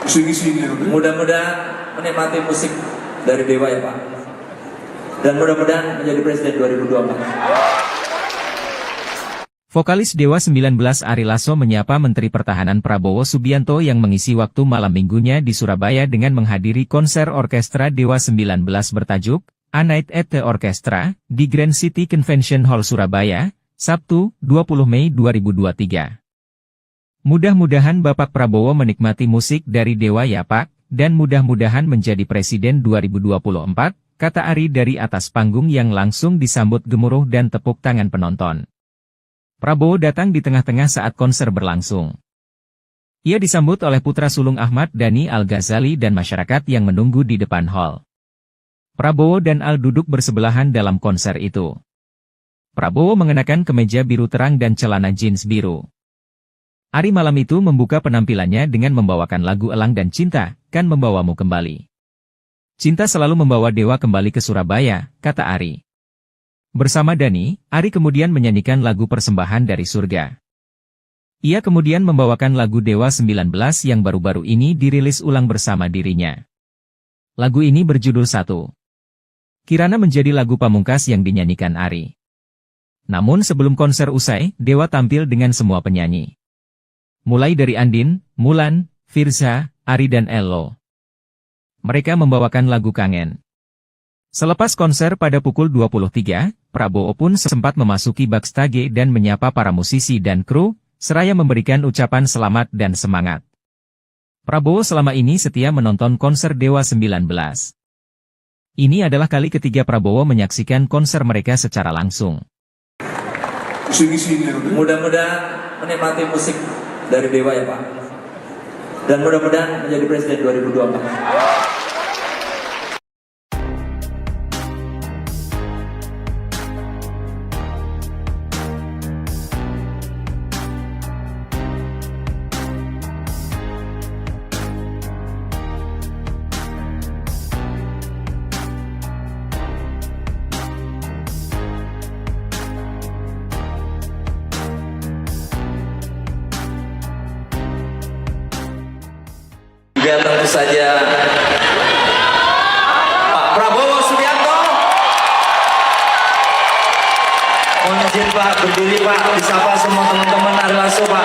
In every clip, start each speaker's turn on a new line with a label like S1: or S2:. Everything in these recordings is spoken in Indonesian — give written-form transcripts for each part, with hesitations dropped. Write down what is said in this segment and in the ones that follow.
S1: Mudah-mudahan menikmati musik dari Dewa ya Pak. Dan mudah-mudahan menjadi presiden 2024.
S2: Vokalis Dewa 19 Ari Lasso menyapa Menteri Pertahanan Prabowo Subianto yang mengisi waktu malam minggunya di Surabaya dengan menghadiri konser orkestra Dewa 19 bertajuk A Night at the Orchestra di Grand City Convention Hall Surabaya, Sabtu, 20 Mei 2023. Mudah-mudahan Bapak Prabowo menikmati musik dari Dewa ya Pak, dan mudah-mudahan menjadi Presiden 2024, kata Ari dari atas panggung yang langsung disambut gemuruh dan tepuk tangan penonton. Prabowo datang di tengah-tengah saat konser berlangsung. Ia disambut oleh putra sulung Ahmad Dhani Al-Ghazali dan masyarakat yang menunggu di depan hall. Prabowo dan Al duduk bersebelahan dalam konser itu. Prabowo mengenakan kemeja biru terang dan celana jeans biru. Ari malam itu membuka penampilannya dengan membawakan lagu Elang dan Cinta, Kan Membawamu Kembali. Cinta selalu membawa Dewa kembali ke Surabaya, kata Ari. Bersama Dhani, Ari kemudian menyanyikan lagu Persembahan dari Surga. Ia kemudian membawakan lagu Dewa 19 yang baru-baru ini dirilis ulang bersama dirinya. Lagu ini berjudul Satu. Kirana menjadi lagu pamungkas yang dinyanyikan Ari. Namun sebelum konser usai, Dewa tampil dengan semua penyanyi. Mulai dari Andin, Mulan, Firza, Ari dan Ello. Mereka membawakan lagu Kangen. Selepas konser pada pukul 23, Prabowo pun sempat memasuki backstage dan menyapa para musisi dan kru, seraya memberikan ucapan selamat dan semangat. Prabowo selama ini setia menonton konser Dewa 19. Ini adalah kali ketiga Prabowo menyaksikan konser mereka secara langsung.
S1: Mudah-mudahan menikmati musik dari Dewa ya Pak. Dan mudah-mudahan menjadi presiden 2024. Biar tentu saja Pak Prabowo Subianto. Mohon izin Pak, berdiri Pak, disapa semua teman-teman Ari Lasso Pak.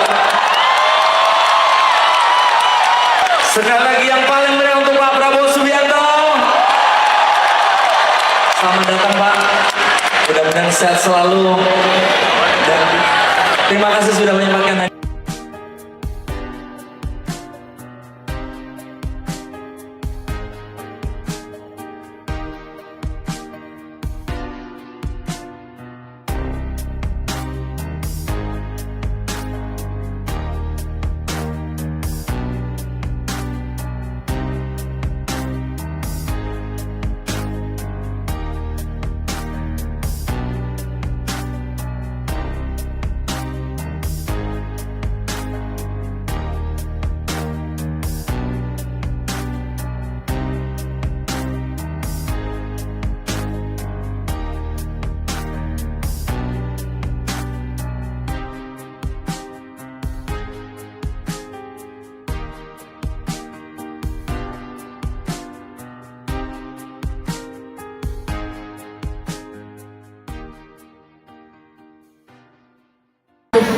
S1: Sekali lagi yang paling meriah untuk Pak Prabowo Subianto. Selamat datang Pak, mudah-mudahan sehat selalu. Dan terima kasih sudah menyempatkan.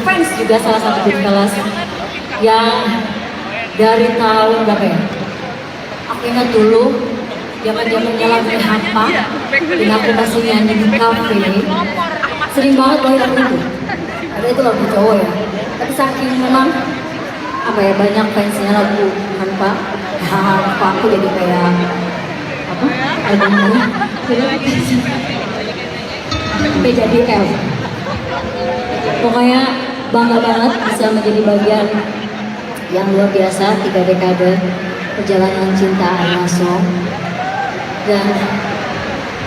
S3: Fans juga salah satu band kelas yang dari tahun berapa ya? Aku ingat dulu zaman-zamannya lagu Hampa dan aku masih nyanyi di kafe. Sering banget bawain lagu itu. Karena itu lagu cowok ya. Tapi saking memang apa ya, banyak fansnya lagu Hampa. Hampa aku jadi kayak apa? Albumnya sampai jadi L. Pokoknya bangga banget bisa menjadi bagian yang luar biasa 3 dekade perjalanan cinta Ari Lasso. Dan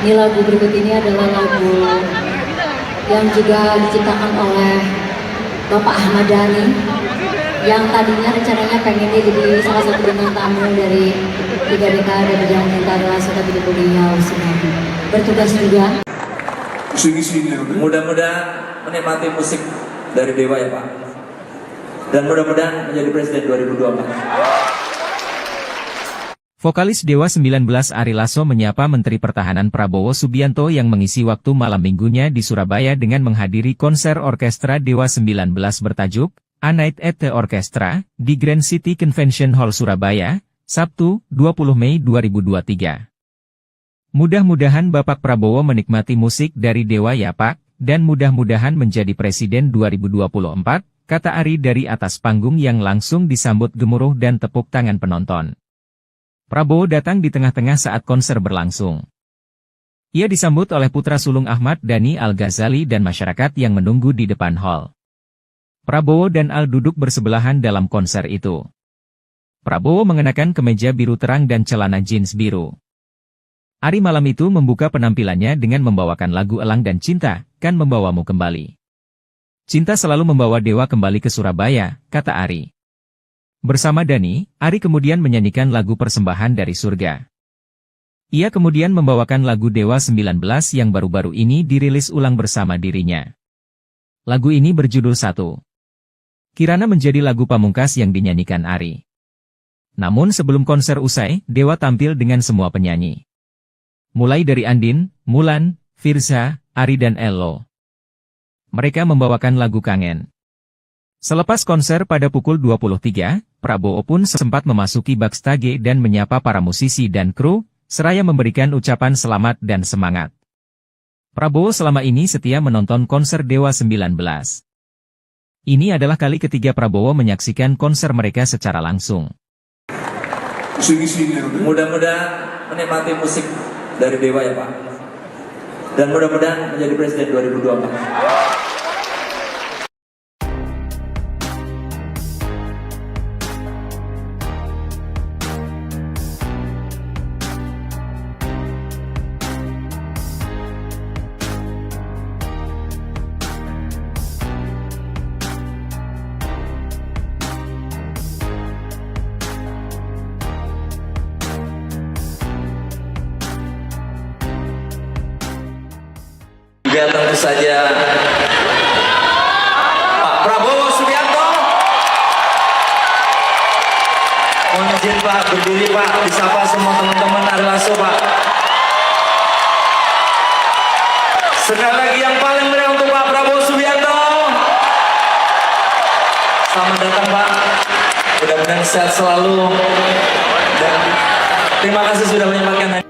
S3: ini lagu berikut ini adalah lagu yang juga diciptakan oleh Bapak Ahmad Dhani, yang tadinya rencananya pengennya jadi salah satu bintang tamu dari 3 dekade perjalanan cinta Ari Lasso, tapi beliau sedang bertugas juga.
S1: Mudah-mudahan menikmati musik dari Dewa ya Pak. Dan mudah-mudahan menjadi presiden 2024.
S2: Vokalis Dewa 19 Ari Lasso menyapa Menteri Pertahanan Prabowo Subianto yang mengisi waktu malam minggunya di Surabaya dengan menghadiri konser orkestra Dewa 19 bertajuk A Night at the Orchestra di Grand City Convention Hall Surabaya, Sabtu, 20 Mei 2023. Mudah-mudahan Bapak Prabowo menikmati musik dari Dewa ya Pak, dan mudah-mudahan menjadi Presiden 2024, kata Ari dari atas panggung yang langsung disambut gemuruh dan tepuk tangan penonton. Prabowo datang di tengah-tengah saat konser berlangsung. Ia disambut oleh putra sulung Ahmad Dhani Al-Ghazali dan masyarakat yang menunggu di depan hall. Prabowo dan Al duduk bersebelahan dalam konser itu. Prabowo mengenakan kemeja biru terang dan celana jeans biru. Ari malam itu membuka penampilannya dengan membawakan lagu Elang dan Cinta, Kan Membawamu Kembali. Cinta selalu membawa Dewa kembali ke Surabaya, kata Ari. Bersama Dhani, Ari kemudian menyanyikan lagu Persembahan dari Surga. Ia kemudian membawakan lagu Dewa 19 yang baru-baru ini dirilis ulang bersama dirinya. Lagu ini berjudul Satu. Kirana menjadi lagu pamungkas yang dinyanyikan Ari. Namun sebelum konser usai, Dewa tampil dengan semua penyanyi. Mulai dari Andin, Mulan, Firza, Ari dan Ello. Mereka membawakan lagu Kangen. Selepas konser pada pukul 23, Prabowo pun sempat memasuki backstage dan menyapa para musisi dan kru, seraya memberikan ucapan selamat dan semangat. Prabowo selama ini setia menonton konser Dewa 19. Ini adalah kali ketiga Prabowo menyaksikan konser mereka secara langsung.
S1: Mudah-mudahan menikmati musik dari Dewa ya Pak. Dan mudah-mudahan menjadi Presiden 2024. Juga tentu saja Pak Prabowo Subianto. Mohon izin Pak, berdiri Pak, disapa semua teman-teman Ari Lasso Pak. Sekali lagi yang paling meriah untuk Pak Prabowo Subianto. Selamat datang Pak, mudah-mudahan sehat selalu. Dan terima kasih sudah menyempatkan.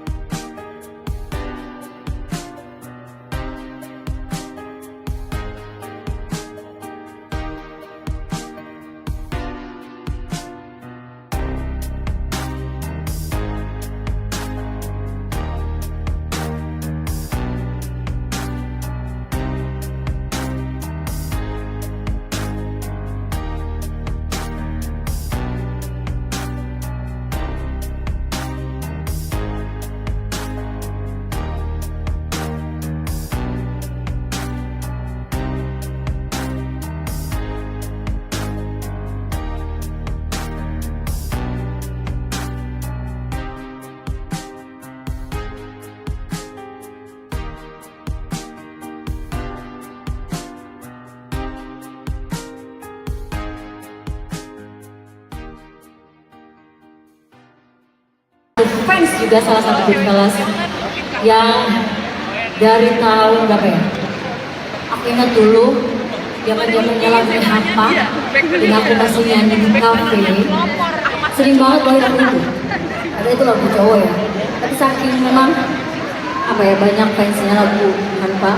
S3: Fans juga salah satu grup kelas yang dari tahun berapa ya? Aku ingat dulu zaman-zamannya lagu Hampa dan aku masih nyanyi di kafe, sering banget bawain lagu itu. Ada itu lagu cowok ya, tapi saking memang apa ya, banyak fansnya lagu Hampa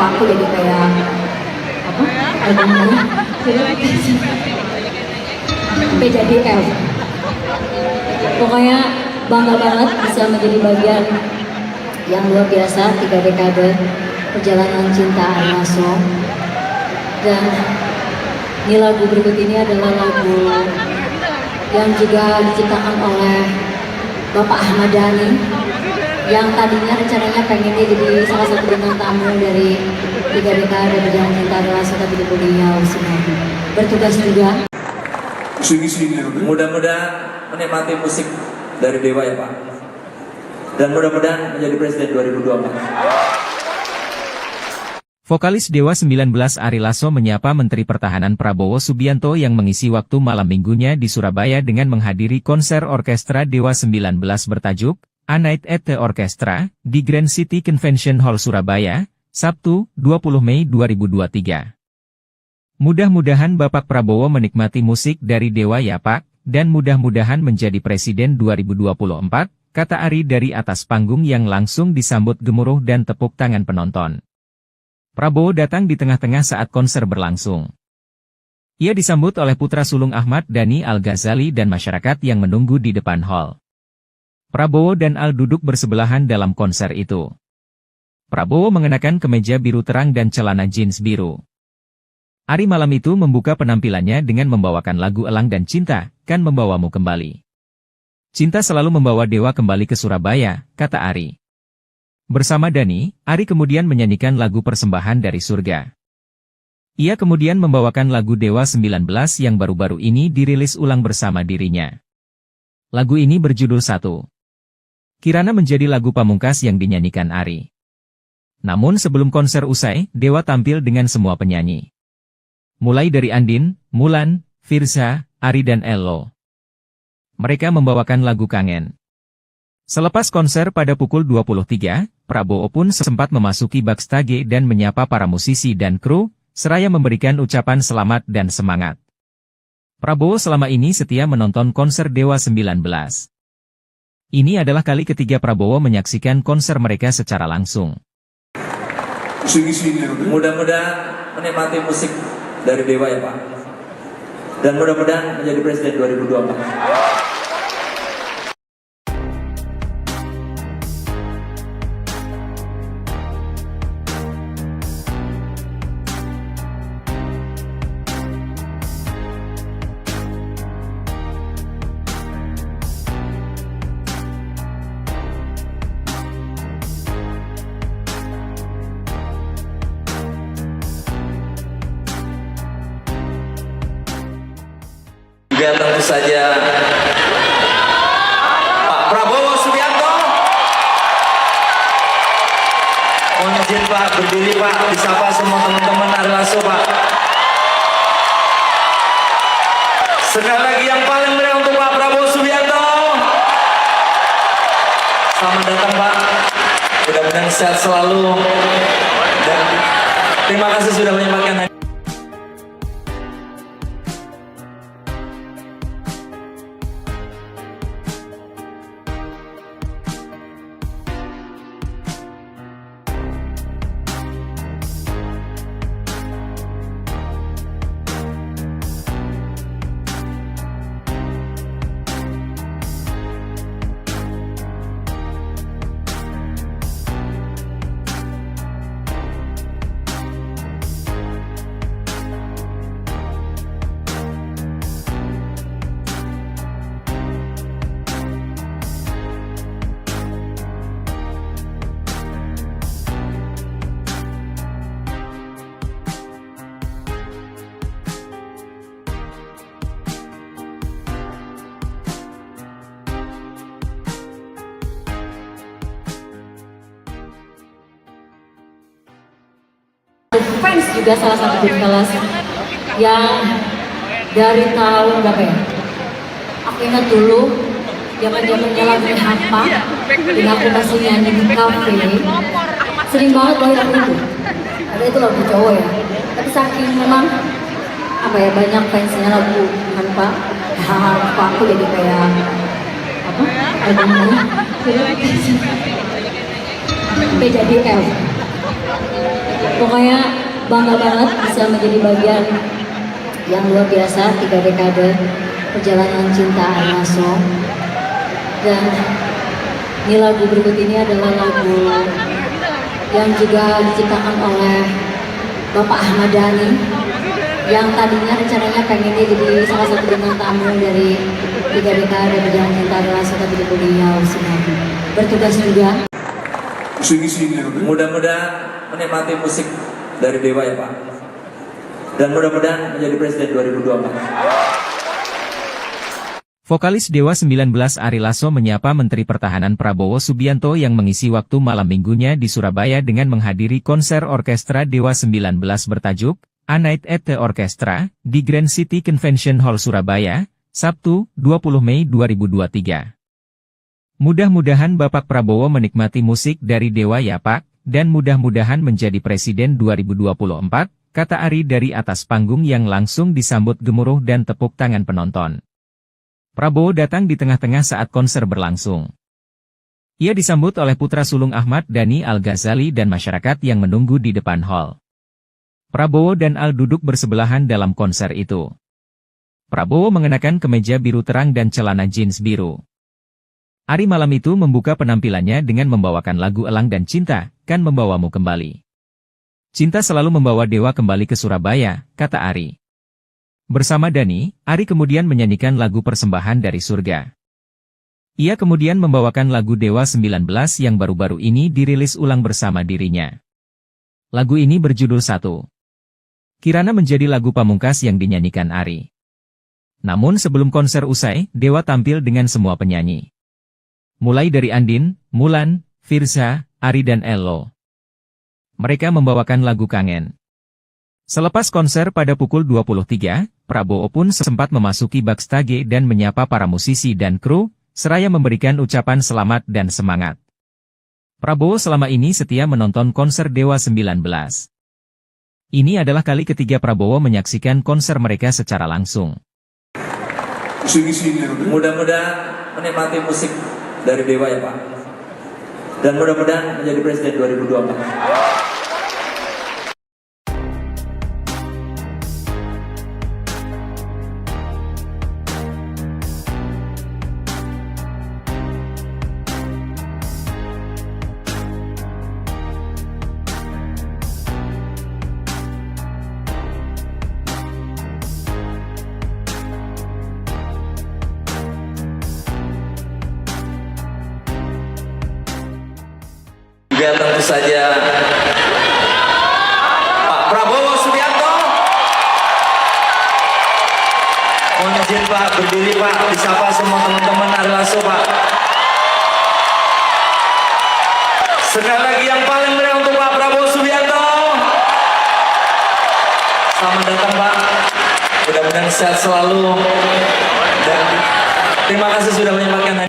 S3: aku jadi kayak apa albumnya sampai jadi F. Pokoknya bangga banget bisa menjadi bagian yang luar biasa 3 dekade perjalanan cinta Ari Lasso. Dan ini lagu berikut ini adalah lagu yang juga diciptakan oleh Bapak Ahmad Dhani, yang tadinya rencananya pengennya jadi salah satu bintang tamu dari 3 dekade perjalanan cinta Ari Lasso, tapi beliau sudah bertugas juga.
S1: Mudah-mudahan menikmati musik dari Dewa ya Pak. Dan mudah-mudahan menjadi Presiden 2024.
S2: Vokalis Dewa 19 Ari Lasso menyapa Menteri Pertahanan Prabowo Subianto yang mengisi waktu malam minggunya di Surabaya dengan menghadiri konser orkestra Dewa 19 bertajuk A Night at the Orchestra di Grand City Convention Hall Surabaya, Sabtu, 20 Mei 2023. Mudah-mudahan Bapak Prabowo menikmati musik dari Dewa ya Pak, dan mudah-mudahan menjadi Presiden 2024, kata Ari dari atas panggung yang langsung disambut gemuruh dan tepuk tangan penonton. Prabowo datang di tengah-tengah saat konser berlangsung. Ia disambut oleh putra sulung Ahmad Dhani Al-Ghazali dan masyarakat yang menunggu di depan hall. Prabowo dan Al duduk bersebelahan dalam konser itu. Prabowo mengenakan kemeja biru terang dan celana jeans biru. Ari malam itu membuka penampilannya dengan membawakan lagu Elang dan Cinta, Kan Membawamu Kembali. Cinta selalu membawa Dewa kembali ke Surabaya, kata Ari. Bersama Dhani, Ari kemudian menyanyikan lagu Persembahan dari Surga. Ia kemudian membawakan lagu Dewa 19 yang baru-baru ini dirilis ulang bersama dirinya. Lagu ini berjudul Satu. Kirana menjadi lagu pamungkas yang dinyanyikan Ari. Namun sebelum konser usai, Dewa tampil dengan semua penyanyi. Mulai dari Andin, Mulan, Firza, Ari dan Ello. Mereka membawakan lagu Kangen. Selepas konser pada pukul 23, Prabowo pun sempat memasuki backstage dan menyapa para musisi dan kru, seraya memberikan ucapan selamat dan semangat. Prabowo selama ini setia menonton konser Dewa 19. Ini adalah kali ketiga Prabowo menyaksikan konser mereka secara langsung.
S1: Mudah-mudahan menikmati musik dari Dewa ya Pak. Dan mudah-mudahan menjadi Presiden 2024. Juga tentu saja Pak Prabowo Subianto. Mohon izin Pak, berdiri Pak, disapa semua teman-teman Ari Lasso Pak. Sekali lagi yang paling meriah untuk Pak Prabowo Subianto. Selamat datang Pak, mudah-mudahan sehat selalu. Dan terima kasih sudah menyempatkan.
S3: Fans juga salah satu grup kelas yang dari tahun berapa ya? Aku ingat dulu zaman-zamannya lagu Hampa dan aku masih nyanyi di kafe, sering banget bawain lagu itu. Ada itu lagu cowok ya, tapi saking memang apa ya, banyak fansnya lagu Hampa, aku jadi kayak apa? Albumnya sampai jadi L. Pokoknya bangga banget bisa menjadi bagian yang luar biasa 3 dekade perjalanan cinta Ari Lasso. Dan ini lagu berikut ini adalah lagu yang juga diciptakan oleh Bapak Ahmad Dhani, yang tadinya rencananya pengennya jadi salah satu bintang tamu dari 3 dekade perjalanan cinta Ari Lasso, tapi beliau sedang bertugas juga.
S1: Mudah-mudahan menikmati musik dari Dewa ya Pak. Dan mudah-mudahan menjadi Presiden 2024.
S2: Vokalis Dewa 19 Ari Lasso menyapa Menteri Pertahanan Prabowo Subianto yang mengisi waktu malam minggunya di Surabaya dengan menghadiri konser orkestra Dewa 19 bertajuk A Night at the Orchestra di Grand City Convention Hall Surabaya, Sabtu, 20 Mei 2023. Mudah-mudahan Bapak Prabowo menikmati musik dari Dewa ya Pak, dan mudah-mudahan menjadi Presiden 2024, kata Ari dari atas panggung yang langsung disambut gemuruh dan tepuk tangan penonton. Prabowo datang di tengah-tengah saat konser berlangsung. Ia disambut oleh putra sulung Ahmad Dhani Al-Ghazali dan masyarakat yang menunggu di depan hall. Prabowo dan Al duduk bersebelahan dalam konser itu. Prabowo mengenakan kemeja biru terang dan celana jeans biru. Ari malam itu membuka penampilannya dengan membawakan lagu Elang dan Cinta, Kan Membawamu Kembali. Cinta selalu membawa Dewa kembali ke Surabaya, kata Ari. Bersama Dhani, Ari kemudian menyanyikan lagu Persembahan dari Surga. Ia kemudian membawakan lagu Dewa 19 yang baru-baru ini dirilis ulang bersama dirinya. Lagu ini berjudul Satu. Kirana menjadi lagu pamungkas yang dinyanyikan Ari. Namun sebelum konser usai, Dewa tampil dengan semua penyanyi. Mulai dari Andin, Mulan, Firza, Ari dan Ello. Mereka membawakan lagu Kangen. Selepas konser pada pukul 23, Prabowo pun sempat memasuki backstage dan menyapa para musisi dan kru, seraya memberikan ucapan selamat dan semangat. Prabowo selama ini setia menonton konser Dewa 19. Ini adalah kali ketiga Prabowo menyaksikan konser mereka secara langsung.
S1: Mudah-mudahan menikmati musik dari Dewa ya Pak. Dan mudah-mudahan menjadi Presiden 2024. Juga tentu saja Pak Prabowo Subianto. Mohon izin Pak, berdiri Pak, disapa semua teman-teman Ari Lasso Pak. Sekali lagi yang paling meriah untuk Pak Prabowo Subianto. Selamat datang Pak, mudah-mudahan sehat selalu. Dan terima kasih sudah menyempatkan.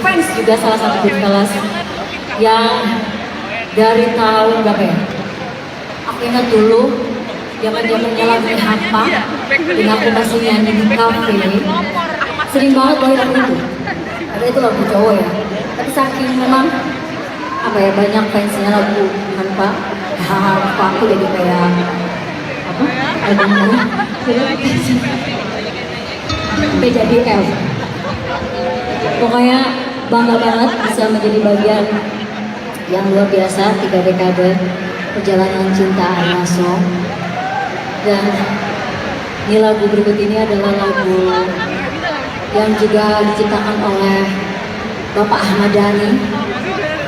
S3: Fans juga salah satu grup kelas yang dari tahun berapa ya? Aku ingat dulu zaman-zamannya lagu Hampa dan aku masih nyanyi di kafe, sering banget bawain lagu itu. Ada itu lagu cowok ya, tapi saking memang apa ya, banyak fansnya lagu Hampa aku jadi kayak apa? Albumnya sampai jadi F. Pokoknya bangga banget bisa menjadi bagian yang luar biasa 3 dekade perjalanan cinta Ari Lasso. Dan ini lagu berikut ini adalah lagu yang juga diciptakan oleh Bapak Ahmad Dhani,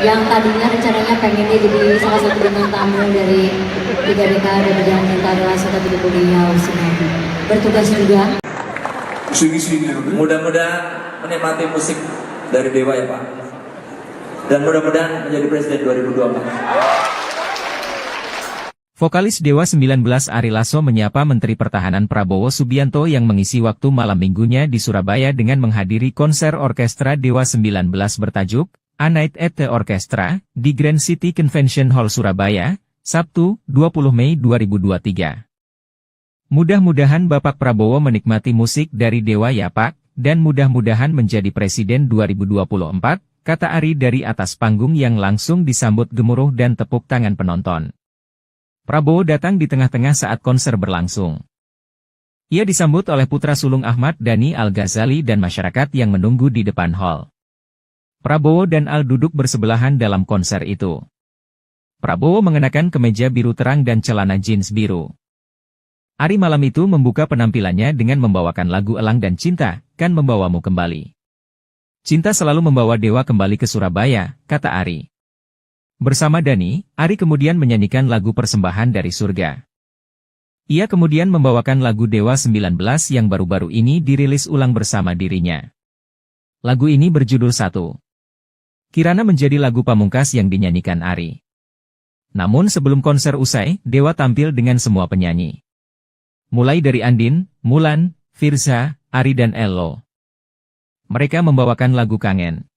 S3: yang tadinya rencananya pengennya jadi salah satu bintang tamu dari 3 dekade perjalanan cinta Ari Lasso, tapi beliau sedang bertugas juga.
S1: Mudah-mudahan menikmati musik dari Dewa ya Pak. Dan mudah-mudahan menjadi Presiden 2024.
S2: Vokalis Dewa 19 Ari Lasso menyapa Menteri Pertahanan Prabowo Subianto yang mengisi waktu malam minggunya di Surabaya dengan menghadiri konser orkestra Dewa 19 bertajuk A Night at the Orchestra di Grand City Convention Hall Surabaya, Sabtu, 20 Mei 2023. Mudah-mudahan Bapak Prabowo menikmati musik dari Dewa ya Pak, dan mudah-mudahan menjadi Presiden 2024, kata Ari dari atas panggung yang langsung disambut gemuruh dan tepuk tangan penonton. Prabowo datang di tengah-tengah saat konser berlangsung. Ia disambut oleh putra sulung Ahmad Dhani Al-Ghazali dan masyarakat yang menunggu di depan hall. Prabowo dan Al duduk bersebelahan dalam konser itu. Prabowo mengenakan kemeja biru terang dan celana jeans biru. Ari malam itu membuka penampilannya dengan membawakan lagu Elang dan Cinta, Kan Membawamu Kembali. Cinta selalu membawa Dewa kembali ke Surabaya, kata Ari. Bersama Dhani, Ari kemudian menyanyikan lagu Persembahan dari Surga. Ia kemudian membawakan lagu Dewa 19 yang baru-baru ini dirilis ulang bersama dirinya. Lagu ini berjudul Satu. Kirana menjadi lagu pamungkas yang dinyanyikan Ari. Namun sebelum konser usai, Dewa tampil dengan semua penyanyi. Mulai dari Andin, Mulan, Firza, Ari dan Ello. Mereka membawakan lagu Kangen.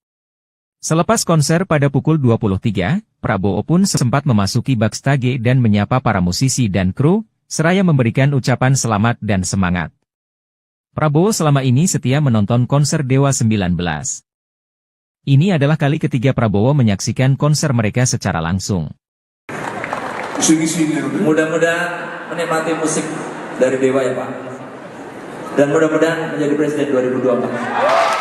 S2: Selepas konser pada pukul 23, Prabowo pun sempat memasuki backstage dan menyapa para musisi dan kru, seraya memberikan ucapan selamat dan semangat. Prabowo selama ini setia menonton konser Dewa 19. Ini adalah kali ketiga Prabowo menyaksikan konser mereka secara langsung.
S1: Mudah-mudahan menikmati musik dari Dewa ya Pak. Dan mudah-mudahan menjadi Presiden 2024.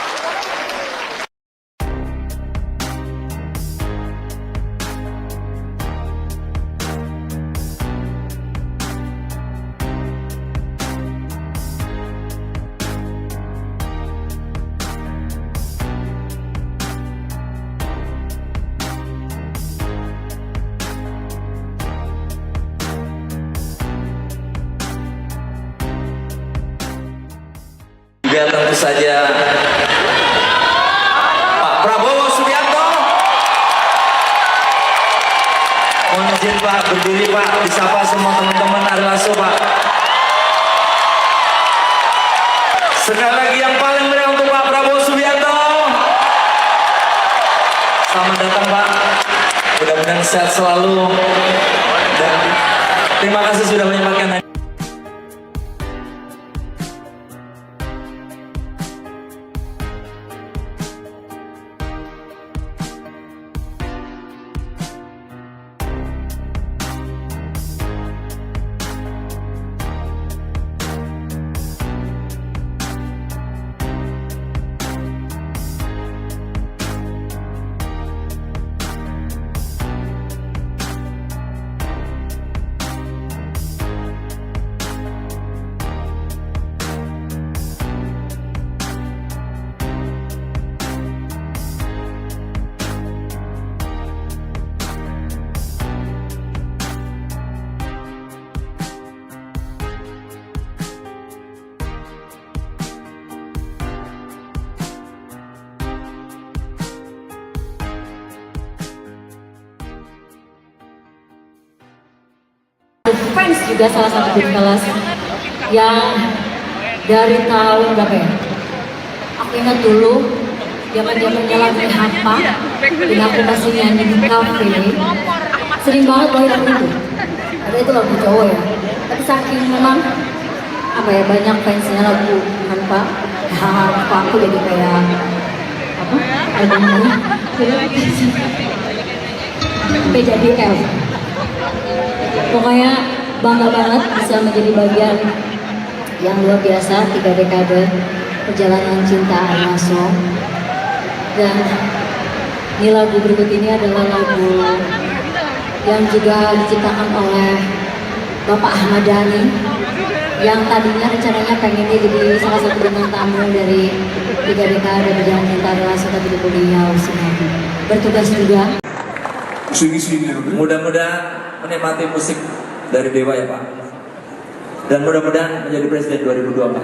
S1: Juga tentu saja Pak Prabowo Subianto. Mohon izin Pak, berdiri Pak, disapa semua teman-teman Ari Lasso Pak. Sekali lagi yang paling meriah untuk Pak Prabowo Subianto. Selamat datang Pak, mudah-mudahan sehat selalu. Dan terima kasih sudah menyempatkan.
S3: Fans juga salah satu grup kelas yang dari tahun berapa ya? Aku ingat dulu zaman-zamannya lagu Hampa dan aku masih nyanyi di kafe. Sering banget bawain lagu itu. Ada itu lagu cowok ya. Tapi saking memang apa ya, banyak fansnya lagu Hampa. Aku jadi kayak apa? Albumnya sampai jadi L. Pokoknya bangga banget bisa menjadi bagian yang luar biasa 3 dekade perjalanan cinta Ari Lasso. Dan ini lagu berikut ini adalah lagu yang juga diciptakan oleh Bapak Ahmad Dhani yang tadinya rencananya pengennya jadi salah satu bintang tamu dari 3 dekade perjalanan cinta Ari Lasso, tapi beliau sudah bertugas juga.
S1: Mudah-mudahan menikmati musik dari Dewa ya Pak. Dan mudah-mudahan menjadi Presiden 2024.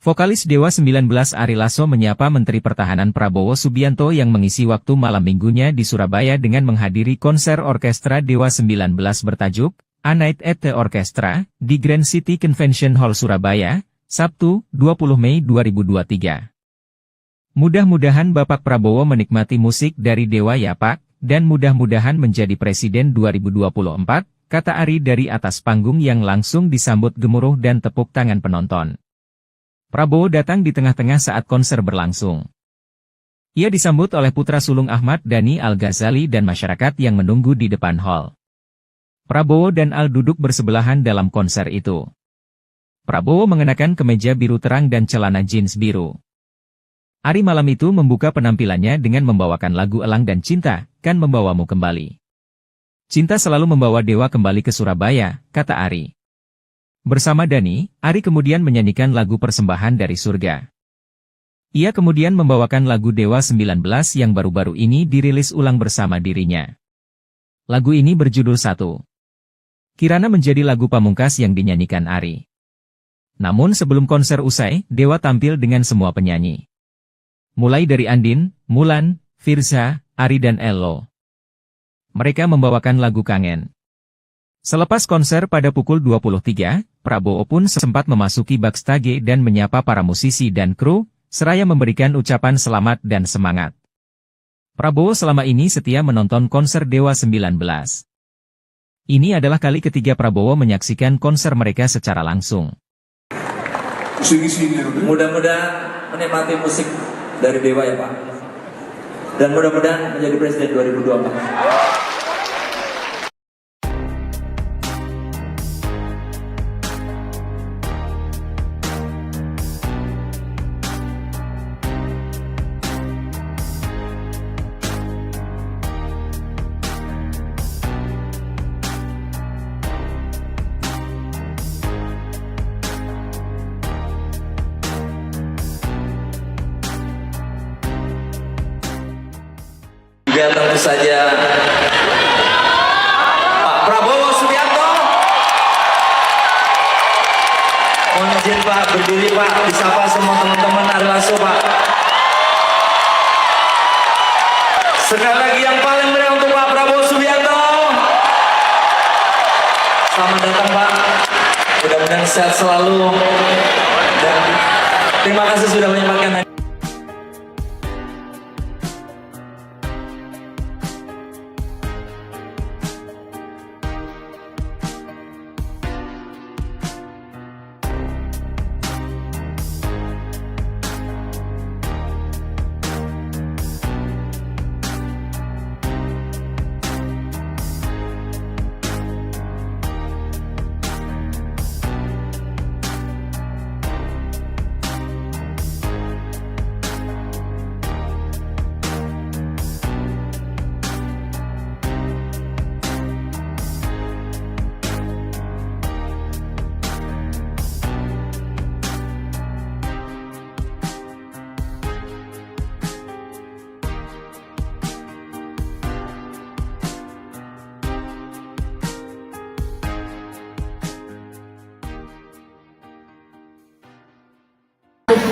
S2: Vokalis Dewa 19 Ari Lasso menyapa Menteri Pertahanan Prabowo Subianto yang mengisi waktu malam minggunya di Surabaya dengan menghadiri konser orkestra Dewa 19 bertajuk A Night at the Orchestra di Grand City Convention Hall Surabaya, Sabtu, 20 Mei 2023. Mudah-mudahan Bapak Prabowo menikmati musik dari Dewa ya Pak, dan mudah-mudahan menjadi Presiden 2024, kata Ari dari atas panggung yang langsung disambut gemuruh dan tepuk tangan penonton. Prabowo datang di tengah-tengah saat konser berlangsung. Ia disambut oleh putra sulung Ahmad Dhani Al-Ghazali dan masyarakat yang menunggu di depan hall. Prabowo dan Al duduk bersebelahan dalam konser itu. Prabowo mengenakan kemeja biru terang dan celana jeans biru. Ari malam itu membuka penampilannya dengan membawakan lagu Elang dan Cinta, Kan Membawamu Kembali. Cinta selalu membawa Dewa kembali ke Surabaya, kata Ari. Bersama Dhani, Ari kemudian menyanyikan lagu Persembahan dari Surga. Ia kemudian membawakan lagu Dewa 19 yang baru-baru ini dirilis ulang bersama dirinya. Lagu ini berjudul Satu. Kirana menjadi lagu pamungkas yang dinyanyikan Ari. Namun sebelum konser usai, Dewa tampil dengan semua penyanyi. Mulai dari Andin, Mulan, Firza, Ari dan Ello. Mereka membawakan lagu Kangen. Selepas konser pada pukul 23, Prabowo pun sempat memasuki backstage dan menyapa para musisi dan kru, seraya memberikan ucapan selamat dan semangat. Prabowo selama ini setia menonton konser Dewa 19. Ini adalah kali ketiga Prabowo menyaksikan konser mereka secara langsung.
S1: Mudah-mudahan menikmati musik dari Dewa ya Pak. Dan mudah-mudahan menjadi Presiden 2024. Juga tentu saja Pak Prabowo Subianto. Mohon izin Pak, berdiri Pak, disapa semua teman-teman Ari Lasso Pak. Sekali lagi yang paling meriah untuk Pak Prabowo Subianto. Selamat datang Pak, mudah-mudahan sehat selalu. Dan terima kasih sudah menyempatkan.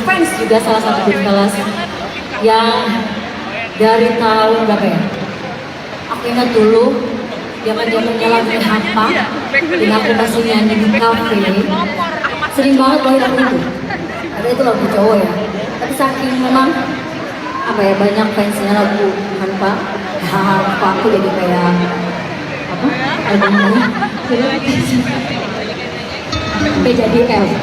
S3: Fans juga salah satu grup kelas yang dari tahun berapa ya? Aku ingat dulu zaman-zamannya lagu Hampa, dan aku masih nyanyi di kafe. Sering banget bawain lagu itu. Ada itu lagu cowok ya. Tapi saking memang apa ya, banyak fansnya lagu Hampa. Aku jadi kayak apa? Albumnya. Sampai jadi kayak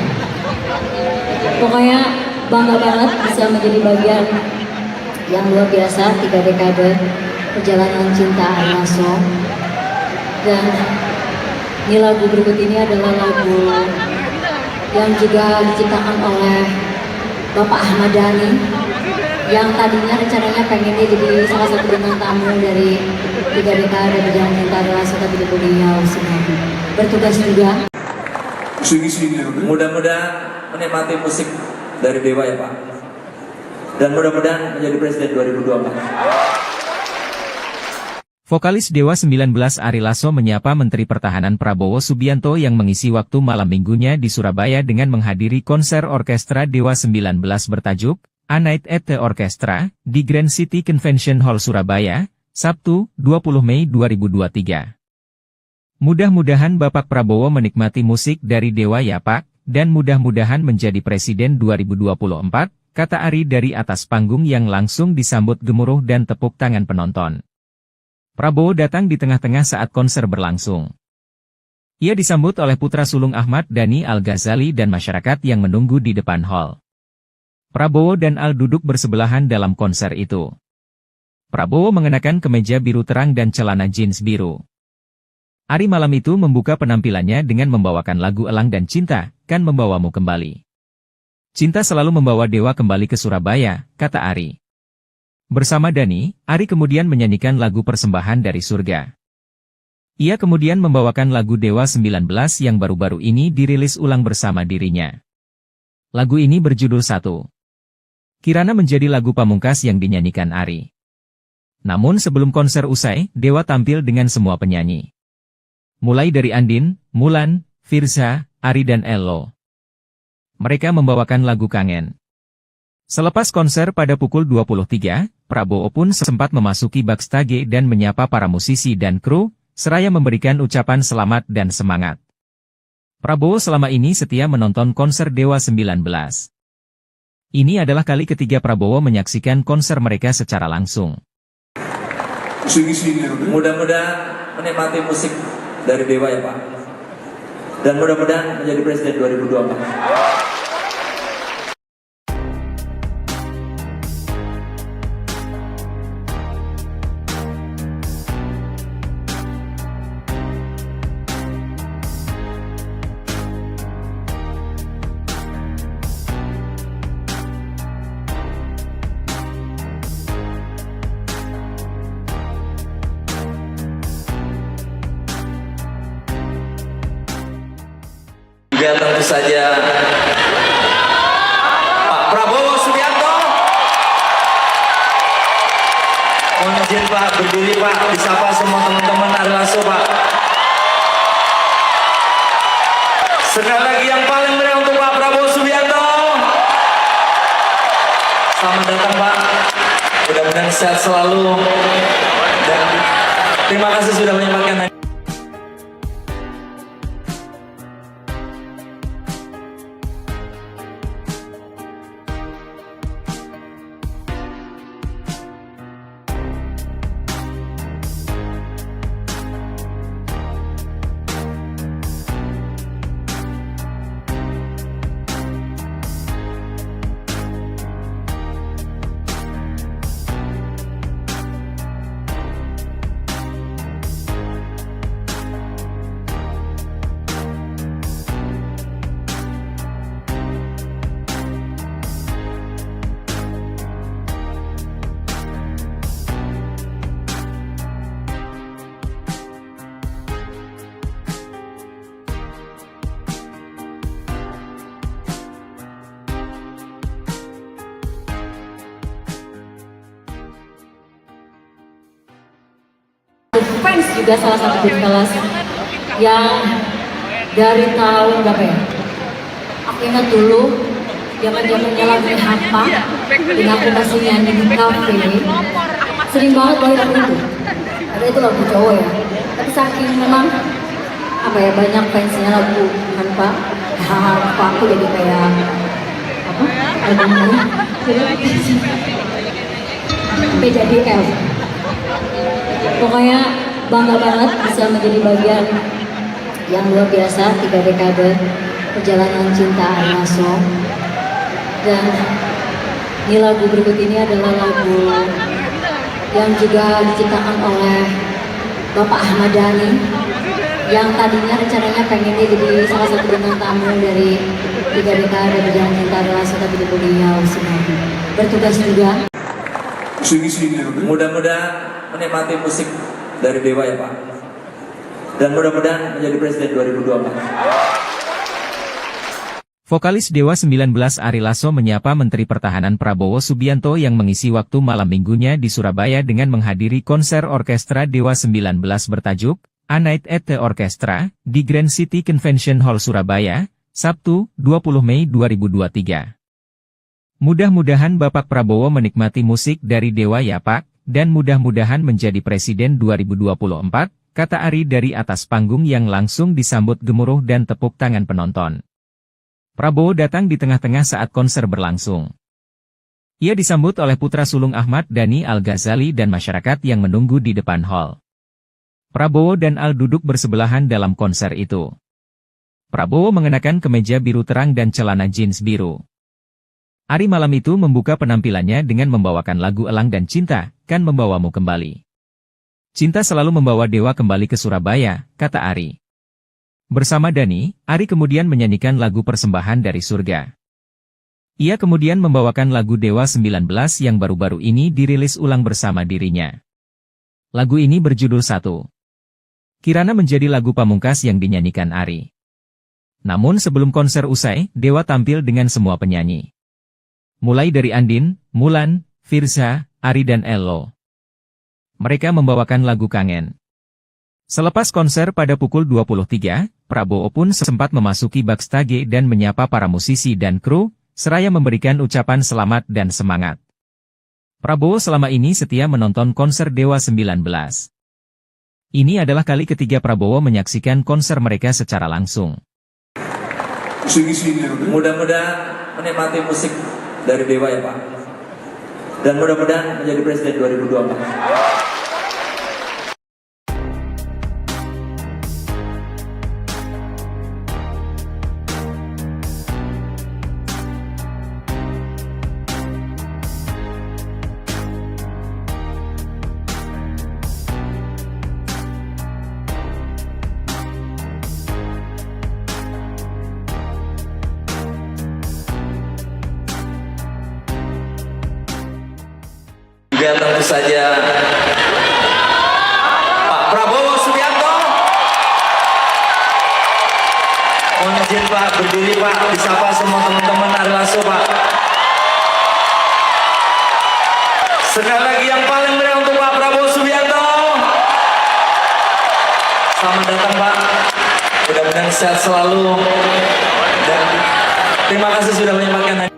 S3: pokoknya bangga banget bisa menjadi bagian yang luar biasa 3 dekade perjalanan cinta Ari Lasso. Dan ini lagu berikut ini adalah lagu yang juga diciptakan oleh Bapak Ahmad Dhani, yang tadinya rencananya pengennya jadi salah satu bintang tamu dari 3 dekade perjalanan cinta Ari Lasso, tapi beliau sedang bertugas juga.
S1: Mudah-mudahan menikmati musik dari Dewa ya Pak. Dan mudah-mudahan menjadi Presiden 2024.
S2: Vokalis Dewa 19 Ari Lasso menyapa Menteri Pertahanan Prabowo Subianto yang mengisi waktu malam minggunya di Surabaya dengan menghadiri konser orkestra Dewa 19 bertajuk A Night at the Orchestra di Grand City Convention Hall Surabaya, Sabtu, 20 Mei 2023. Mudah-mudahan Bapak Prabowo menikmati musik dari Dewa ya Pak, dan mudah-mudahan menjadi Presiden 2024, kata Ari dari atas panggung yang langsung disambut gemuruh dan tepuk tangan penonton. Prabowo datang di tengah-tengah saat konser berlangsung. Ia disambut oleh putra sulung Ahmad Dhani Al-Ghazali dan masyarakat yang menunggu di depan hall. Prabowo dan Al duduk bersebelahan dalam konser itu. Prabowo mengenakan kemeja biru terang dan celana jeans biru. Ari malam itu membuka penampilannya dengan membawakan lagu Elang dan Cinta, Kan Membawamu Kembali. Cinta selalu membawa Dewa kembali ke Surabaya, kata Ari. Bersama Dhani, Ari kemudian menyanyikan lagu Persembahan dari Surga. Ia kemudian membawakan lagu Dewa 19 yang baru-baru ini dirilis ulang bersama dirinya. Lagu ini berjudul Satu. Kirana menjadi lagu pamungkas yang dinyanyikan Ari. Namun sebelum konser usai, Dewa tampil dengan semua penyanyi. Mulai dari Andin, Mulan, Firza, Ari dan Ello. Mereka membawakan lagu Kangen. Selepas konser pada pukul 23, Prabowo pun sempat memasuki backstage dan menyapa para musisi dan kru, seraya memberikan ucapan selamat dan semangat. Prabowo selama ini setia menonton konser Dewa 19. Ini adalah kali ketiga Prabowo menyaksikan konser mereka secara langsung.
S1: Mudah-mudahan menikmati musik dari Dewa ya Pak. Dan mudah-mudahan menjadi Presiden 2024. Juga tentu saja Pak Prabowo Subianto. Mohon izin Pak, berdiri Pak, disapa semua teman-teman Ari Lasso Pak. Sekali lagi yang paling meriah untuk Pak Prabowo Subianto. Selamat datang Pak, mudah-mudahan sehat selalu. Dan terima kasih sudah menyempatkan.
S3: Fans juga salah satu band kelas yang dari tahun berapa ya? Aku ingat dulu zaman-zamannya lagu Hampa dan aku masih nyanyi di kafe. Sering banget bawain lagu itu. Ada itu lagu cowok ya. Tapi saking memang apa ya, banyak fansnya lagu Hampa. Aku jadi kayak apa? Albumnya. Sampai jadi L. Pokoknya bangga banget bisa menjadi bagian yang luar biasa 3 dekade perjalanan cinta Ari Lasso. Dan ini lagu berikut ini adalah lagu yang juga diciptakan oleh Bapak Ahmad Dhani yang tadinya rencananya pengennya jadi salah satu bintang tamu dari 3 dekade perjalanan cinta Ari Lasso, tapi beliau sedang bertugas juga.
S1: Mudah-mudahan menikmati musik dari Dewa ya Pak. Dan mudah-mudahan menjadi Presiden 2024.
S2: Vokalis Dewa 19 Ari Lasso menyapa Menteri Pertahanan Prabowo Subianto yang mengisi waktu malam minggunya di Surabaya dengan menghadiri konser orkestra Dewa 19 bertajuk A Night at the Orchestra di Grand City Convention Hall Surabaya, Sabtu, 20 Mei 2023. Mudah-mudahan Bapak Prabowo menikmati musik dari Dewa ya Pak, dan mudah-mudahan menjadi Presiden 2024, kata Ari dari atas panggung yang langsung disambut gemuruh dan tepuk tangan penonton. Prabowo datang di tengah-tengah saat konser berlangsung. Ia disambut oleh putra sulung Ahmad Dhani Al-Ghazali dan masyarakat yang menunggu di depan hall. Prabowo dan Al duduk bersebelahan dalam konser itu. Prabowo mengenakan kemeja biru terang dan celana jeans biru. Ari malam itu membuka penampilannya dengan membawakan lagu Elang dan Cinta, Kan Membawamu Kembali. Cinta selalu membawa Dewa kembali ke Surabaya, kata Ari. Bersama Dhani, Ari kemudian menyanyikan lagu Persembahan dari Surga. Ia kemudian membawakan lagu Dewa 19 yang baru-baru ini dirilis ulang bersama dirinya. Lagu ini berjudul Satu. Kirana menjadi lagu pamungkas yang dinyanyikan Ari. Namun sebelum konser usai, Dewa tampil dengan semua penyanyi. Mulai dari Andin, Mulan, Firza, Ari dan Ello. Mereka membawakan lagu Kangen. Selepas konser pada pukul 23, Prabowo pun sempat memasuki backstage dan menyapa para musisi dan kru, seraya memberikan ucapan selamat dan semangat. Prabowo selama ini setia menonton konser Dewa 19. Ini adalah kali ketiga Prabowo menyaksikan konser mereka secara langsung.
S1: Mudah-mudahan menikmati musik dari Dewa ya Pak. Dan mudah-mudahan menjadi Presiden 2024. Juga tentu saja Pak Prabowo Subianto. Mohon izin Pak, berdiri Pak, disapa semua teman-teman Ari Lasso Pak. Sekali lagi yang paling meriah untuk Pak Prabowo Subianto. Selamat datang Pak, mudah-mudahan sehat selalu. Dan terima kasih sudah menyempatkan.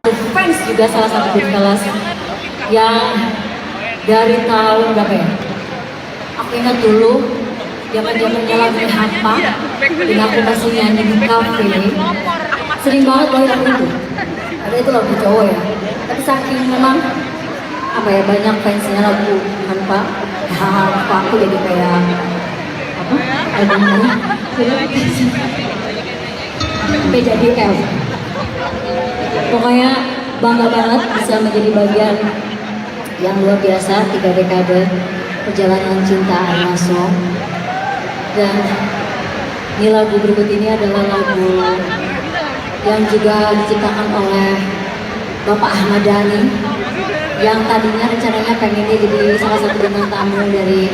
S3: Fans juga salah satu grup kelas yang dari tahun berapa ya? Aku ingat dulu zaman-zamannya lagu Hampa, dan aku masih nyanyi di kafe. Sering banget bawain lagu itu. Ada itu lagu cowok ya. Tapi saking memang apa ya, banyak fansnya lagu Hampa. Aku jadi kayak apa? Albumnya PJDL. Pokoknya bangga banget bisa menjadi bagian yang luar biasa 3 dekade perjalanan cinta Ari Lasso. Dan ini lagu berikut ini adalah lagu yang juga diciptakan oleh Bapak Ahmad Dhani, yang tadinya rencananya pengennya jadi salah satu bintang tamu dari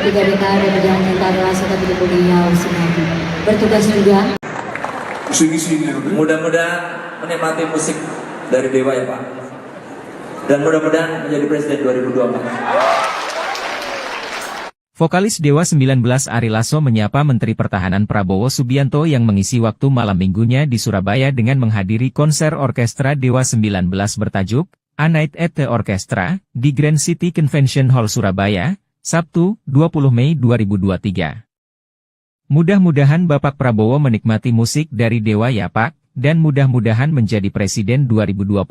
S3: 3 dekade perjalanan cinta Ari Lasso, tapi beliau sedang bertugas juga.
S1: Mudah-mudahan menikmati musik dari Dewa ya Pak. Dan mudah-mudahan menjadi Presiden 2024.
S2: Vokalis Dewa 19 Ari Lasso menyapa Menteri Pertahanan Prabowo Subianto yang mengisi waktu malam minggunya di Surabaya dengan menghadiri konser orkestra Dewa 19 bertajuk A Night at the Orchestra di Grand City Convention Hall Surabaya, Sabtu, 20 Mei 2023. Mudah-mudahan Bapak Prabowo menikmati musik dari Dewa ya Pak, dan mudah-mudahan menjadi Presiden 2024,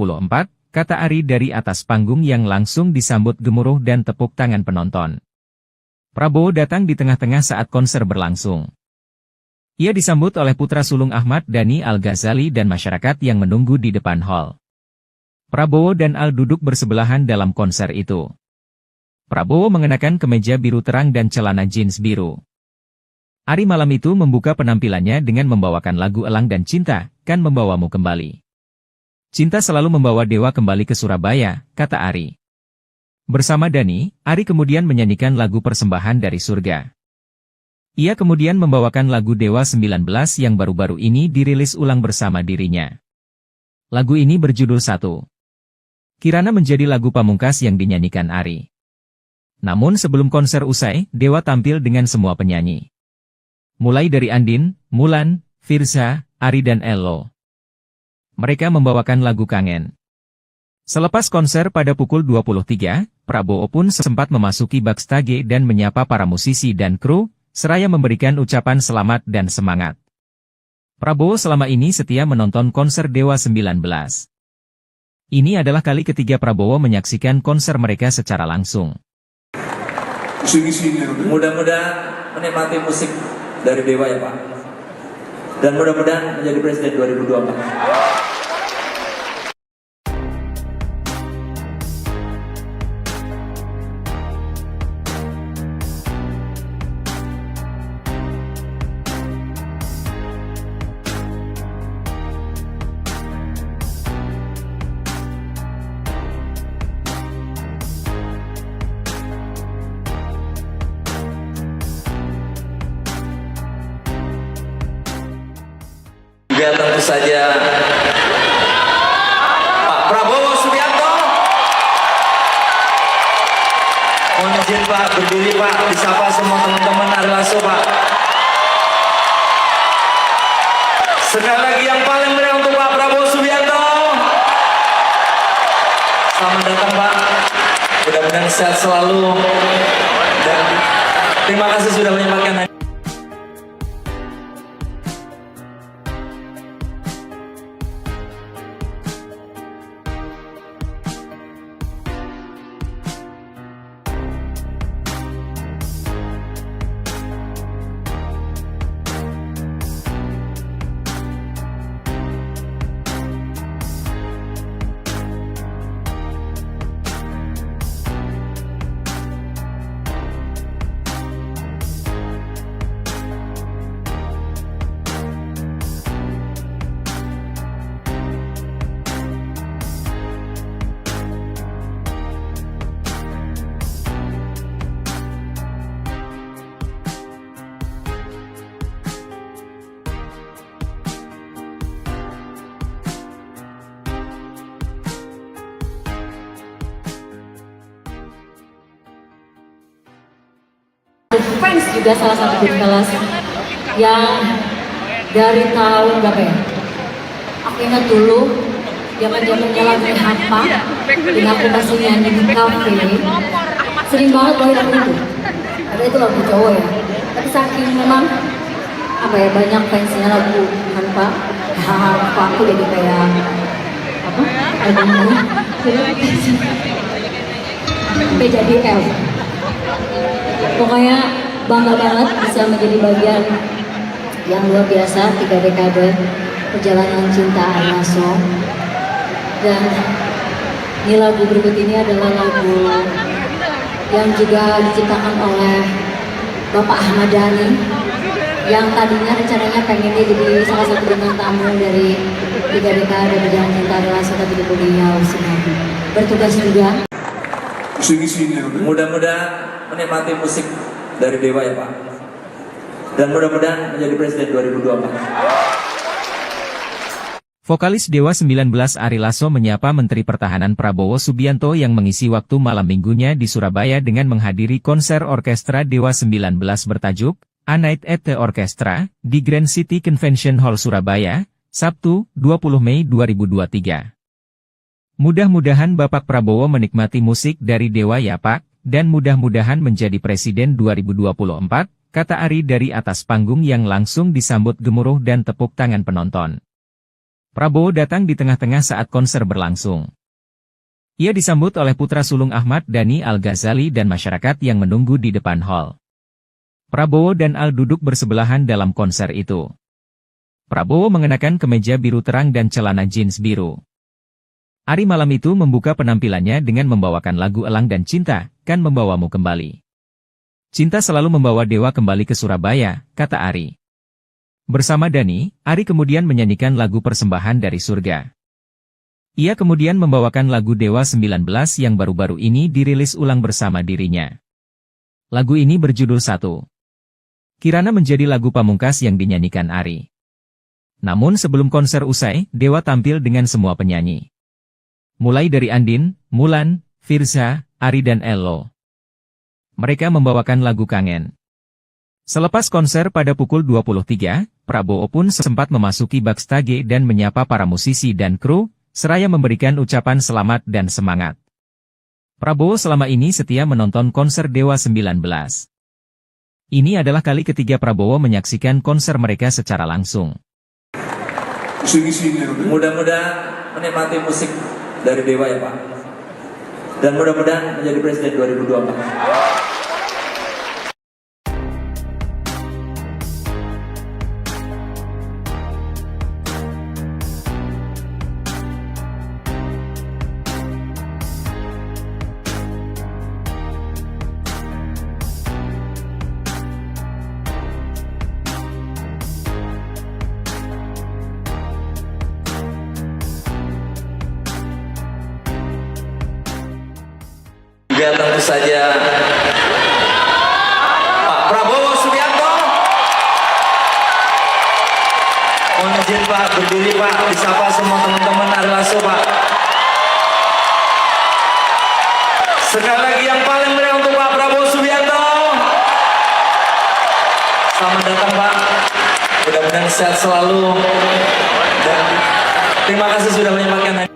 S2: kata Ari dari atas panggung yang langsung disambut gemuruh dan tepuk tangan penonton. Prabowo datang di tengah-tengah saat konser berlangsung. Ia disambut oleh putra sulung Ahmad Dhani Al-Ghazali dan masyarakat yang menunggu di depan hall. Prabowo dan Al duduk bersebelahan dalam konser itu. Prabowo mengenakan kemeja biru terang dan celana jeans biru. Ari malam itu membuka penampilannya dengan membawakan lagu Elang dan Cinta, Kan Membawamu Kembali. Cinta selalu membawa Dewa kembali ke Surabaya, kata Ari. Bersama Dhani, Ari kemudian menyanyikan lagu Persembahan dari Surga. Ia kemudian membawakan lagu Dewa 19 yang baru-baru ini dirilis ulang bersama dirinya. Lagu ini berjudul Satu. Kirana menjadi lagu pamungkas yang dinyanyikan Ari. Namun sebelum konser usai, Dewa tampil dengan semua penyanyi. Mulai dari Andin, Mulan, Firza, Ari dan Ello. Mereka membawakan lagu Kangen. Selepas konser pada pukul 23, Prabowo pun sempat memasuki backstage dan menyapa para musisi dan kru, seraya memberikan ucapan selamat dan semangat. Prabowo selama ini setia menonton konser Dewa 19. Ini adalah kali ketiga Prabowo menyaksikan konser mereka secara langsung.
S1: Mudah-mudahan menikmati musik dari Dewa ya Pak. Dan mudah-mudahan menjadi Presiden 2024. Juga tentu saja Pak Prabowo Subianto. Mohon izin Pak, berdiri Pak, disapa semua teman-teman Ari Lasso Pak. Sekali lagi yang paling meriah untuk Pak Prabowo Subianto. Selamat datang Pak, mudah-mudahan sehat selalu. Dan terima kasih sudah menyempatkan.
S3: Fans juga salah satu grup kelas yang dari tahun berapa ya? Aku ingat dulu zaman-zamannya lagu Hampa, dan aku masih nyanyi di kafe. Sering banget bawain lagu itu. Ada itu lagu cowok ya. Tapi saking memang apa ya, banyak fansnya lagu Hampa. Aku jadi kayak apa? Albumnya sampai jadi L. Pokoknya bangga banget bisa menjadi bagian yang luar biasa 3 dekade perjalanan cinta Ari Lasso. Dan ini lagu berikut ini adalah lagu yang juga diciptakan oleh Bapak Ahmad Dhani, yang tadinya rencananya pengennya jadi salah satu bintang tamu dari 3 dekade perjalanan cinta Ari Lasso, tapi beliau sedang bertugas juga.
S1: Mudah-mudahan menikmati musik dari Dewa ya Pak. Dan mudah-mudahan menjadi Presiden 2024.
S2: Vokalis Dewa 19 Ari Lasso menyapa Menteri Pertahanan Prabowo Subianto yang mengisi waktu malam minggunya di Surabaya dengan menghadiri konser orkestra Dewa 19 bertajuk A Night at the Orchestra di Grand City Convention Hall Surabaya, Sabtu, 20 Mei 2023. Mudah-mudahan Bapak Prabowo menikmati musik dari Dewa ya Pak, dan mudah-mudahan menjadi Presiden 2024, kata Ari dari atas panggung yang langsung disambut gemuruh dan tepuk tangan penonton. Prabowo datang di tengah-tengah saat konser berlangsung. Ia disambut oleh putra sulung Ahmad Dhani Al-Ghazali dan masyarakat yang menunggu di depan hall. Prabowo dan Al duduk bersebelahan dalam konser itu. Prabowo mengenakan kemeja biru terang dan celana jeans biru. Ari malam itu membuka penampilannya dengan membawakan lagu Elang dan Cinta, Kan Membawamu Kembali. Cinta selalu membawa Dewa kembali ke Surabaya, kata Ari. Bersama Dhani, Ari kemudian menyanyikan lagu Persembahan dari Surga. Ia kemudian membawakan lagu Dewa 19 yang baru-baru ini dirilis ulang bersama dirinya. Lagu ini berjudul Satu. Kirana menjadi lagu pamungkas yang dinyanyikan Ari. Namun sebelum konser usai, Dewa tampil dengan semua penyanyi. Mulai dari Andin, Mulan, Firza, Ari dan Ello. Mereka membawakan lagu Kangen. Selepas konser pada pukul 23, Prabowo pun sempat memasuki backstage dan menyapa para musisi dan kru, seraya memberikan ucapan selamat dan semangat. Prabowo selama ini setia menonton konser Dewa 19. Ini adalah kali ketiga Prabowo menyaksikan konser mereka secara langsung.
S1: Mudah-mudahan menikmati musik dari Dewa ya Pak. Dan mudah-mudahan menjadi Presiden 2024. Juga tentu saja Pak Prabowo Subianto. Mohon izin Pak, berdiri Pak, disapa semua teman-teman Ari Lasso Pak. Sekali lagi yang paling meriah untuk Pak Prabowo Subianto. Selamat datang Pak, mudah-mudahan sehat selalu. Dan terima kasih sudah menyempatkan.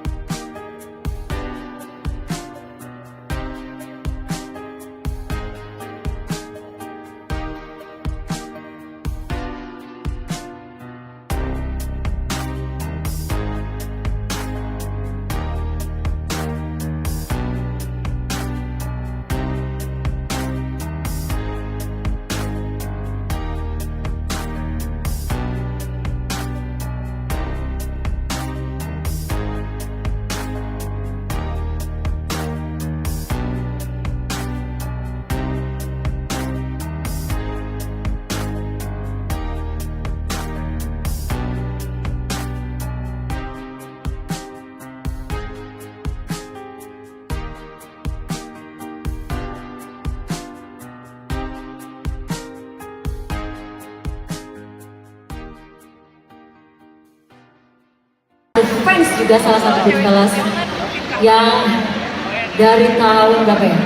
S3: Fans juga salah satu band kelas yang dari tahun berapa ya?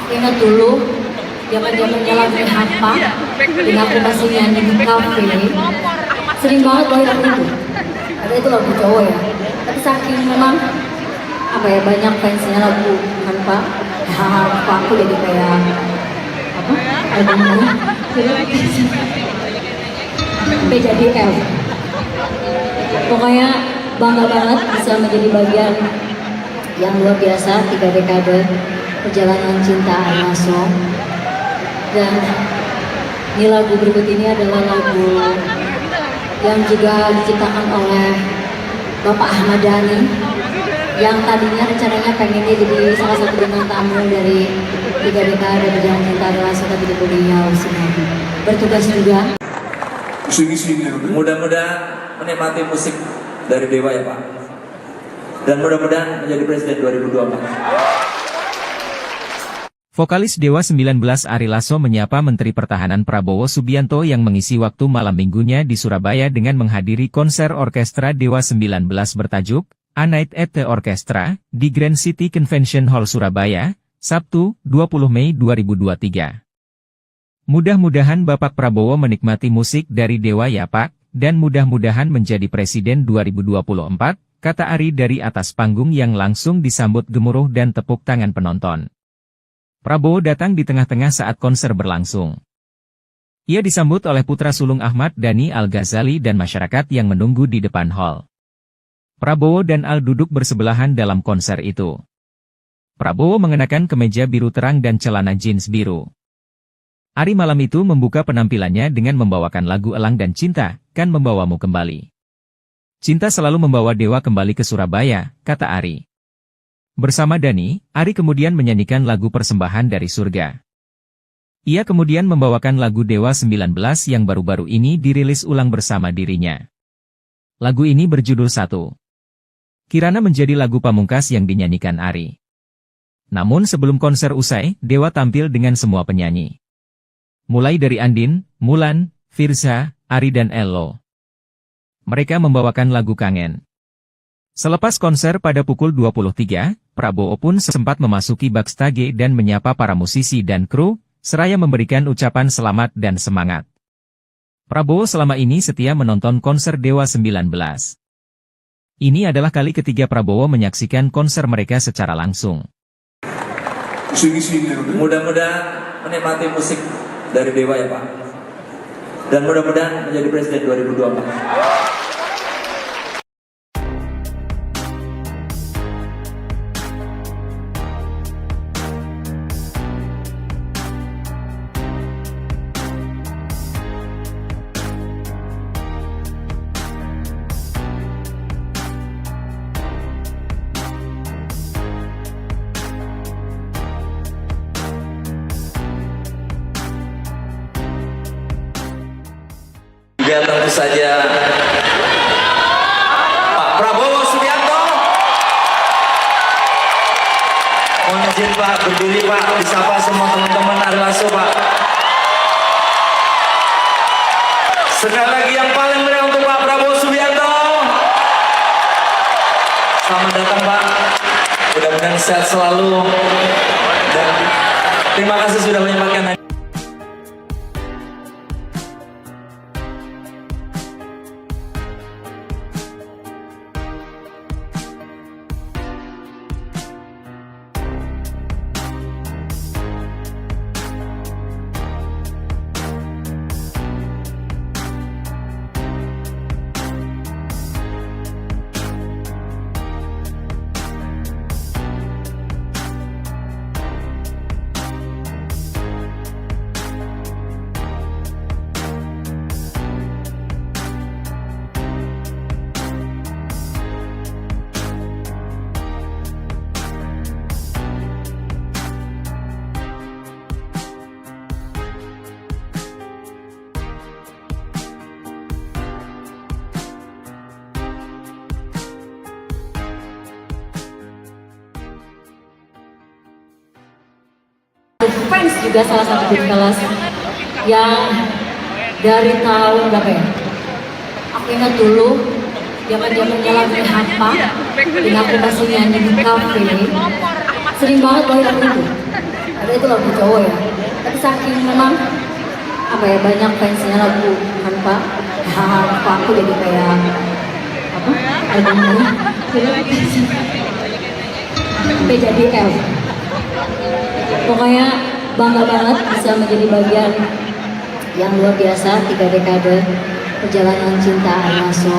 S3: Aku ingat dulu zaman-zamannya lagu Hampa, dan aku masih nyanyi di kafe. Sering banget bawain lagu itu. Ada itu lagu cowok ya. Tapi saking memang apa ya, banyak fansnya lagu Hampa. Aku jadi kayak apa? Albumnya. Sampai jadi L. Pokoknya bangga banget bisa menjadi bagian yang luar biasa 3 dekade perjalanan cinta Ari Lasso. Dan ini lagu berikut ini adalah lagu yang juga diciptakan oleh Bapak Ahmad Dhani, yang tadinya rencananya pengennya jadi salah satu bintang tamu dari 3 dekade perjalanan cinta Ari Lasso, tapi beliau sedang bertugas juga.
S1: Mudah-mudahan menikmati musik dari Dewa ya Pak. Dan mudah-mudahan menjadi Presiden 2024.
S2: Vokalis Dewa 19 Ari Lasso menyapa Menteri Pertahanan Prabowo Subianto yang mengisi waktu malam minggunya di Surabaya dengan menghadiri konser orkestra Dewa 19 bertajuk A Night at the Orchestra di Grand City Convention Hall Surabaya, Sabtu, 20 Mei 2023. Mudah-mudahan Bapak Prabowo menikmati musik dari Dewa ya Pak, dan mudah-mudahan menjadi Presiden 2024, kata Ari dari atas panggung yang langsung disambut gemuruh dan tepuk tangan penonton. Prabowo datang di tengah-tengah saat konser berlangsung. Ia disambut oleh putra sulung Ahmad Dhani Al-Ghazali dan masyarakat yang menunggu di depan hall. Prabowo dan Al duduk bersebelahan dalam konser itu. Prabowo mengenakan kemeja biru terang dan celana jeans biru. Ari malam itu membuka penampilannya dengan membawakan lagu Elang dan Cinta, Kan Membawamu Kembali. Cinta selalu membawa Dewa kembali ke Surabaya, kata Ari. Bersama Dhani, Ari kemudian menyanyikan lagu Persembahan dari Surga. Ia kemudian membawakan lagu Dewa 19 yang baru-baru ini dirilis ulang bersama dirinya. Lagu ini berjudul Satu. Kirana menjadi lagu pamungkas yang dinyanyikan Ari. Namun sebelum konser usai, Dewa tampil dengan semua penyanyi. Mulai dari Andin, Mulan, Firza, Ari dan Ello. Mereka membawakan lagu Kangen. Selepas konser pada pukul 23, Prabowo pun sempat memasuki backstage dan menyapa para musisi dan kru, seraya memberikan ucapan selamat dan semangat. Prabowo selama ini setia menonton konser Dewa 19. Ini adalah kali ketiga Prabowo menyaksikan konser mereka secara langsung.
S1: Mudah-mudahan menikmati musik dari Dewa ya Pak. Dan mudah-mudahan menjadi Presiden 2024. Juga tentu saja Pak Prabowo Subianto. Mohon izin Pak, berdiri Pak, disapa semua teman-teman Ari Lasso Pak. Sekali lagi yang paling meriah untuk Pak Prabowo Subianto. Selamat datang Pak, mudah-mudahan sehat selalu. Dan terima kasih sudah menyempatkan.
S3: Fans juga salah satu grup kelas yang dari tahun berapa ya? Aku ingat dulu zaman-zamannya lagu Hampa dan aku masih nyanyi di kafe. Sering banget bawain lagu itu. Ada itu lagu cowok ya. Tapi saking memang apa ya, banyak fansnya lagu Hampa. Hampa aku jadi kayak apa? Albumnya PJDL. Pokoknya bangga banget bisa menjadi bagian yang luar biasa 3 dekade perjalanan cinta Ari Lasso.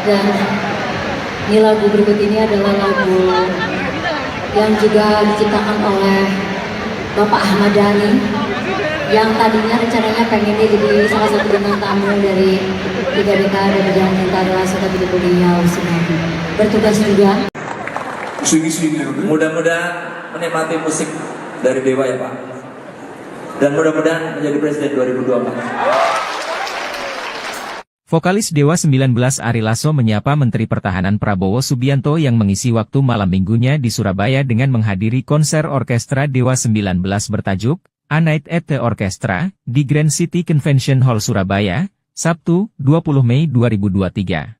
S3: Dan ini lagu berikut ini adalah lagu yang juga diciptakan oleh Bapak Ahmad Dhani yang tadinya rencananya pengennya jadi salah satu bintang tamu dari 3 dekade perjalanan cinta Ari Lasso, tapi beliau sudah bertugas juga.
S1: Mudah-mudahan menikmati musik dari Dewa ya Pak. Dan mudah-mudahan menjadi Presiden 2024.
S2: Vokalis Dewa 19 Ari Lasso menyapa Menteri Pertahanan Prabowo Subianto yang mengisi waktu malam minggunya di Surabaya dengan menghadiri konser orkestra Dewa 19 bertajuk A Night at the Orchestra di Grand City Convention Hall Surabaya, Sabtu, 20 Mei 2023.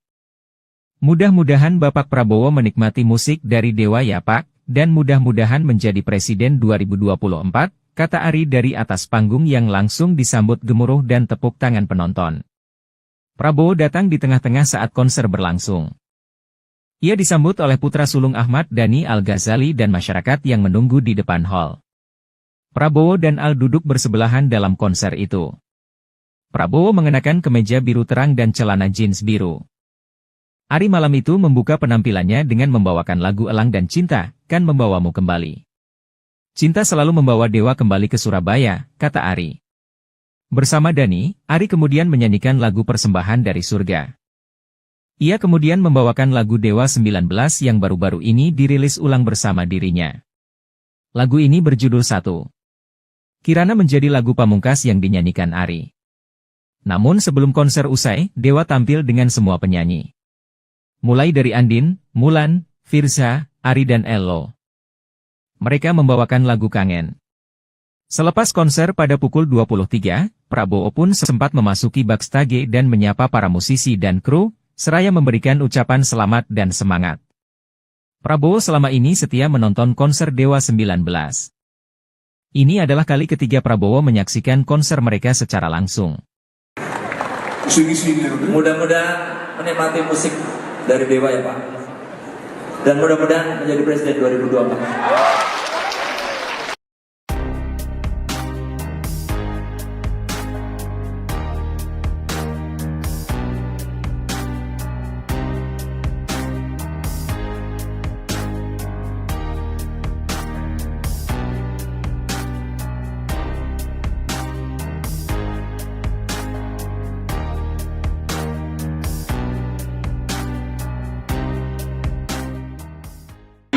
S2: Mudah-mudahan Bapak Prabowo menikmati musik dari Dewa ya Pak, dan mudah-mudahan menjadi Presiden 2024, kata Ari dari atas panggung yang langsung disambut gemuruh dan tepuk tangan penonton. Prabowo datang di tengah-tengah saat konser berlangsung. Ia disambut oleh putra sulung Ahmad Dhani Al-Ghazali dan masyarakat yang menunggu di depan hall. Prabowo dan Al duduk bersebelahan dalam konser itu. Prabowo mengenakan kemeja biru terang dan celana jeans biru. Ari malam itu membuka penampilannya dengan membawakan lagu Elang dan Cinta, Kan Membawamu Kembali. Cinta selalu membawa Dewa kembali ke Surabaya, kata Ari. Bersama Dhani, Ari kemudian menyanyikan lagu Persembahan dari Surga. Ia kemudian membawakan lagu Dewa 19 yang baru-baru ini dirilis ulang bersama dirinya. Lagu ini berjudul Satu. Kirana menjadi lagu pamungkas yang dinyanyikan Ari. Namun sebelum konser usai, Dewa tampil dengan semua penyanyi. Mulai dari Andin, Mulan, Firza, Ari dan Ello. Mereka membawakan lagu Kangen. Selepas konser pada pukul 23, Prabowo pun sempat memasuki backstage dan menyapa para musisi dan kru, seraya memberikan ucapan selamat dan semangat. Prabowo selama ini setia menonton konser Dewa 19. Ini adalah kali ketiga Prabowo menyaksikan konser mereka secara langsung.
S1: Mudah-mudahan menikmati musik dari Dewa ya Pak. Dan mudah-mudahan menjadi Presiden 2024.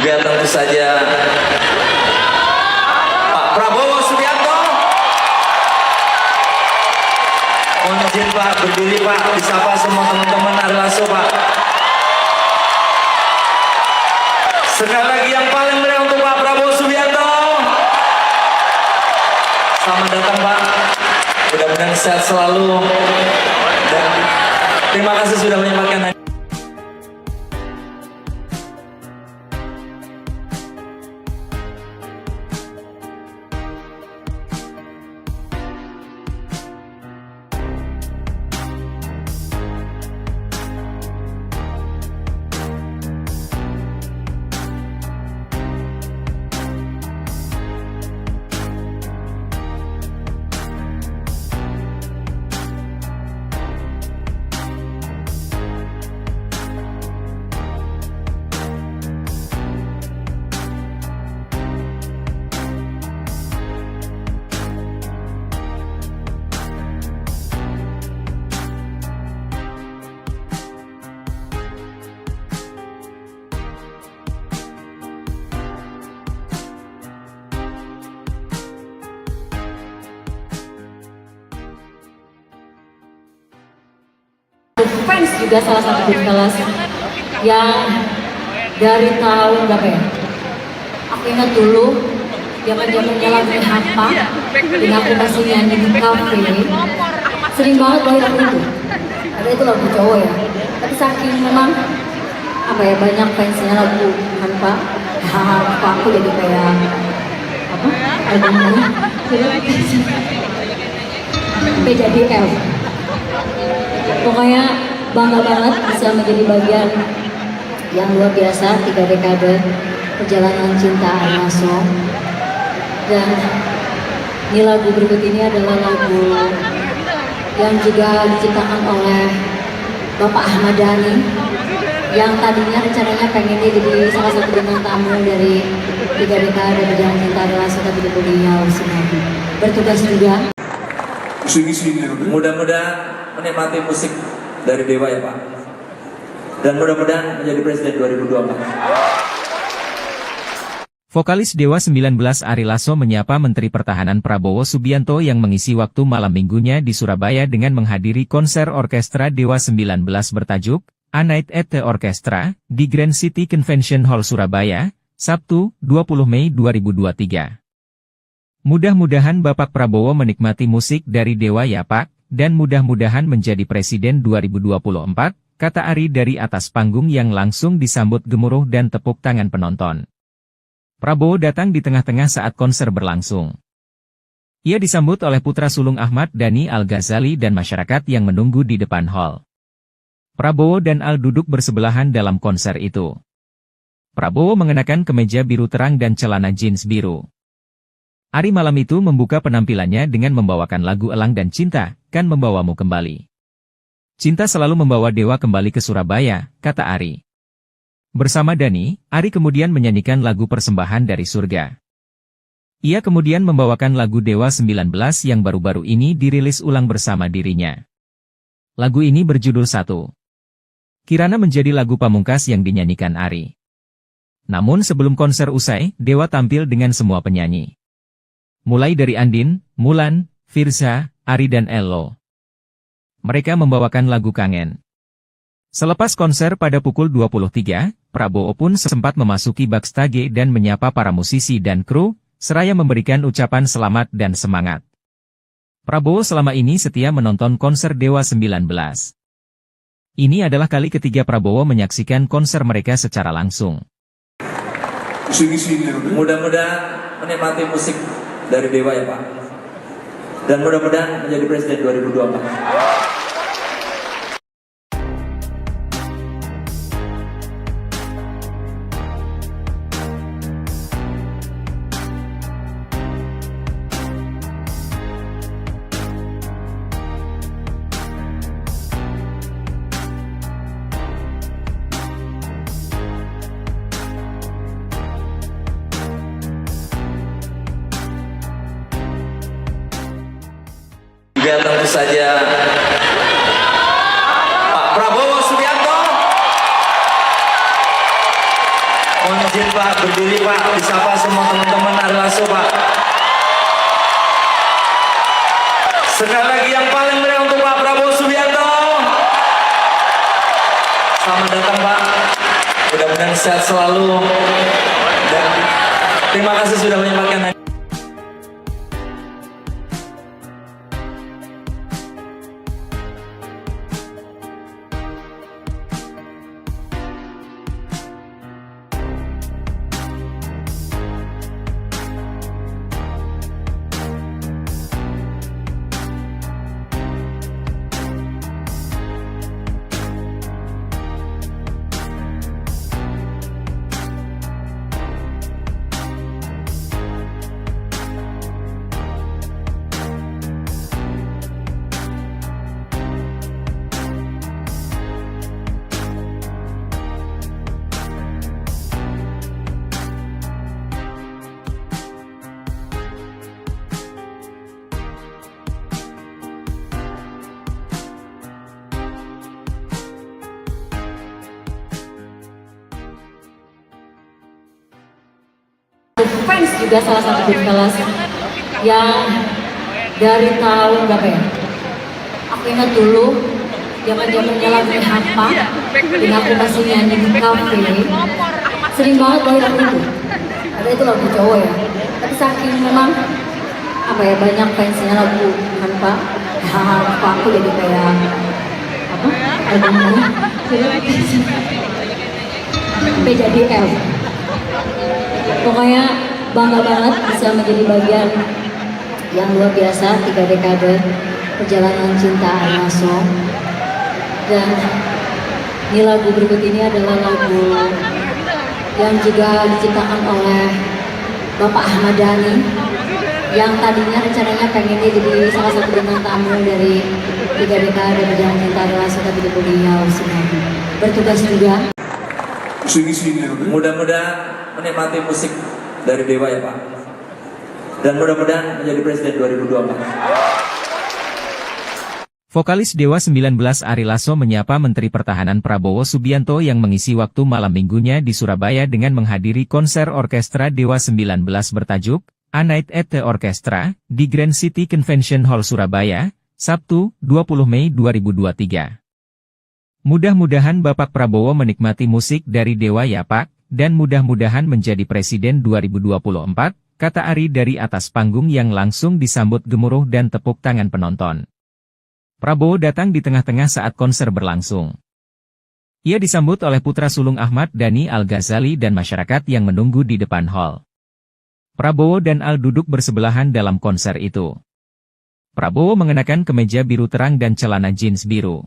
S1: Juga tentu saja Pak Prabowo Subianto. Mohon izin Pak, berdiri Pak, disapa semua teman-teman Ari Lasso Pak. Sekali lagi yang paling meriah untuk Pak Prabowo Subianto. Selamat datang Pak, mudah-mudahan sehat selalu. Dan terima kasih sudah menyempatkan.
S3: Fans juga salah satu grup kelas yang dari tahun berapa ya? Aku ingat dulu zaman-zamannya lagu Hampa dan aku masih nyanyi di kafe. Sering banget bawain lagu itu. Ada itu lagu cowok ya. Tapi saking memang apa ya, banyak fansnya lagu Hampa. Hampa aku jadi kayak apa? Albumnya PJDL. Pokoknya bangga banget bisa menjadi bagian yang luar biasa 3 dekade perjalanan cinta Ari Lasso. Dan ini lagu berikut ini adalah lagu yang juga diciptakan oleh Bapak Ahmad Dhani yang tadinya rencananya pengennya jadi salah satu bintang tamu dari 3 dekade perjalanan cinta Ari Lasso, tapi beliau sedang bertugas juga.
S1: Mudah-mudahan menikmati musik dari Dewa ya Pak. Dan mudah-mudahan menjadi Presiden 2024.
S2: Vokalis Dewa 19 Ari Lasso menyapa Menteri Pertahanan Prabowo Subianto yang mengisi waktu malam minggunya di Surabaya dengan menghadiri konser orkestra Dewa 19 bertajuk A Night at the Orchestra di Grand City Convention Hall Surabaya, Sabtu, 20 Mei 2023. Mudah-mudahan Bapak Prabowo menikmati musik dari Dewa ya Pak, dan mudah-mudahan menjadi Presiden 2024, kata Ari dari atas panggung yang langsung disambut gemuruh dan tepuk tangan penonton. Prabowo datang di tengah-tengah saat konser berlangsung. Ia disambut oleh putra sulung Ahmad Dhani Al-Ghazali dan masyarakat yang menunggu di depan hall. Prabowo dan Al duduk bersebelahan dalam konser itu. Prabowo mengenakan kemeja biru terang dan celana jeans biru. Ari malam itu membuka penampilannya dengan membawakan lagu Elang dan Cinta, Kan Membawamu Kembali. Cinta selalu membawa Dewa kembali ke Surabaya, kata Ari. Bersama Dhani, Ari kemudian menyanyikan lagu Persembahan dari Surga. Ia kemudian membawakan lagu Dewa 19 yang baru-baru ini dirilis ulang bersama dirinya. Lagu ini berjudul Satu. Kirana menjadi lagu pamungkas yang dinyanyikan Ari. Namun sebelum konser usai, Dewa tampil dengan semua penyanyi. Mulai dari Andin, Mulan, Firza, Ari dan Ello. Mereka membawakan lagu Kangen. Selepas konser pada pukul 23, Prabowo pun sempat memasuki backstage dan menyapa para musisi dan kru, seraya memberikan ucapan selamat dan semangat. Prabowo selama ini setia menonton konser Dewa 19. Ini adalah kali ketiga Prabowo menyaksikan konser mereka secara langsung.
S1: Mudah-mudahan menikmati musik dari Dewa ya Pak. Dan mudah-mudahan menjadi Presiden 2024. Juga tentu saja Pak Prabowo Subianto. Mohon izin Pak, berdiri Pak, disapa semua teman-teman Ari Lasso Pak. Sekali lagi yang paling meriah untuk Pak Prabowo Subianto. Selamat datang Pak, mudah-mudahan sehat selalu. Dan terima kasih sudah menyempatkan.
S3: Fans juga salah satu band kelas yang dari tahun berapa ya? Aku ingat dulu zaman-zamannya lagu Hampa dan aku masih nyanyi di kafe. Sering banget bawain lagu itu. Ada itu lagu cowok ya. Tapi saking memang apa ya, banyak fansnya lagu Hampa. Hampa aku jadi kayak apa? Albumnya PJDL. Pokoknya bangga banget bisa menjadi bagian yang luar biasa 3 dekade perjalanan cinta Ari Lasso. Dan ini lagu berikut ini adalah lagu yang juga diciptakan oleh Bapak Ahmad Dhani yang tadinya rencananya pengennya jadi salah satu bintang tamu dari 3 dekade perjalanan cinta Ari Lasso, tapi beliau sudah bertugas juga.
S1: Mudah-mudahan menikmati musik dari Dewa ya Pak. Dan mudah-mudahan menjadi Presiden 2024.
S2: Vokalis Dewa 19 Ari Lasso menyapa Menteri Pertahanan Prabowo Subianto yang mengisi waktu malam minggunya di Surabaya dengan menghadiri konser orkestra Dewa 19 bertajuk A Night at the Orchestra di Grand City Convention Hall Surabaya, Sabtu, 20 Mei 2023. Mudah-mudahan Bapak Prabowo menikmati musik dari Dewa ya Pak, dan mudah-mudahan menjadi Presiden 2024, kata Ari dari atas panggung yang langsung disambut gemuruh dan tepuk tangan penonton. Prabowo datang di tengah-tengah saat konser berlangsung. Ia disambut oleh putra sulung Ahmad Dhani Al-Ghazali dan masyarakat yang menunggu di depan hall. Prabowo dan Al duduk bersebelahan dalam konser itu. Prabowo mengenakan kemeja biru terang dan celana jeans biru.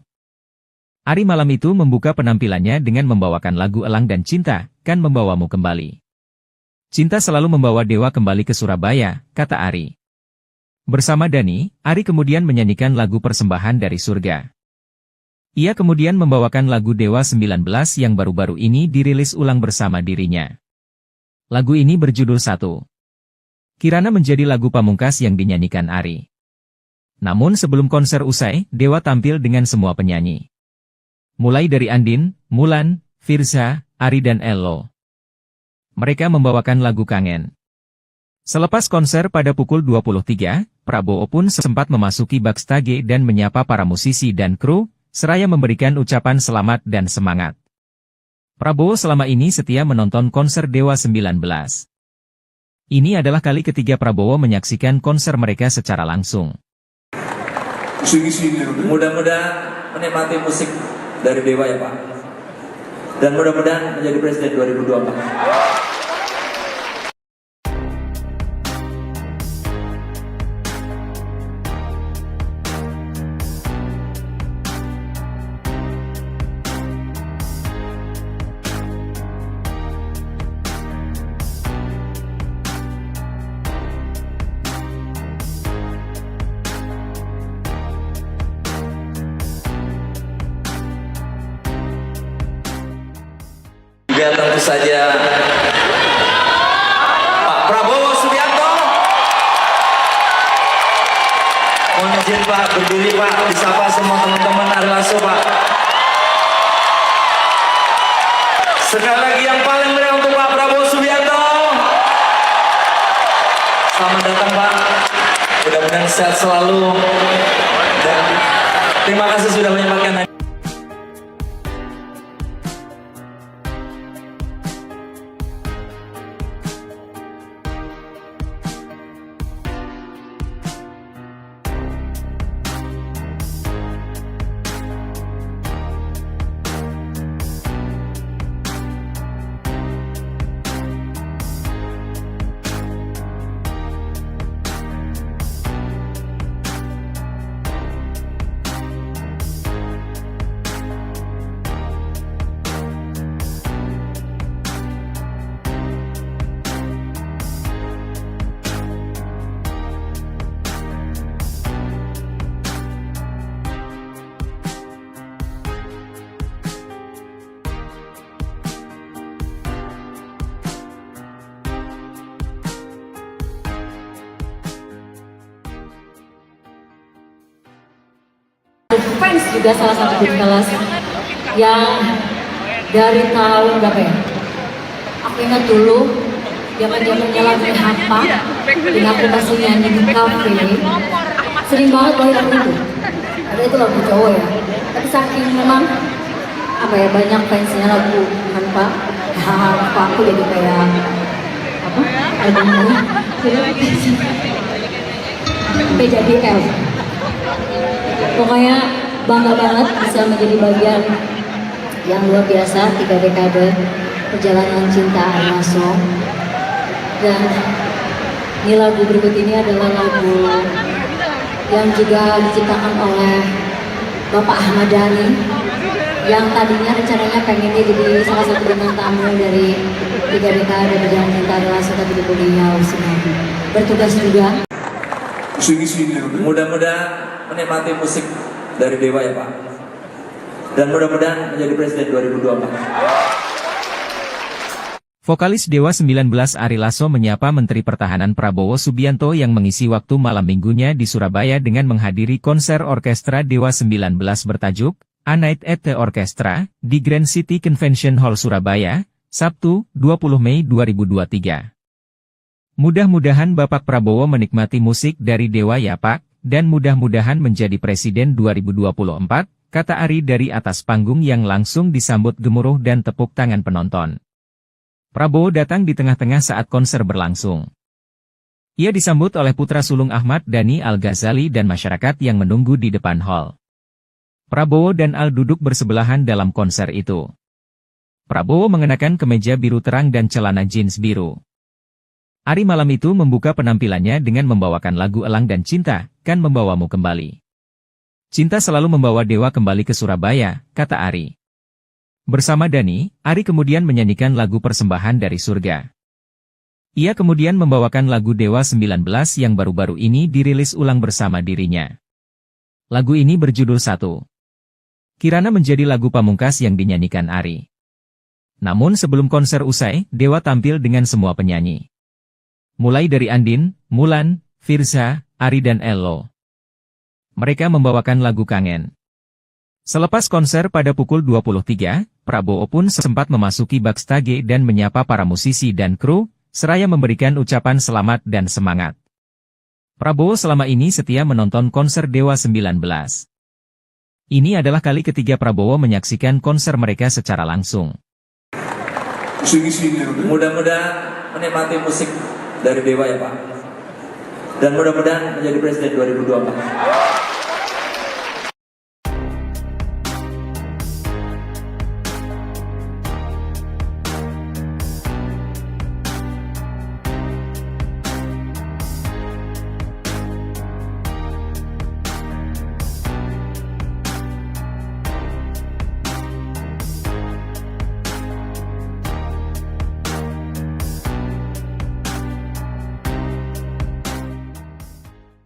S2: Ari malam itu membuka penampilannya dengan membawakan lagu Elang dan Cinta, Kan Membawamu Kembali. Cinta selalu membawa Dewa kembali ke Surabaya, kata Ari. Bersama Dhani, Ari kemudian menyanyikan lagu Persembahan dari Surga. Ia kemudian membawakan lagu Dewa 19 yang baru-baru ini dirilis ulang bersama dirinya. Lagu ini berjudul Satu. Kirana menjadi lagu pamungkas yang dinyanyikan Ari. Namun sebelum konser usai, Dewa tampil dengan semua penyanyi. Mulai dari Andin, Mulan, Firza, Ari dan Ello. Mereka membawakan lagu Kangen. Selepas konser pada pukul 23, Prabowo pun sempat memasuki backstage dan menyapa para musisi dan kru, seraya memberikan ucapan selamat dan semangat. Prabowo selama ini setia menonton konser Dewa 19. Ini adalah kali ketiga Prabowo menyaksikan konser mereka secara langsung.
S1: Mudah-mudahan menikmati musik dari Dewa ya Pak. Dan mudah-mudahan menjadi Presiden 2024. Juga tentu saja Pak Prabowo Subianto. Mohon izin Pak, berdiri Pak, disapa semua teman-teman Ari Lasso Pak. Sekali lagi yang paling meriah untuk Pak Prabowo Subianto. Selamat datang Pak, mudah-mudahan sehat selalu. Dan terima kasih sudah menyempatkan.
S3: Fans juga salah satu grup kelas yang dari tahun berapa ya? Aku ingat dulu zaman-zamannya lagu Hampa dan aku masih nyanyi di kafe. Sering banget bawain lagu itu. Ada itu lagu cowok ya. Tapi saking memang apa ya, banyak fansnya lagu Hampa. Hampa aku jadi kayak apa? Albumnya PJDL. Pokoknya bangga banget bisa menjadi bagian yang luar biasa 3 dekade perjalanan cinta Ari Lasso. Dan ini lagu berikut ini adalah lagu yang juga diciptakan oleh Bapak Ahmad Dhani yang tadinya rencananya pengennya jadi salah satu bintang tamu dari 3 dekade perjalanan cinta Ari Lasso, tapi beliau sedang bertugas juga.
S1: Mudah-mudahan menikmati musik dari Dewa ya Pak. Dan mudah-mudahan menjadi Presiden 2024.
S2: Vokalis Dewa 19 Ari Lasso menyapa Menteri Pertahanan Prabowo Subianto yang mengisi waktu malam minggunya di Surabaya dengan menghadiri konser orkestra Dewa 19 bertajuk A Night at the Orchestra di Grand City Convention Hall Surabaya, Sabtu, 20 Mei 2023. Mudah-mudahan Bapak Prabowo menikmati musik dari Dewa ya Pak, dan mudah-mudahan menjadi Presiden 2024, kata Ari dari atas panggung yang langsung disambut gemuruh dan tepuk tangan penonton. Prabowo datang di tengah-tengah saat konser berlangsung. Ia disambut oleh putra sulung Ahmad Dhani Al-Ghazali dan masyarakat yang menunggu di depan hall. Prabowo dan Al duduk bersebelahan dalam konser itu. Prabowo mengenakan kemeja biru terang dan celana jeans biru. Ari malam itu membuka penampilannya dengan membawakan lagu Elang dan Cinta, Kan Membawamu Kembali. Cinta selalu membawa Dewa kembali ke Surabaya, kata Ari. Bersama Dhani, Ari kemudian menyanyikan lagu Persembahan dari Surga. Ia kemudian membawakan lagu Dewa 19 yang baru-baru ini dirilis ulang bersama dirinya. Lagu ini berjudul Satu. Kirana menjadi lagu pamungkas yang dinyanyikan Ari. Namun sebelum konser usai, Dewa tampil dengan semua penyanyi. Mulai dari Andin, Mulan, Firza, Ari dan Ello. Mereka membawakan lagu Kangen. Selepas konser pada pukul 23, Prabowo pun sempat memasuki backstage dan menyapa para musisi dan kru, seraya memberikan ucapan selamat dan semangat. Prabowo selama ini setia menonton konser Dewa 19. Ini adalah kali ketiga Prabowo menyaksikan konser mereka secara langsung.
S1: Mudah-mudahan menikmati musik dari Dewa ya Pak. Dan mudah-mudahan menjadi Presiden 2024.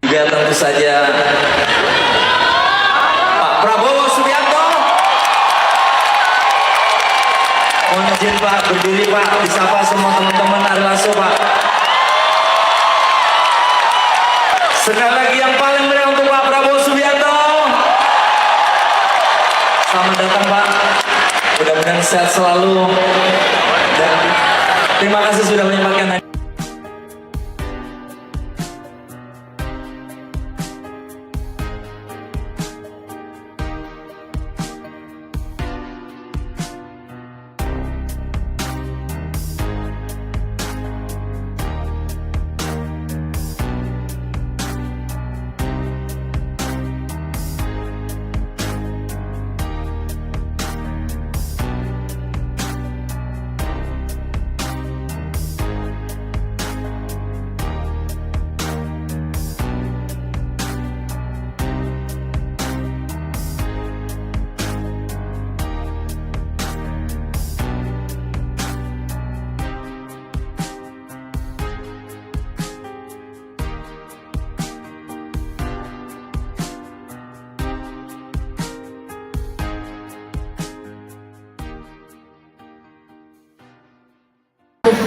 S1: Juga tentu saja Pak Prabowo Subianto. Mohon izin Pak, berdiri Pak, disapa semua teman-teman Ari Lasso Pak. Sekali lagi yang paling meriah untuk Pak Prabowo Subianto. Selamat datang Pak, mudah-mudahan sehat selalu. Dan terima kasih sudah menyempatkan.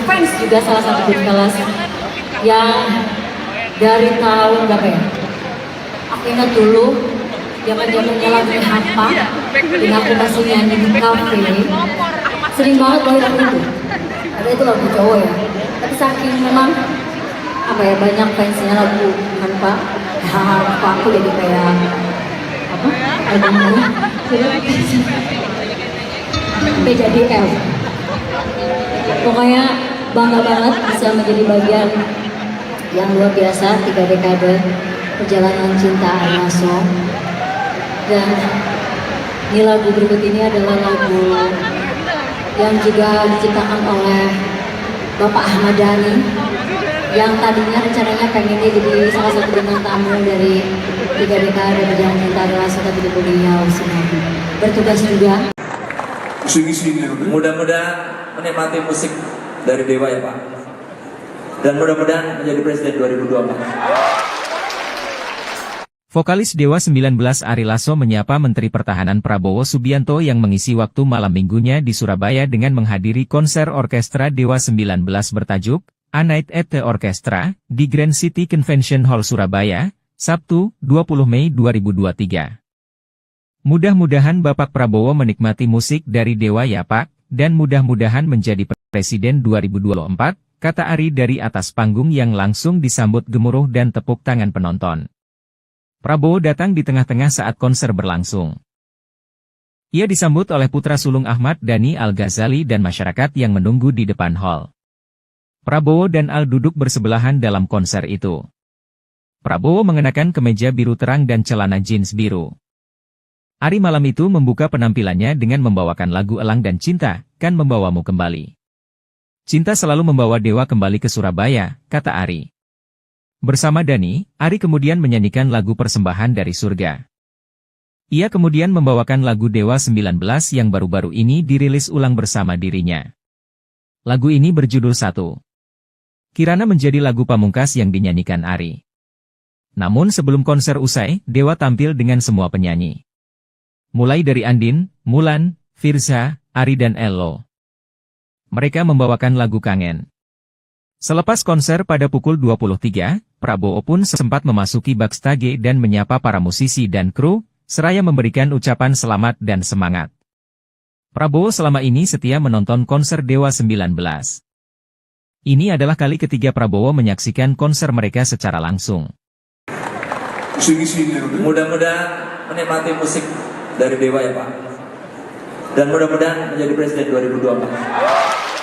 S3: Fans juga salah satu grup kelas yang dari tahun berapa ya? Aku ingat dulu zaman-zamannya lagu Hampa dan aku masih nyanyi di kafe. Sering banget bawain lagu itu. Ada itu lagu cowok ya. Tapi saking memang apa ya, banyak fansnya lagu Hampa. Hampa aku jadi kayak apa? Albumnya PJDL. Pokoknya bangga banget bisa menjadi bagian yang luar biasa 3 dekade perjalanan cinta Ari Lasso. Dan ini lagu berikut ini adalah lagu yang juga diciptakan oleh Bapak Ahmad Dhani yang tadinya rencananya pengennya jadi salah satu bintang tamu dari 3 dekade perjalanan cinta Ari Lasso, tapi beliau sudah bertugas juga.
S1: Mudah-mudahan menikmati musik dari Dewa ya Pak. Dan mudah-mudahan menjadi Presiden 2024.
S2: Vokalis Dewa 19 Ari Lasso menyapa Menteri Pertahanan Prabowo Subianto yang mengisi waktu malam minggunya di Surabaya dengan menghadiri konser orkestra Dewa 19 bertajuk A Night at the Orchestra di Grand City Convention Hall Surabaya, Sabtu, 20 Mei 2023. Mudah-mudahan Bapak Prabowo menikmati musik dari Dewa ya Pak, dan mudah-mudahan menjadi Presiden 2024, kata Ari dari atas panggung yang langsung disambut gemuruh dan tepuk tangan penonton. Prabowo datang di tengah-tengah saat konser berlangsung. Ia disambut oleh putra sulung Ahmad Dhani Al-Ghazali dan masyarakat yang menunggu di depan hall. Prabowo dan Al duduk bersebelahan dalam konser itu. Prabowo mengenakan kemeja biru terang dan celana jeans biru. Ari malam itu membuka penampilannya dengan membawakan lagu Elang dan Cinta, Kan Membawamu Kembali. Cinta selalu membawa Dewa kembali ke Surabaya, kata Ari. Bersama Dhani, Ari kemudian menyanyikan lagu Persembahan dari Surga. Ia kemudian membawakan lagu Dewa 19 yang baru-baru ini dirilis ulang bersama dirinya. Lagu ini berjudul Satu. Kirana menjadi lagu pamungkas yang dinyanyikan Ari. Namun sebelum konser usai, Dewa tampil dengan semua penyanyi. Mulai dari Andin, Mulan, Firza, Ari dan Ello. Mereka membawakan lagu Kangen. Selepas konser pada pukul 23, Prabowo pun sempat memasuki backstage dan menyapa para musisi dan kru, seraya memberikan ucapan selamat dan semangat. Prabowo selama ini setia menonton konser Dewa 19. Ini adalah kali ketiga Prabowo menyaksikan konser mereka secara langsung.
S1: Mudah-mudahan menikmati musik dari Dewa ya Pak. Dan mudah-mudahan menjadi Presiden 2024.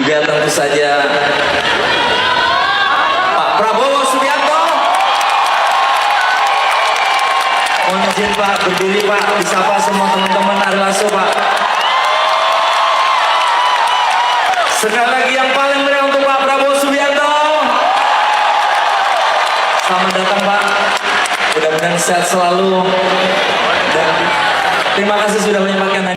S1: Biar tentu saja Pak Prabowo Subianto. Mohon izin Pak, berdiri Pak, disapa semua teman-teman Ari Lasso Pak. Sekali lagi yang paling meriah untuk Pak Prabowo Subianto. Selamat datang Pak, mudah-mudahan sehat selalu. Dan terima kasih sudah menyempatkan.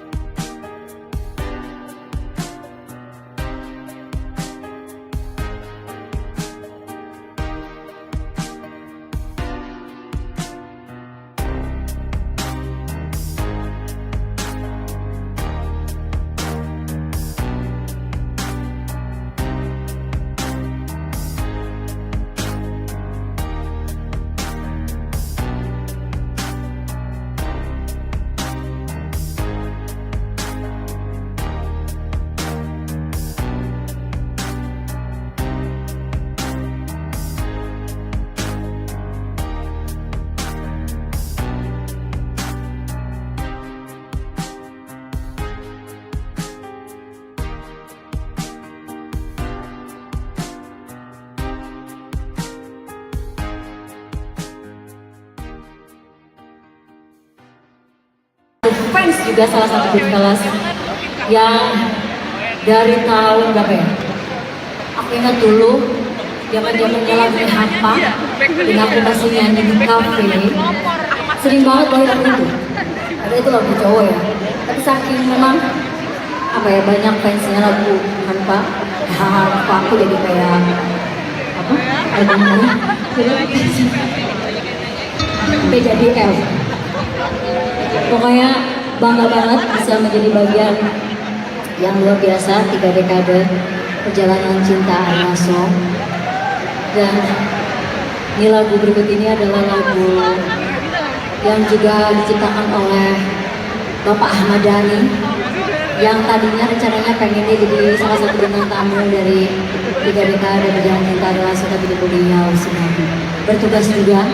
S3: Fans juga salah satu grup kelas yang dari tahun berapa ya? Aku ingat dulu zaman-zamannya lagu Hampa dan aku masih nyanyi di kafe. Sering banget bawain lagu itu. Karena itu lagu cowok ya. Tapi saking memang apa ya, banyak fansnya lagu Hampa. Hampa aku jadi kayak apa? Albumnya sampai jadi L. Pokoknya bangga banget bisa menjadi bagian yang luar biasa 3 dekade perjalanan cinta Ari Lasso. Dan ini lagu berikut ini adalah lagu yang juga diciptakan oleh Bapak Ahmad Dhani, yang tadinya rencananya pengennya jadi salah satu bintang tamu dari 3 dekade perjalanan cinta Ari Lasso, tapi beliau sedang bertugas juga.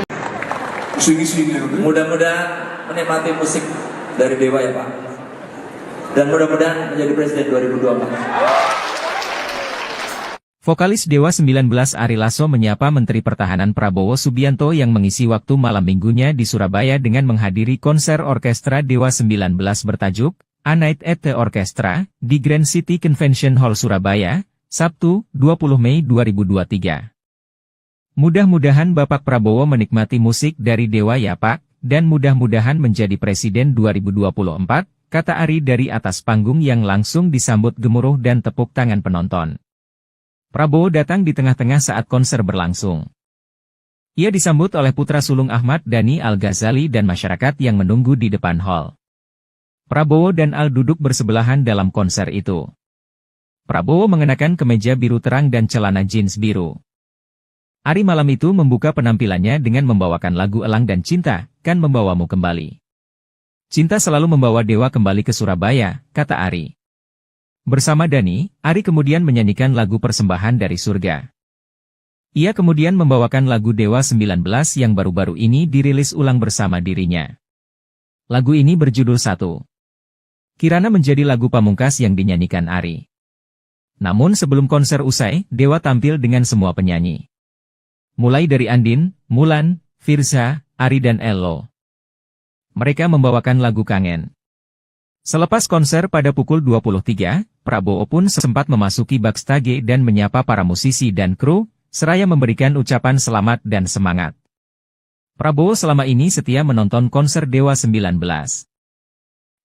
S1: Mudah-mudahan menikmati musik dari Dewa ya Pak. Dan mudah-mudahan menjadi Presiden 2024.
S2: Vokalis Dewa 19 Ari Lasso menyapa Menteri Pertahanan Prabowo Subianto yang mengisi waktu malam minggunya di Surabaya dengan menghadiri konser orkestra Dewa 19 bertajuk A Night at the Orchestra di Grand City Convention Hall Surabaya, Sabtu, 20 Mei 2023. Mudah-mudahan Bapak Prabowo menikmati musik dari Dewa ya Pak, dan mudah-mudahan menjadi Presiden 2024, kata Ari dari atas panggung yang langsung disambut gemuruh dan tepuk tangan penonton. Prabowo datang di tengah-tengah saat konser berlangsung. Ia disambut oleh putra sulung Ahmad Dhani Al-Ghazali dan masyarakat yang menunggu di depan hall. Prabowo dan Al duduk bersebelahan dalam konser itu. Prabowo mengenakan kemeja biru terang dan celana jeans biru. Ari malam itu membuka penampilannya dengan membawakan lagu Elang dan Cinta, Kan Membawamu Kembali. Cinta selalu membawa Dewa kembali ke Surabaya, kata Ari. Bersama Dhani, Ari kemudian menyanyikan lagu Persembahan dari Surga. Ia kemudian membawakan lagu Dewa 19 yang baru-baru ini dirilis ulang bersama dirinya. Lagu ini berjudul Satu. Kirana menjadi lagu pamungkas yang dinyanyikan Ari. Namun sebelum konser usai, Dewa tampil dengan semua penyanyi. Mulai dari Andin, Mulan, Firza, Ari dan Ello. Mereka membawakan lagu Kangen. Selepas konser pada pukul 23, Prabowo pun sempat memasuki backstage dan menyapa para musisi dan kru, seraya memberikan ucapan selamat dan semangat. Prabowo selama ini setia menonton konser Dewa 19.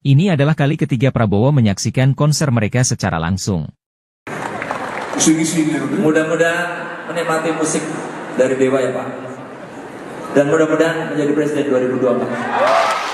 S2: Ini adalah kali ketiga Prabowo menyaksikan konser mereka secara langsung.
S1: Mudah-mudahan menikmati musik dari Dewa ya Pak. Dan mudah-mudahan menjadi Presiden 2024.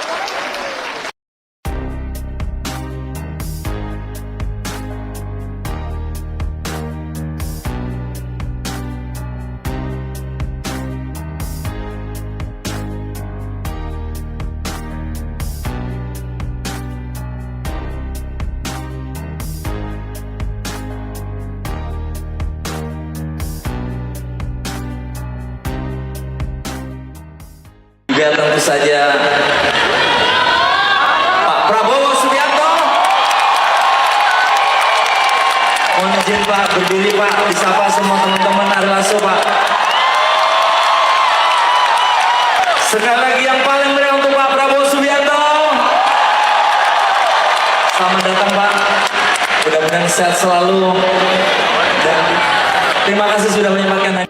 S1: Juga tentu saja Pak Prabowo Subianto. Mohon izin Pak, berdiri Pak, disapa semua teman-teman Ari Lasso Pak. Sekali lagi yang paling meriah untuk Pak Prabowo Subianto. Selamat datang Pak, mudah-mudahan sehat selalu. Dan terima kasih sudah menyempatkan.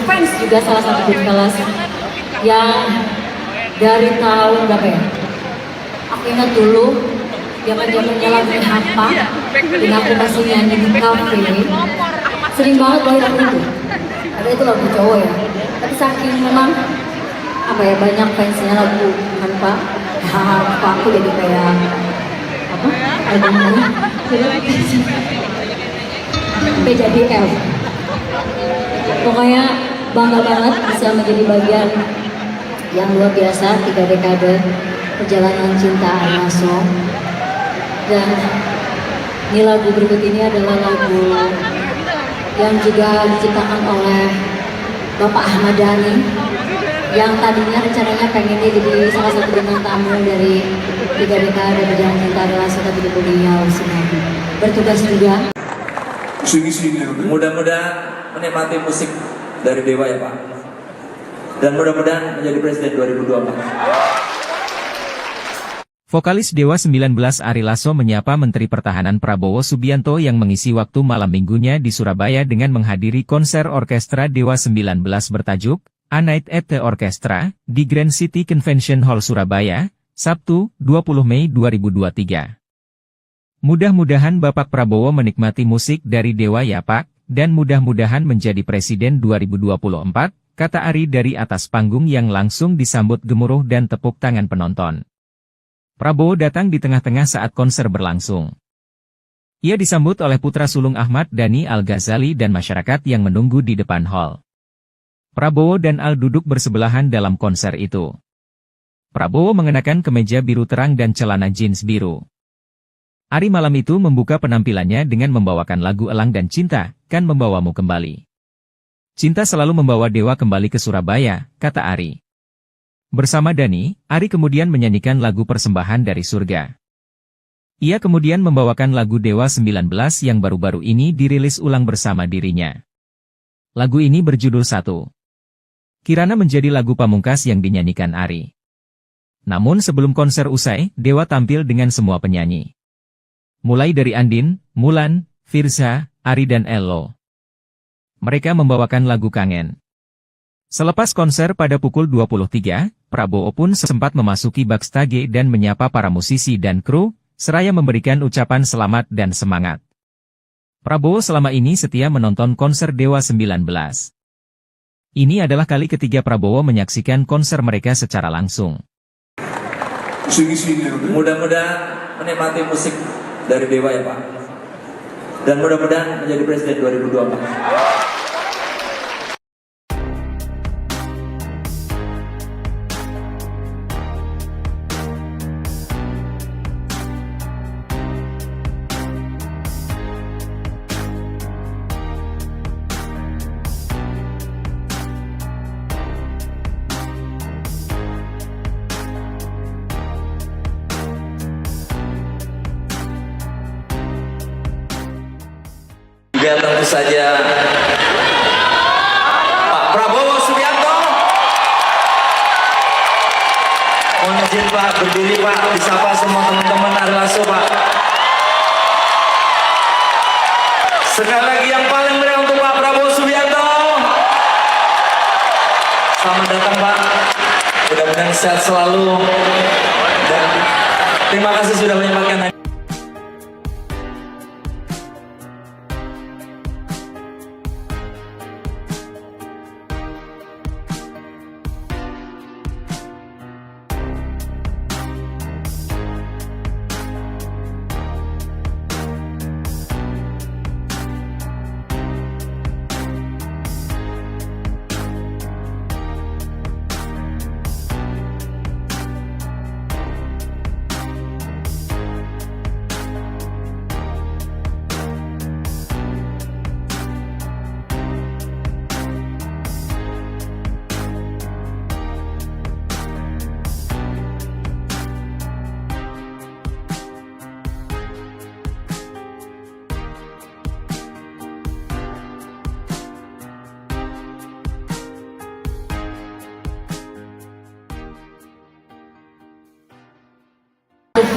S3: Fans juga salah satu grup kelas yang dari tahun berapa ya? Aku ingat dulu zaman-zamannya lagu Hampa dan aku masih nyanyi di kafe. Sering banget bawain lagu itu. Karena itu lagu cowok ya. Tapi saking memang apa ya, banyak fansnya lagu Hampa. Hampa aku jadi kayak apa? Albumnya sampai jadi L. Pokoknya bangga banget bisa menjadi bagian yang luar biasa 3 dekade perjalanan cinta Ari Lasso. Dan ini lagu berikut ini adalah lagu yang juga diciptakan oleh Bapak Ahmad Dhani, yang tadinya rencananya pengennya jadi salah satu bintang tamu dari 3 dekade perjalanan cinta Ari Lasso, tapi beliau sedang bertugas juga.
S1: Mudah-mudahan menikmati musik dari Dewa ya Pak. Dan mudah-mudahan menjadi Presiden 2024.
S2: Vokalis Dewa 19 Ari Lasso menyapa Menteri Pertahanan Prabowo Subianto yang mengisi waktu malam minggunya di Surabaya dengan menghadiri konser orkestra Dewa 19 bertajuk A Night at the Orchestra di Grand City Convention Hall Surabaya, Sabtu, 20 Mei 2023. Mudah-mudahan Bapak Prabowo menikmati musik dari Dewa ya Pak, dan mudah-mudahan menjadi Presiden 2024, kata Ari dari atas panggung yang langsung disambut gemuruh dan tepuk tangan penonton. Prabowo datang di tengah-tengah saat konser berlangsung. Ia disambut oleh putra sulung Ahmad Dhani Al-Ghazali dan masyarakat yang menunggu di depan hall. Prabowo dan Al duduk bersebelahan dalam konser itu. Prabowo mengenakan kemeja biru terang dan celana jeans biru. Ari malam itu membuka penampilannya dengan membawakan lagu Elang dan Cinta, Kan Membawamu Kembali. Cinta selalu membawa Dewa kembali ke Surabaya, kata Ari. Bersama Dhani, Ari kemudian menyanyikan lagu Persembahan dari Surga. Ia kemudian membawakan lagu Dewa 19 yang baru-baru ini dirilis ulang bersama dirinya. Lagu ini berjudul Satu. Kirana menjadi lagu pamungkas yang dinyanyikan Ari. Namun sebelum konser usai, Dewa tampil dengan semua penyanyi. Mulai dari Andin, Mulan, Firza, Ari dan Ello. Mereka membawakan lagu Kangen. Selepas konser pada pukul 23, Prabowo pun sempat memasuki backstage dan menyapa para musisi dan kru, seraya memberikan ucapan selamat dan semangat. Prabowo selama ini setia menonton konser Dewa 19. Ini adalah kali ketiga Prabowo menyaksikan konser mereka secara langsung.
S1: Mudah-mudahan menikmati musik dari Dewa ya Pak. Dan mudah-mudahan menjadi Presiden 2024. Juga tentu saja Pak Prabowo Subianto. Mohon izin Pak, berdiri Pak, disapa semua teman-teman Ari Lasso Pak. Sekali lagi yang paling meriah untuk Pak Prabowo Subianto. Selamat datang Pak, mudah-mudahan sehat selalu. Dan terima kasih sudah menyempatkan.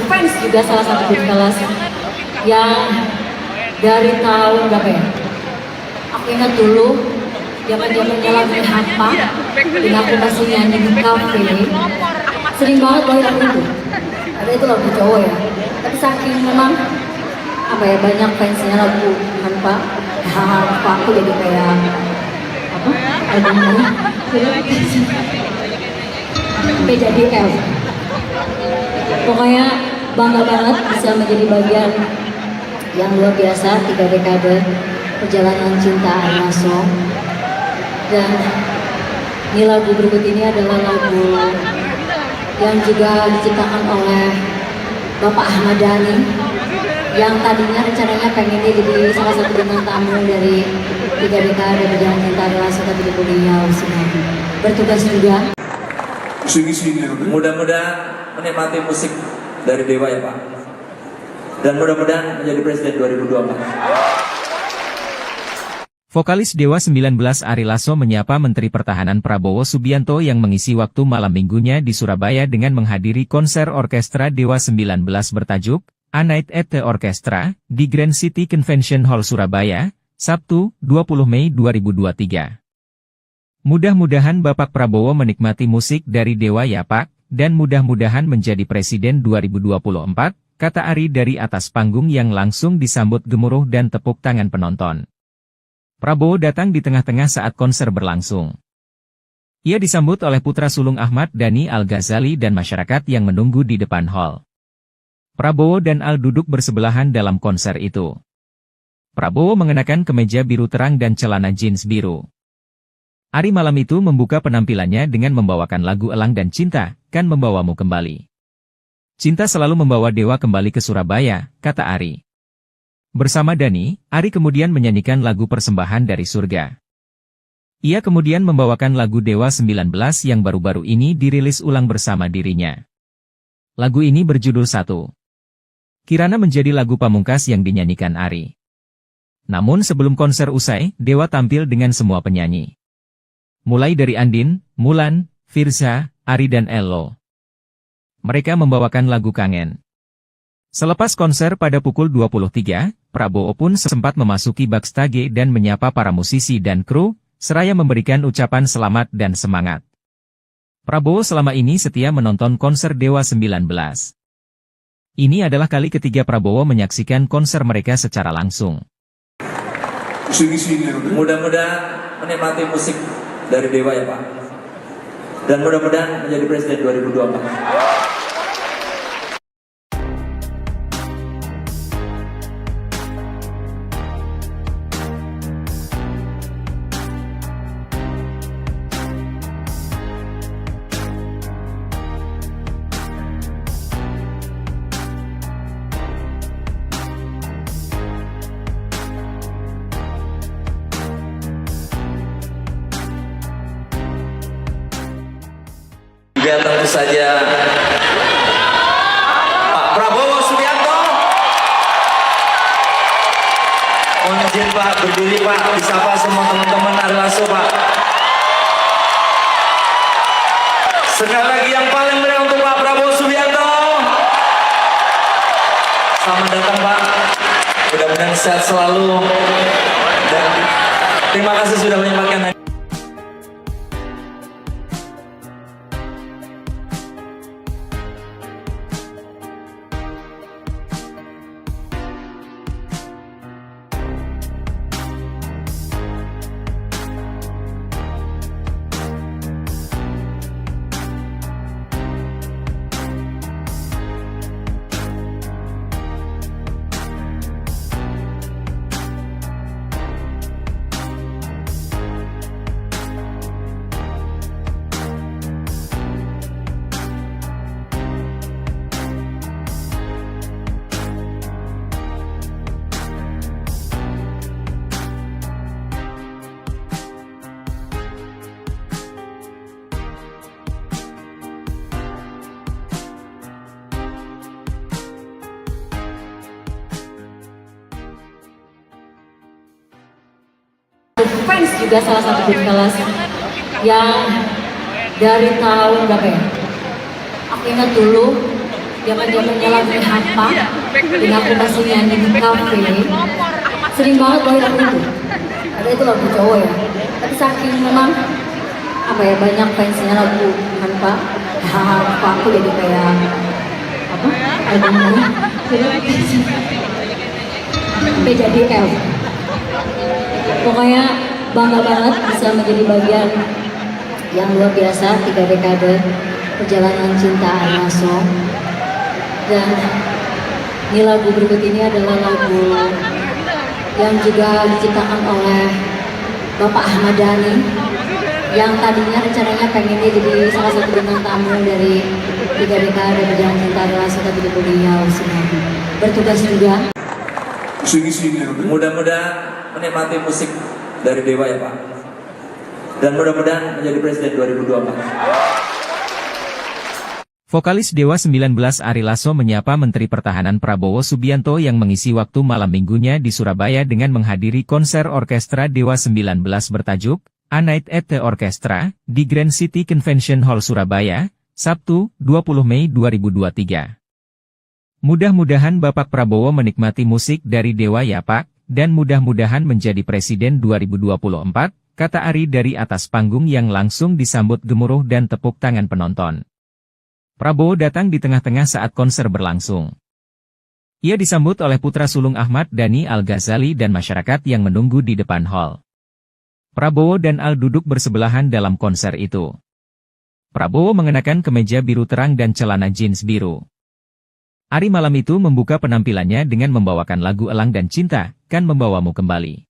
S3: Fans juga salah satu grup kelas yang dari tahun berapa ya? Aku ingat dulu zaman-zamannya lagu Hampa dan aku masih nyanyi di kafe. Sering banget bawain lagu itu. Ada itu lagu cowok ya. Tapi saking memang apa ya, banyak fansnya lagu Hampa. Hampa aku jadi kayak apa? Albumnya sampai jadi F. Pokoknya bangga banget bisa menjadi bagian yang luar biasa 3 dekade perjalanan cinta Ari Lasso. Dan ini lagu berikut ini adalah lagu yang juga diciptakan oleh Bapak Ahmad Dhani, yang tadinya rencananya pengen dia jadi salah satu bintang tamu dari 3 dekade perjalanan cinta Ari Lasso, tapi beliau sedang bertugas juga.
S1: Mudah-mudahan menikmati musik dari Dewa ya Pak. Dan mudah-mudahan menjadi Presiden 2024.
S2: Vokalis Dewa 19 Ari Lasso menyapa Menteri Pertahanan Prabowo Subianto yang mengisi waktu malam minggunya di Surabaya dengan menghadiri konser orkestra Dewa 19 bertajuk A Night at the Orchestra di Grand City Convention Hall Surabaya, Sabtu, 20 Mei 2023. Mudah-mudahan Bapak Prabowo menikmati musik dari Dewa ya Pak, dan mudah-mudahan menjadi Presiden 2024, kata Ari dari atas panggung yang langsung disambut gemuruh dan tepuk tangan penonton. Prabowo datang di tengah-tengah saat konser berlangsung. Ia disambut oleh putra sulung Ahmad Dhani Al-Ghazali dan masyarakat yang menunggu di depan hall. Prabowo dan Al duduk bersebelahan dalam konser itu. Prabowo mengenakan kemeja biru terang dan celana jeans biru. Ari malam itu membuka penampilannya dengan membawakan lagu Elang dan Cinta, Kan Membawamu Kembali. Cinta selalu membawa Dewa kembali ke Surabaya, kata Ari. Bersama Dhani, Ari kemudian menyanyikan lagu Persembahan dari Surga. Ia kemudian membawakan lagu Dewa 19 yang baru-baru ini dirilis ulang bersama dirinya. Lagu ini berjudul Satu. Kirana menjadi lagu pamungkas yang dinyanyikan Ari. Namun sebelum konser usai, Dewa tampil dengan semua penyanyi. Mulai dari Andin, Mulan, Firza, Ari dan Ello. Mereka membawakan lagu Kangen. Selepas konser pada pukul 23, Prabowo pun sempat memasuki backstage dan menyapa para musisi dan kru, seraya memberikan ucapan selamat dan semangat. Prabowo selama ini setia menonton konser Dewa 19. Ini adalah kali ketiga Prabowo menyaksikan konser mereka secara langsung.
S1: Mudah-mudahan menikmati musik dari Dewa ya Pak. Dan mudah-mudahan menjadi Presiden 2024. Juga tentu saja Pak Prabowo Subianto. Mohon izin Pak, berdiri Pak, disapa semua teman-teman Ari Lasso Pak. Sekali lagi yang paling meriah untuk Pak Prabowo Subianto. Selamat datang Pak, mudah-mudahan sehat selalu. Dan terima kasih sudah menyempatkan.
S3: Fans juga salah satu grup kelas yang dari tahun berapa ya? Aku ingat dulu zaman-zamannya lagu Hampa dan aku masih nyanyi di kafe. Sering banget bawain lagu itu. Ada itu lagu cowok ya. Tapi saking memang apa ya, banyak fansnya lagu Hampa. Aku jadi kayak apa? Albumnya sampai jadi L. Pokoknya bangga banget bisa menjadi bagian yang luar biasa 3 dekade perjalanan cinta Ari Lasso. Dan ini lagu berikut ini adalah lagu yang juga diciptakan oleh Bapak Ahmad Dhani yang tadinya rencananya pengennya jadi salah satu bintang tamu dari 3 dekade perjalanan cinta Ari Lasso, tapi beliau sedang bertugas juga.
S1: Mudah-mudahan menikmati musik dari Dewa ya Pak. Dan mudah-mudahan menjadi Presiden 2024.
S2: Vokalis Dewa 19 Ari Lasso menyapa Menteri Pertahanan Prabowo Subianto yang mengisi waktu malam minggunya di Surabaya dengan menghadiri konser orkestra Dewa 19 bertajuk A Night at the Orchestra di Grand City Convention Hall Surabaya, Sabtu, 20 Mei 2023. Mudah-mudahan Bapak Prabowo menikmati musik dari Dewa ya Pak, dan mudah-mudahan menjadi Presiden 2024, kata Ari dari atas panggung yang langsung disambut gemuruh dan tepuk tangan penonton. Prabowo datang di tengah-tengah saat konser berlangsung. Ia disambut oleh putra sulung Ahmad Dhani Al-Ghazali dan masyarakat yang menunggu di depan hall. Prabowo dan Al duduk bersebelahan dalam konser itu. Prabowo mengenakan kemeja biru terang dan celana jeans biru. Ari malam itu membuka penampilannya dengan membawakan lagu Elang dan Cinta, Kan Membawamu Kembali.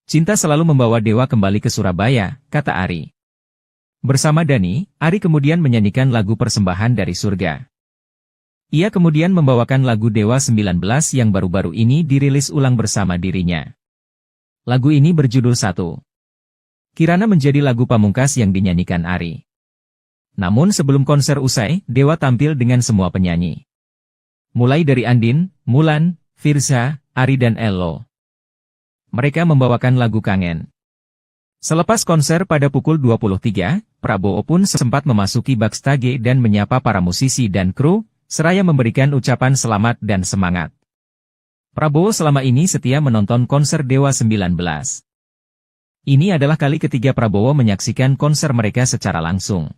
S2: Cinta selalu membawa Dewa kembali ke Surabaya, kata Ari. Bersama Dhani, Ari kemudian menyanyikan lagu Persembahan dari Surga. Ia kemudian membawakan lagu Dewa 19 yang baru-baru ini dirilis ulang bersama dirinya. Lagu ini berjudul Satu. Kirana menjadi lagu pamungkas yang dinyanyikan Ari. Namun sebelum konser usai, Dewa tampil dengan semua penyanyi. Mulai dari Andin, Mulan, Firza, Ari dan Ello. Mereka membawakan lagu Kangen. Selepas konser pada pukul 23, Prabowo pun sempat memasuki backstage dan menyapa para musisi dan kru, seraya memberikan ucapan selamat dan semangat. Prabowo selama ini setia menonton konser Dewa 19. Ini adalah kali ketiga Prabowo menyaksikan konser mereka secara langsung.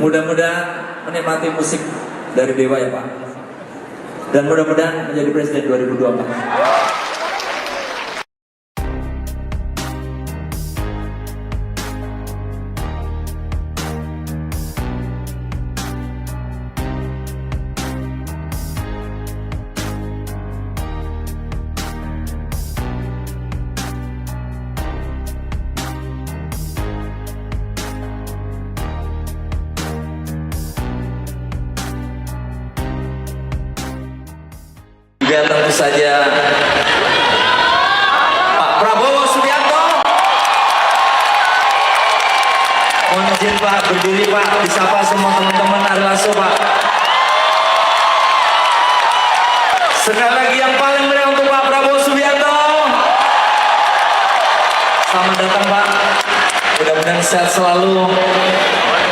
S1: Mudah-mudahan menikmati musik dari Dewa ya Pak. Dan mudah-mudahan menjadi Presiden 2024. Juga tentu saja Pak Prabowo Subianto. Mohon izin Pak, berdiri Pak, disapa semua teman-teman Ari Lasso Pak. Sekali lagi yang paling meriah untuk Pak Prabowo Subianto. Selamat datang Pak, mudah-mudahan sehat selalu.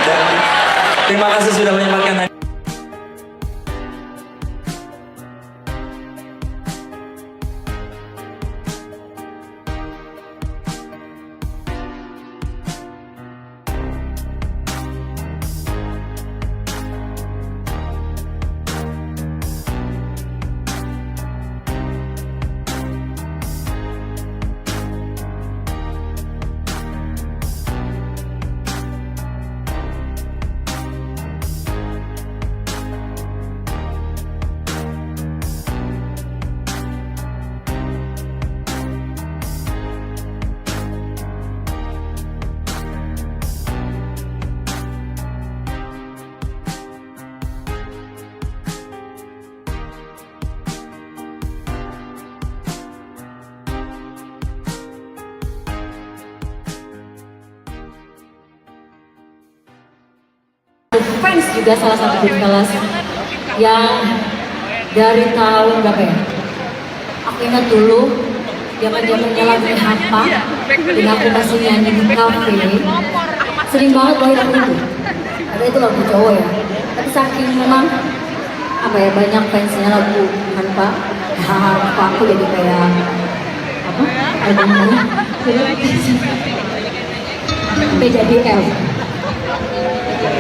S1: Dan terima kasih sudah menyempatkan.
S3: Fans juga salah satu grup kelas yang dari tahun berapa ya? Aku ingat dulu zaman-zamannya lagu Hampa dan aku masih nyanyi di kafe. Sering banget bawain lagu itu. Ada itu lagu cowok ya. Tapi saking memang apa ya, banyak fansnya lagu Hampa. Aku jadi kayak apa? Albumnya PJDL.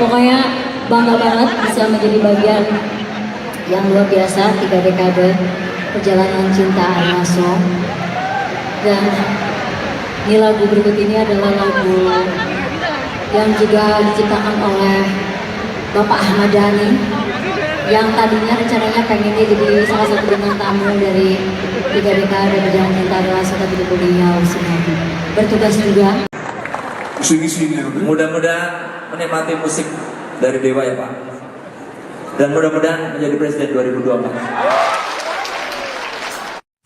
S3: Pokoknya bangga banget bisa menjadi bagian yang luar biasa 3 dekade perjalanan cinta Ari Lasso. Dan ini lagu berikut ini adalah lagu yang juga diciptakan oleh Bapak Ahmad Dhani yang tadinya rencananya pengennya jadi salah satu bintang tamu dari 3 dekade perjalanan cinta Ari Lasso, tapi beliau sudah bertugas juga.
S1: Mudah-mudahan menikmati musik dari Dewa ya Pak. Dan mudah-mudahan menjadi Presiden 2024.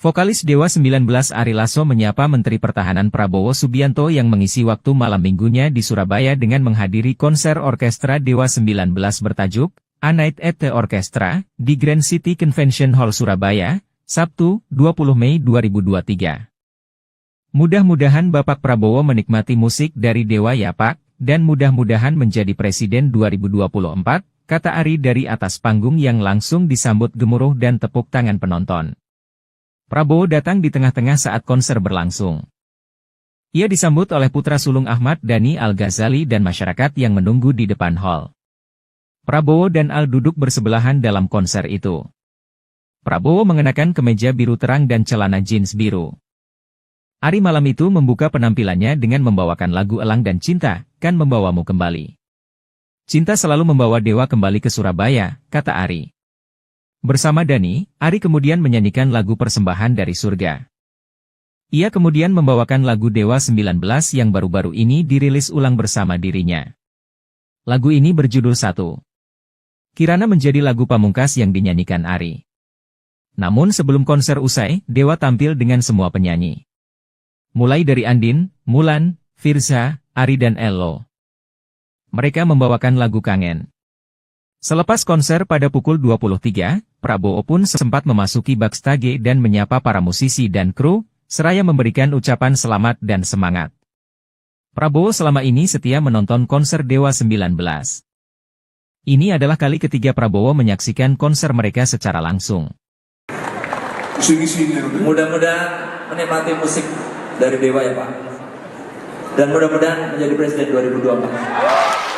S2: Vokalis Dewa 19 Ari Lasso menyapa Menteri Pertahanan Prabowo Subianto yang mengisi waktu malam minggunya di Surabaya dengan menghadiri konser orkestra Dewa 19 bertajuk A Night at the Orchestra di Grand City Convention Hall Surabaya, Sabtu, 20 Mei 2023. Mudah-mudahan Bapak Prabowo menikmati musik dari Dewa ya Pak, dan mudah-mudahan menjadi Presiden 2024, kata Ari dari atas panggung yang langsung disambut gemuruh dan tepuk tangan penonton. Prabowo datang di tengah-tengah saat konser berlangsung. Ia disambut oleh putra sulung Ahmad Dhani Al-Ghazali dan masyarakat yang menunggu di depan hall. Prabowo dan Al duduk bersebelahan dalam konser itu. Prabowo mengenakan kemeja biru terang dan celana jeans biru. Ari malam itu membuka penampilannya dengan membawakan lagu Elang dan Cinta, Kan Membawamu Kembali. Cinta selalu membawa Dewa kembali ke Surabaya, kata Ari. Bersama Dhani, Ari kemudian menyanyikan lagu Persembahan dari Surga. Ia kemudian membawakan lagu Dewa 19 yang baru-baru ini dirilis ulang bersama dirinya. Lagu ini berjudul Satu. Kirana menjadi lagu pamungkas yang dinyanyikan Ari. Namun sebelum konser usai, Dewa tampil dengan semua penyanyi. Mulai dari Andin, Mulan, Firza, Ari dan Ello. Mereka membawakan lagu Kangen. Selepas konser pada pukul 23, Prabowo pun sempat memasuki backstage dan menyapa para musisi dan kru, seraya memberikan ucapan selamat dan semangat. Prabowo selama ini setia menonton konser Dewa 19. Ini adalah kali ketiga Prabowo menyaksikan konser mereka secara langsung.
S1: Mudah-mudahan menikmati musik dari Dewa ya Pak. Dan mudah-mudahan menjadi Presiden 2024.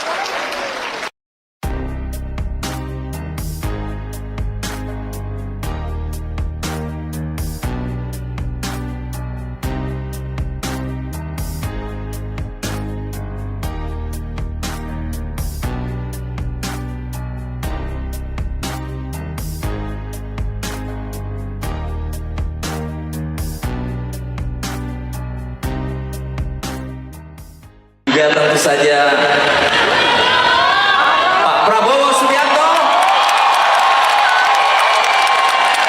S1: Juga tentu saja Pak Prabowo Subianto.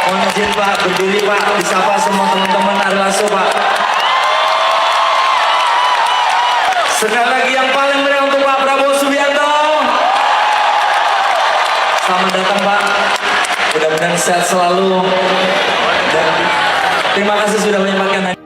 S1: Mohon izin Pak, berdiri Pak, disapa semua teman-teman Ari Lasso Pak. Sekali lagi yang paling meriah untuk Pak Prabowo Subianto. Selamat datang Pak, mudah-mudahan sehat selalu. Dan terima kasih sudah menyempatkan.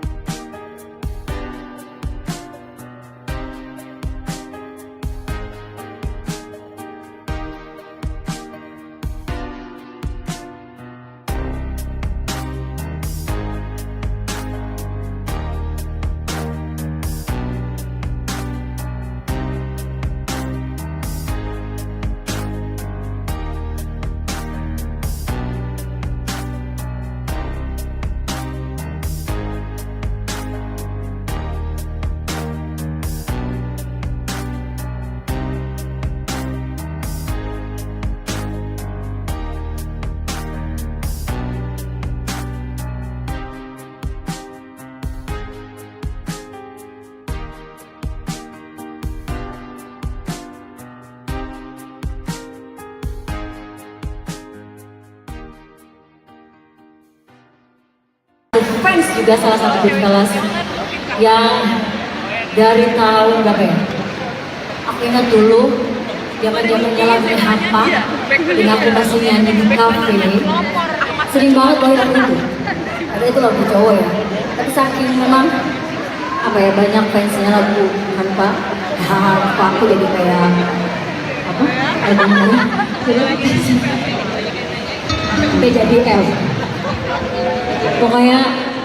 S3: Fans juga salah satu grup kelas yang dari tahun berapa ya? Aku ingat dulu zaman-zamannya lagu Hampa dan aku masih nyanyi di kafe. Sering banget bawain lagu itu. Ada itu lagu cowok ya. Tapi saking memang apa ya, banyak fansnya lagu Hampa. Aku jadi kayak apa? Albumnya sampai jadi L. Pokoknya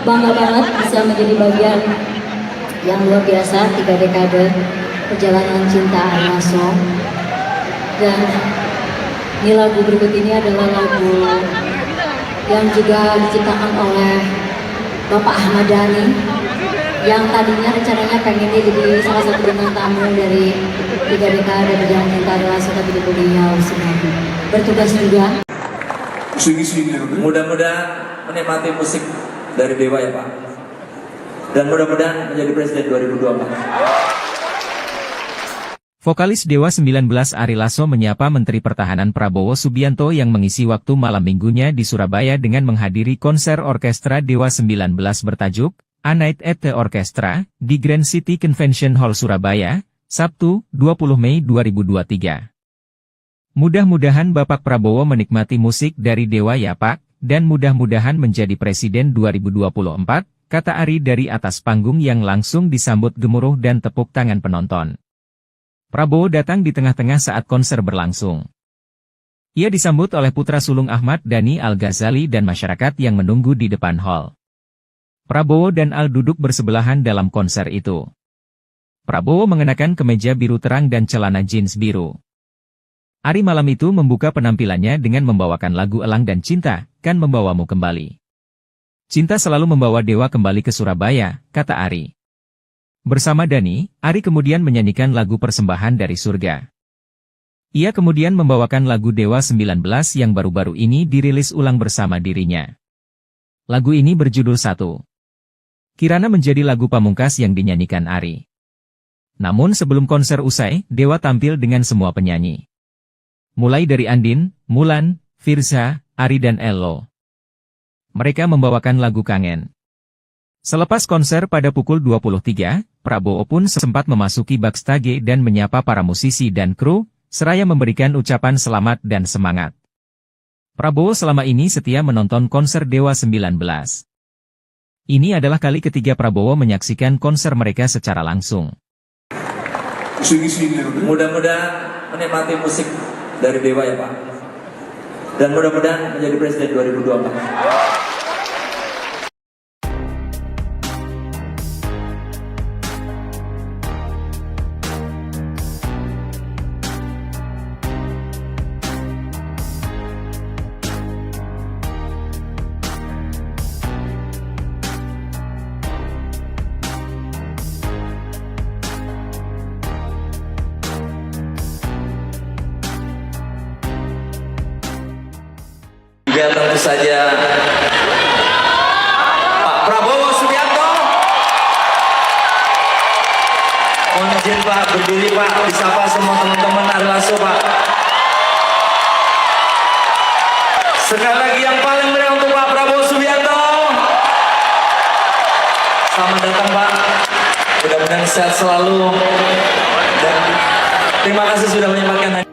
S3: bangga banget bisa menjadi bagian yang luar biasa 3 dekade perjalanan cinta Ari Lasso. Dan ini lagu berikut ini adalah lagu yang juga diciptakan oleh Bapak Ahmad Dhani yang tadinya rencananya pengennya jadi salah satu bintang tamu dari 3 dekade perjalanan cinta Ari Lasso, tapi beliau sudah bertugas juga.
S1: Mudah-mudahan menikmati musik dari Dewa ya Pak. Dan mudah-mudahan menjadi Presiden 2024.
S2: Vokalis Dewa 19 Ari Lasso menyapa Menteri Pertahanan Prabowo Subianto yang mengisi waktu malam minggunya di Surabaya dengan menghadiri konser orkestra Dewa 19 bertajuk A Night at the Orchestra di Grand City Convention Hall Surabaya, Sabtu, 20 Mei 2023. Mudah-mudahan Bapak Prabowo menikmati musik dari Dewa ya Pak, dan mudah-mudahan menjadi Presiden 2024, kata Ari dari atas panggung yang langsung disambut gemuruh dan tepuk tangan penonton. Prabowo datang di tengah-tengah saat konser berlangsung. Ia disambut oleh putra sulung Ahmad Dhani Al-Ghazali dan masyarakat yang menunggu di depan hall. Prabowo dan Al duduk bersebelahan dalam konser itu. Prabowo mengenakan kemeja biru terang dan celana jeans biru. Ari malam itu membuka penampilannya dengan membawakan lagu Elang dan Cinta, Kan Membawamu Kembali. Cinta selalu membawa Dewa kembali ke Surabaya, kata Ari. Bersama Dhani, Ari kemudian menyanyikan lagu Persembahan dari Surga. Ia kemudian membawakan lagu Dewa 19 yang baru-baru ini dirilis ulang bersama dirinya. Lagu ini berjudul Satu. Kirana menjadi lagu pamungkas yang dinyanyikan Ari. Namun sebelum konser usai, Dewa tampil dengan semua penyanyi. Mulai dari Andin, Mulan, Firza, Ari dan Ello. Mereka membawakan lagu Kangen. Selepas konser pada pukul 23, Prabowo pun sempat memasuki backstage dan menyapa para musisi dan kru, seraya memberikan ucapan selamat dan semangat. Prabowo selama ini setia menonton konser Dewa 19. Ini adalah kali ketiga Prabowo menyaksikan konser mereka secara langsung.
S1: Mudah-mudahan menikmati musik dari Dewa ya Pak. Dan mudah-mudahan menjadi Presiden 2024. Juga tentu saja Pak Prabowo Subianto. Mohon izin Pak, berdiri Pak, disapa semua teman-teman Ari Lasso Pak. Sekali lagi yang paling meriah untuk Pak Prabowo Subianto. Selamat datang Pak, mudah-mudahan sehat selalu. Dan terima kasih sudah menyempatkan.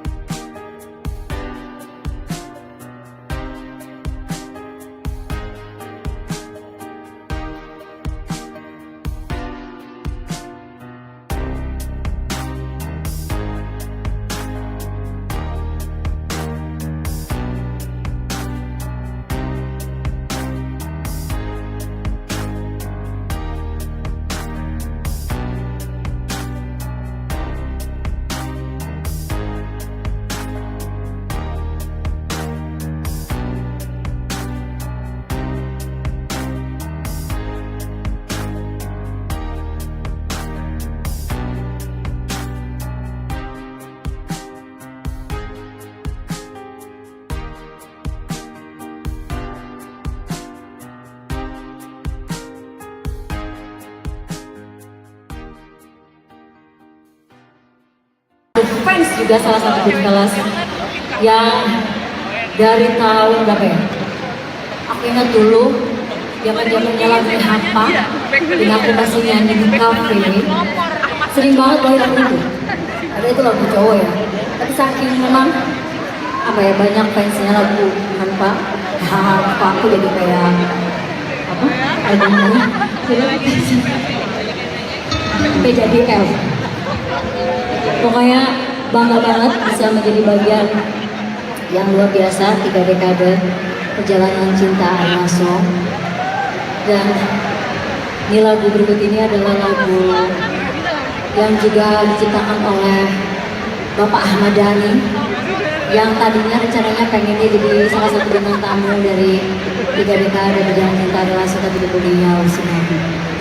S3: Fans juga salah satu grup kelas yang dari tahun berapa ya? Aku ingat dulu zaman-zamannya lagu Hampa dan aku masih nyanyi di kafe. Sering banget bawain lagu itu. Ada itu lagu cowok ya. Tapi saking memang apa ya, banyak fansnya lagu Hampa. Aku jadi kayak apa? Albumnya sampai jadi L. Pokoknya bangga banget bisa menjadi bagian yang luar biasa 3 dekade perjalanan cinta Ari Lasso. Dan ini lagu berikut ini adalah lagu yang juga diciptakan oleh Bapak Ahmad Dhani yang tadinya rencananya pengennya jadi salah satu bintang tamu dari 3 dekade perjalanan cinta Ari Lasso, tapi beliau sedang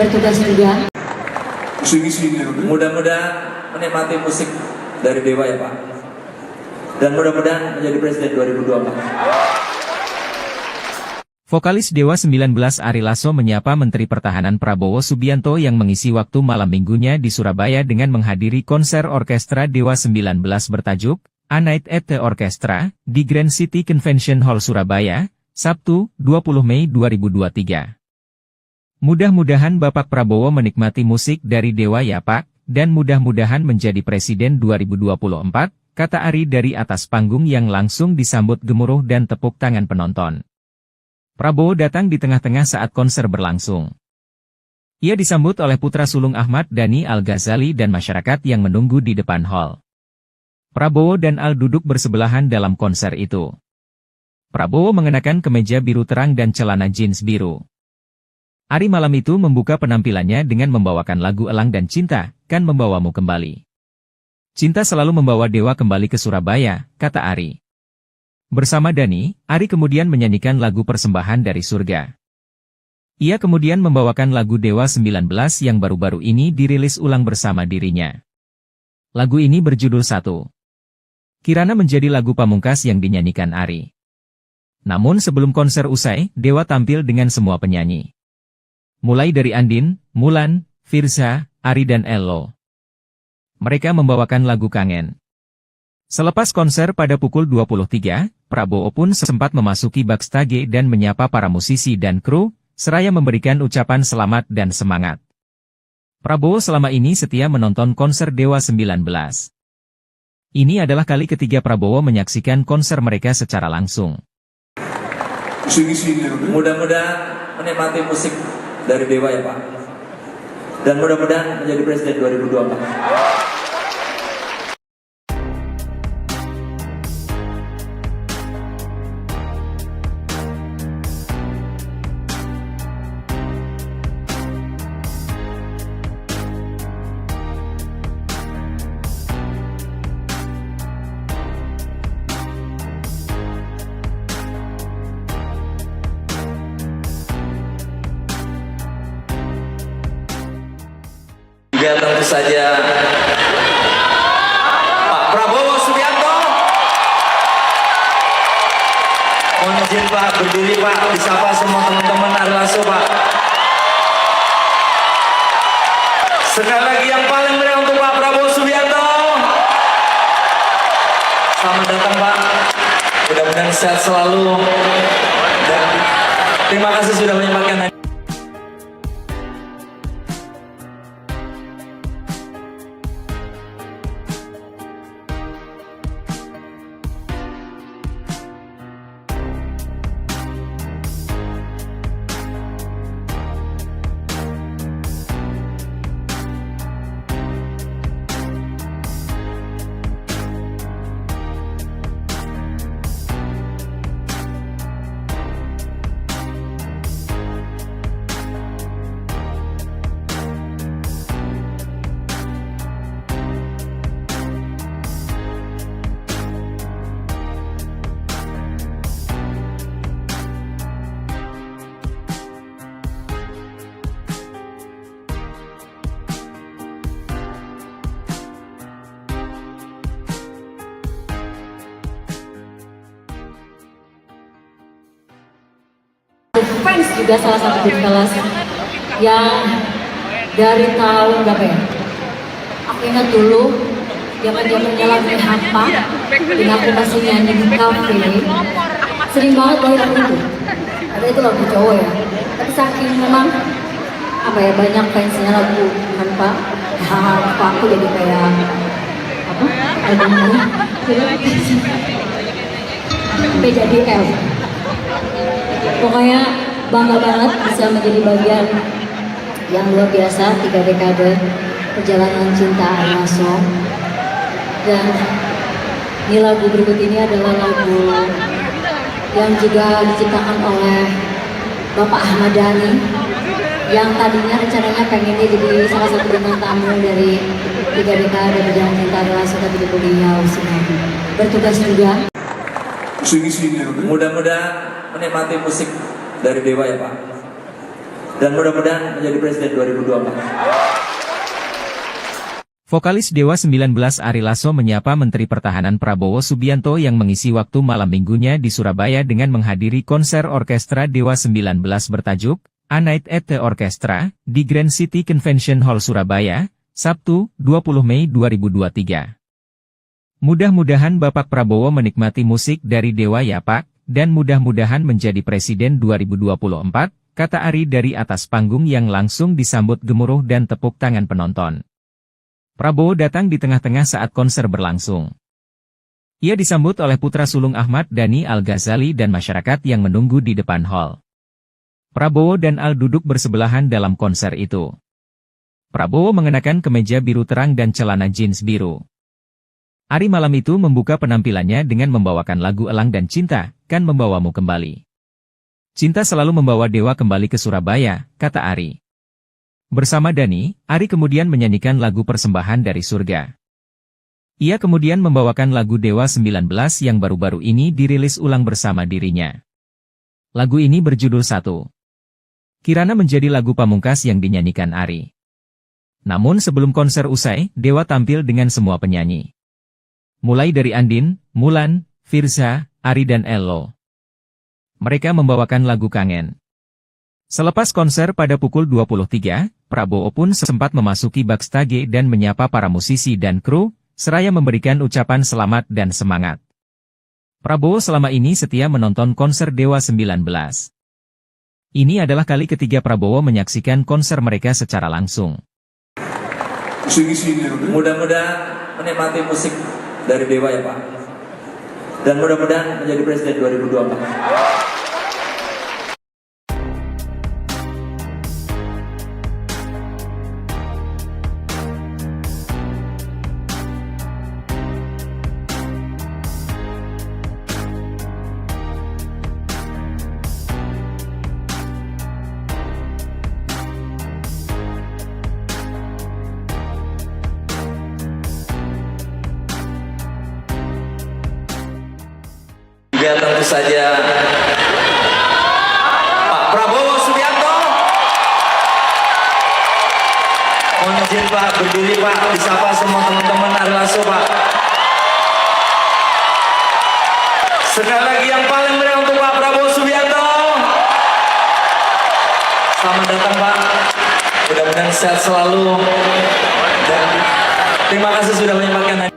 S3: bertugas juga.
S1: Mudah-mudahan menikmati musik dari Dewa ya Pak. Dan mudah-mudahan menjadi Presiden 2024.
S2: Vokalis Dewa 19 Ari Lasso menyapa Menteri Pertahanan Prabowo Subianto yang mengisi waktu malam minggunya di Surabaya dengan menghadiri konser orkestra Dewa 19 bertajuk A Night at the Orchestra di Grand City Convention Hall Surabaya, Sabtu, 20 Mei 2023. Mudah-mudahan Bapak Prabowo menikmati musik dari Dewa ya Pak, dan mudah-mudahan menjadi Presiden 2024, kata Ari dari atas panggung yang langsung disambut gemuruh dan tepuk tangan penonton. Prabowo datang di tengah-tengah saat konser berlangsung. Ia disambut oleh putra sulung Ahmad Dhani Al-Ghazali dan masyarakat yang menunggu di depan hall. Prabowo dan Al duduk bersebelahan dalam konser itu. Prabowo mengenakan kemeja biru terang dan celana jeans biru. Ari malam itu membuka penampilannya dengan membawakan lagu Elang dan Cinta, Kan Membawamu Kembali. Cinta selalu membawa Dewa kembali ke Surabaya, kata Ari. Bersama Dhani, Ari kemudian menyanyikan lagu Persembahan dari Surga. Ia kemudian membawakan lagu Dewa 19 yang baru-baru ini dirilis ulang bersama dirinya. Lagu ini berjudul Satu. Kirana menjadi lagu pamungkas yang dinyanyikan Ari. Namun sebelum konser usai, Dewa tampil dengan semua penyanyi. Mulai dari Andin, Mulan, Firza, Ari dan Ello. Mereka membawakan lagu Kangen. Selepas konser pada pukul 23, Prabowo pun sempat memasuki backstage dan menyapa para musisi dan kru, seraya memberikan ucapan selamat dan semangat. Prabowo selama ini setia menonton konser Dewa 19. Ini adalah kali ketiga Prabowo menyaksikan konser mereka secara langsung.
S1: Mudah-mudahan menikmati musik dari Dewa ya Pak. Dan mudah-mudahan menjadi Presiden 2024. Juga tentu saja Pak Prabowo Subianto. Mohon izin Pak, berdiri Pak, disapa semua teman-teman Ari Lasso Pak. Sekali lagi yang paling meriah untuk Pak Prabowo Subianto. Selamat datang Pak, mudah-mudahan sehat selalu. Dan terima kasih sudah menyempatkan.
S3: Fans juga salah satu grup kelas yang dari tahun berapa ya? Aku ingat dulu zaman-zamannya lagu Hampa, dan aku masih nyanyi di kafe. Sering banget bawain lagu itu. Ada itu lagu cowok ya. Tapi saking memang apa ya, banyak fansnya lagu Hampa. Hampa aku jadi kayak apa? Albumnya. Sampai jadi L. Pokoknya bangga banget bisa menjadi bagian yang luar biasa 3 dekade perjalanan cinta Ari Lasso. Dan ini lagu berikut ini adalah lagu yang juga diciptakan oleh Bapak Ahmad Dhani, yang tadinya rencananya pengennya jadi salah satu bintang tamu dari 3 dekade perjalanan cinta Ari Lasso, tapi beliau sudah bertugas juga.
S1: Mudah-mudahan menikmati musik dari Dewa ya Pak. Dan mudah-mudahan menjadi Presiden 2024.
S2: Vokalis Dewa 19 Ari Lasso menyapa Menteri Pertahanan Prabowo Subianto yang mengisi waktu malam minggunya di Surabaya dengan menghadiri konser orkestra Dewa 19 bertajuk A Night at the Orchestra di Grand City Convention Hall Surabaya, Sabtu, 20 Mei 2023. Mudah-mudahan Bapak Prabowo menikmati musik dari Dewa ya Pak, dan mudah-mudahan menjadi Presiden 2024, kata Ari dari atas panggung yang langsung disambut gemuruh dan tepuk tangan penonton. Prabowo datang di tengah-tengah saat konser berlangsung. Ia disambut oleh putra sulung Ahmad Dhani Al-Ghazali dan masyarakat yang menunggu di depan hall. Prabowo dan Al duduk bersebelahan dalam konser itu. Prabowo mengenakan kemeja biru terang dan celana jeans biru. Ari malam itu membuka penampilannya dengan membawakan lagu Elang dan Cinta, Kan Membawamu Kembali. Cinta selalu membawa Dewa kembali ke Surabaya, kata Ari. Bersama Dhani, Ari kemudian menyanyikan lagu Persembahan dari Surga. Ia kemudian membawakan lagu Dewa 19 yang baru-baru ini dirilis ulang bersama dirinya. Lagu ini berjudul Satu. Kirana menjadi lagu pamungkas yang dinyanyikan Ari. Namun sebelum konser usai, Dewa tampil dengan semua penyanyi. Mulai dari Andin, Mulan, Firza, Ari dan Ello. Mereka membawakan lagu Kangen. Selepas konser pada pukul 23, Prabowo pun sempat memasuki backstage dan menyapa para musisi dan kru, seraya memberikan ucapan selamat dan semangat. Prabowo selama ini setia menonton konser Dewa 19. Ini adalah kali ketiga Prabowo menyaksikan konser mereka secara langsung.
S1: Mudah-mudahan menikmati musik dari Dewa ya Pak. Dan mudah-mudahan menjadi Presiden 2024. Juga tentu saja Pak Prabowo Subianto. Mohon izin Pak, berdiri Pak, disapa semua teman-teman Ari Lasso Pak. Sekali lagi yang paling meriah untuk Pak Prabowo Subianto. Selamat datang Pak, mudah-mudahan sehat selalu. Dan terima kasih sudah menyempatkan.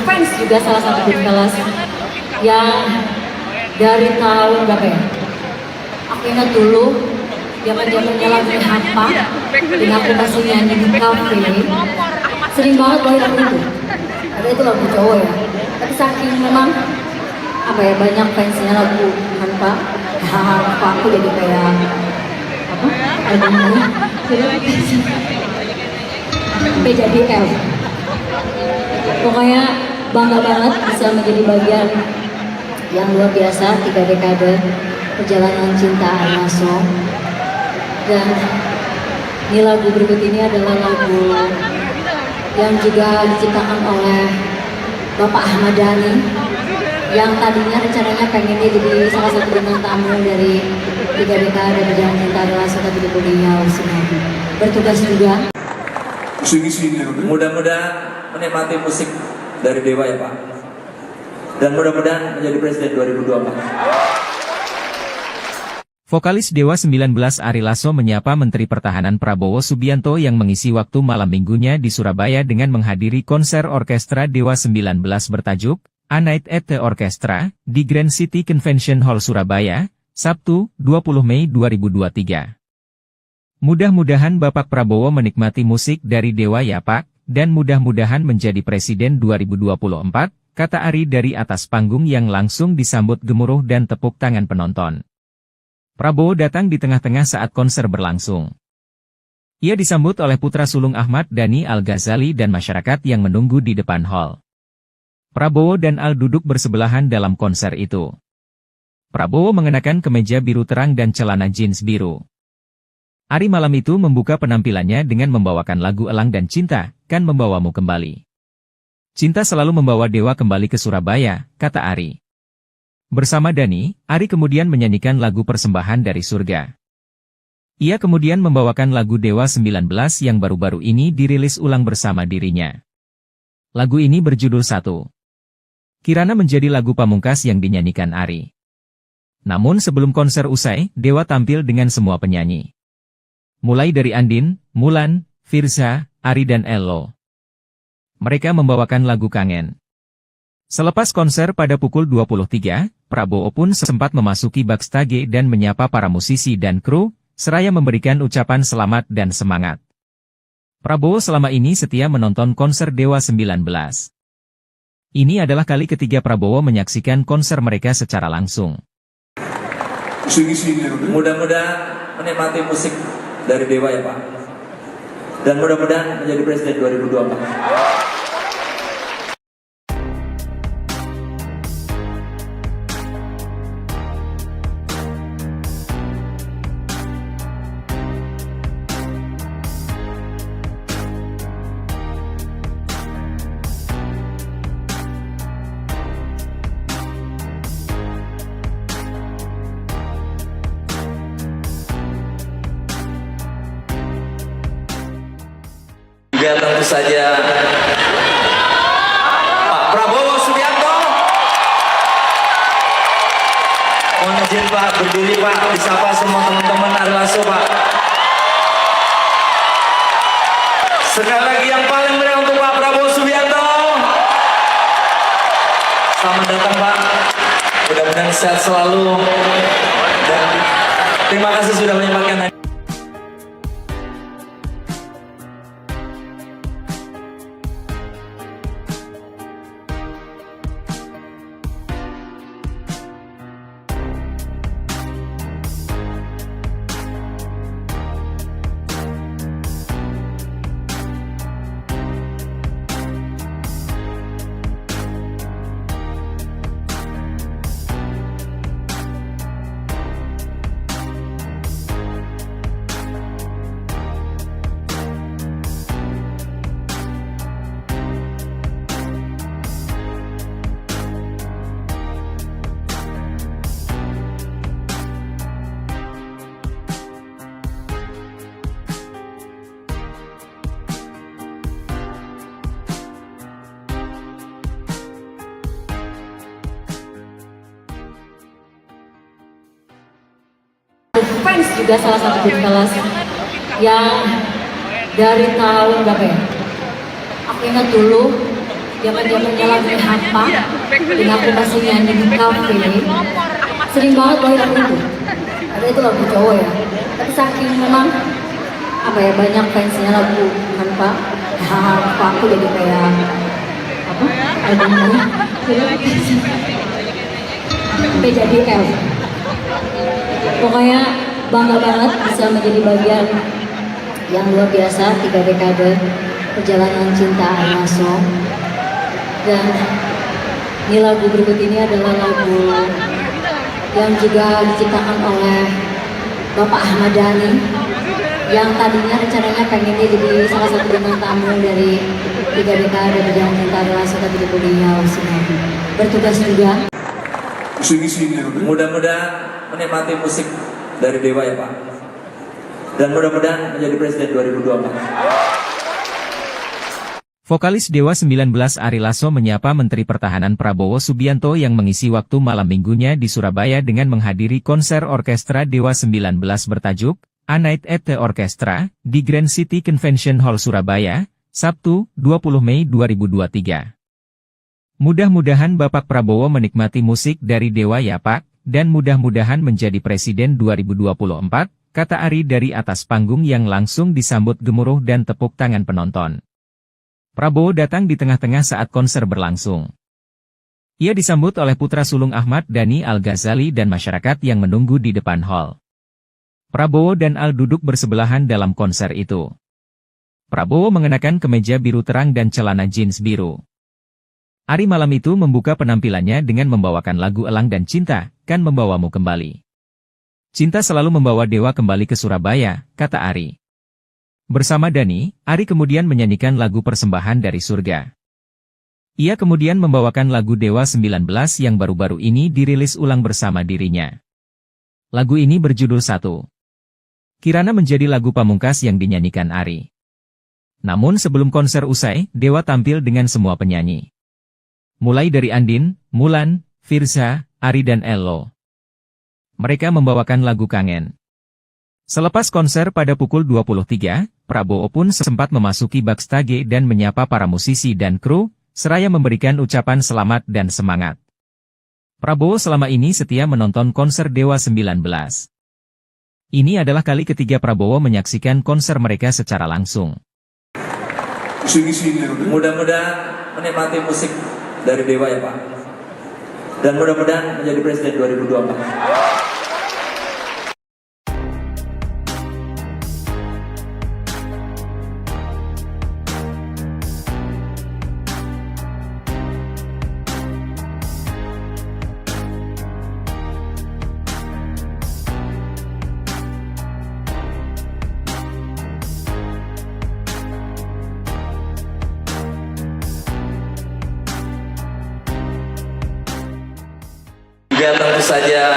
S3: Fans juga salah satu grup kelas yang dari tahun berapa ya? Aku ingat dulu zaman-zamannya lagu Hampa dan aku masih nyanyi di kafe. Sering banget bawain lagu itu. Ada itu lagu cowok ya. Tapi saking memang apa ya, banyak fansnya lagu Hampa. Aku jadi kayak apa? Albumnya sampai jadi L. Pokoknya bangga banget bisa menjadi bagian yang luar biasa 3 dekade perjalanan cinta Ari Lasso. Dan ini lagu berikut ini adalah lagu yang juga diciptakan oleh Bapak Ahmad Dhani yang tadinya rencananya pengennya jadi salah satu bintang tamu dari 3 dekade perjalanan cinta Ari Lasso, tapi beliau sudah bertugas juga.
S1: Mudah-mudahan menikmati musik dari Dewa ya Pak. Dan mudah-mudahan menjadi Presiden 2024.
S2: Vokalis Dewa 19 Ari Lasso menyapa Menteri Pertahanan Prabowo Subianto yang mengisi waktu malam minggunya di Surabaya dengan menghadiri konser orkestra Dewa 19 bertajuk A Night at the Orchestra di Grand City Convention Hall Surabaya, Sabtu, 20 Mei 2023. Mudah-mudahan Bapak Prabowo menikmati musik dari Dewa ya Pak, dan mudah-mudahan menjadi Presiden 2024, kata Ari dari atas panggung yang langsung disambut gemuruh dan tepuk tangan penonton. Prabowo datang di tengah-tengah saat konser berlangsung. Ia disambut oleh putra sulung Ahmad Dhani Al-Ghazali dan masyarakat yang menunggu di depan hall. Prabowo dan Al duduk bersebelahan dalam konser itu. Prabowo mengenakan kemeja biru terang dan celana jeans biru. Ari malam itu membuka penampilannya dengan membawakan lagu Elang dan Cinta, Kan Membawamu Kembali. Cinta selalu membawa Dewa kembali ke Surabaya, kata Ari. Bersama Dhani, Ari kemudian menyanyikan lagu Persembahan dari Surga. Ia kemudian membawakan lagu Dewa 19 yang baru-baru ini dirilis ulang bersama dirinya. Lagu ini berjudul Satu. Kirana menjadi lagu pamungkas yang dinyanyikan Ari. Namun sebelum konser usai, Dewa tampil dengan semua penyanyi. Mulai dari Andin, Mulan, Firza, Ari dan Ello. Mereka membawakan lagu Kangen. Selepas konser pada pukul 23, Prabowo pun sempat memasuki backstage dan menyapa para musisi dan kru, seraya memberikan ucapan selamat dan semangat. Prabowo selama ini setia menonton konser Dewa 19. Ini adalah kali ketiga Prabowo menyaksikan konser mereka secara langsung.
S1: Mudah-mudahan menikmati musik dari Dewa ya Pak. Dan mudah-mudahan menjadi Presiden 2024. Juga tentu saja Pak Prabowo Subianto. Mohon izin Pak, berdiri Pak, disapa semua teman-teman Ari Lasso Pak. Sekali lagi yang paling meriah untuk Pak Prabowo Subianto. Selamat datang Pak, mudah-mudahan sehat selalu. Dan terima kasih sudah menyempatkan hari.
S3: Fans juga salah satu grup kelas yang dari tahun berapa ya? Aku ingat dulu zaman-zamannya lagu Hampa dan aku masih nyanyi di kafe. Sering banget bawain lagu itu. Ada itu lagu cowok ya. Tapi saking memang apa ya, banyak fansnya lagu Hampa. Aku jadi kayak apa? Albumnya sampai jadi L. Pokoknya bangga banget bisa menjadi bagian yang luar biasa 3 dekade perjalanan cinta Ari Lasso. Dan ini lagu berikut ini adalah lagu yang juga diciptakan oleh Bapak Ahmad Dhani yang tadinya rencananya pengennya jadi salah satu bintang tamu dari 3 dekade perjalanan cinta Ari Lasso, tapi beliau sudah bertugas juga.
S1: Mudah-mudahan menikmati musik dari Dewa ya Pak. Dan mudah-mudahan menjadi Presiden 2024.
S2: Vokalis Dewa 19 Ari Lasso menyapa Menteri Pertahanan Prabowo Subianto yang mengisi waktu malam minggunya di Surabaya dengan menghadiri konser orkestra Dewa 19 bertajuk A Night at the Orchestra di Grand City Convention Hall Surabaya, Sabtu, 20 Mei 2023. Mudah-mudahan Bapak Prabowo menikmati musik dari Dewa ya Pak, dan mudah-mudahan menjadi Presiden 2024, kata Ari dari atas panggung yang langsung disambut gemuruh dan tepuk tangan penonton. Prabowo datang di tengah-tengah saat konser berlangsung. Ia disambut oleh putra sulung Ahmad Dhani Al-Ghazali dan masyarakat yang menunggu di depan hall. Prabowo dan Al duduk bersebelahan dalam konser itu. Prabowo mengenakan kemeja biru terang dan celana jeans biru. Ari malam itu membuka penampilannya dengan membawakan lagu Elang dan Cinta, Kan Membawamu Kembali. Cinta selalu membawa Dewa kembali ke Surabaya, kata Ari. Bersama Dhani, Ari kemudian menyanyikan lagu Persembahan dari Surga. Ia kemudian membawakan lagu Dewa 19 yang baru-baru ini dirilis ulang bersama dirinya. Lagu ini berjudul Satu. Kirana menjadi lagu pamungkas yang dinyanyikan Ari. Namun sebelum konser usai, Dewa tampil dengan semua penyanyi. Mulai dari Andin, Mulan, Firza, Ari dan Ello. Mereka membawakan lagu Kangen. Selepas konser pada pukul 23, Prabowo pun sempat memasuki backstage dan menyapa para musisi dan kru, seraya memberikan ucapan selamat dan semangat. Prabowo selama ini setia menonton konser Dewa 19. Ini adalah kali ketiga Prabowo menyaksikan konser mereka secara langsung.
S1: Mudah-mudahan menikmati musik dari Dewa ya Pak. Dan mudah-mudahan menjadi Presiden 2024. Juga tentu saja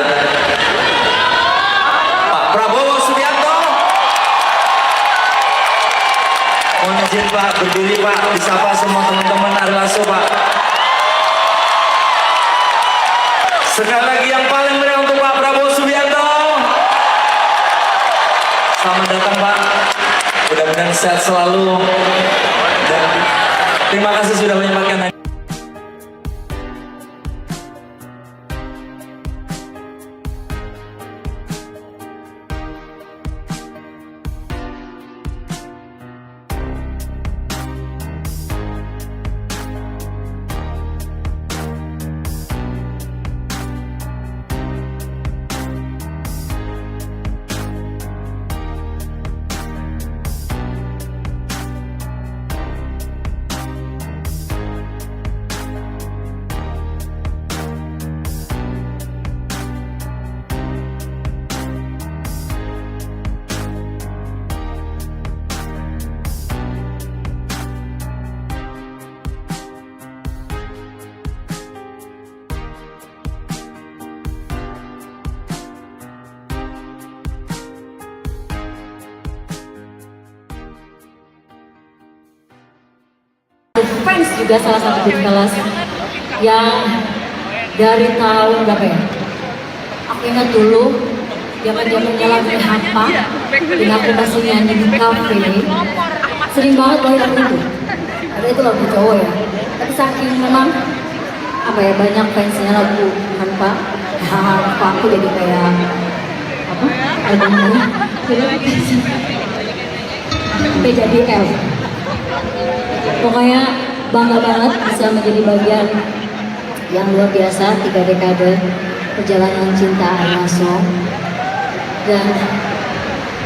S1: Pak Prabowo Subianto. Mohon izin Pak, berdiri Pak, disapa semua teman-teman Ari Lasso Pak. Sekali lagi yang paling meriah untuk Pak Prabowo Subianto. Selamat datang Pak, mudah-mudahan sehat selalu. Dan terima kasih sudah menyempatkan.
S3: Fans juga salah satu grup kelas yang dari tahun berapa ya? Aku ingat dulu zaman-zamannya lagu Hampa dan aku masih nyanyi di kafe. Sering banget bawain lagu itu. Ada itu lagu cowok ya. Tapi saking memang apa ya, banyak fansnya lagu Hampa. Hampa aku jadi kayak apa? Albumnya PJDL. Pokoknya bangga banget bisa menjadi bagian yang luar biasa 3 dekade perjalanan cinta Ari Lasso. Dan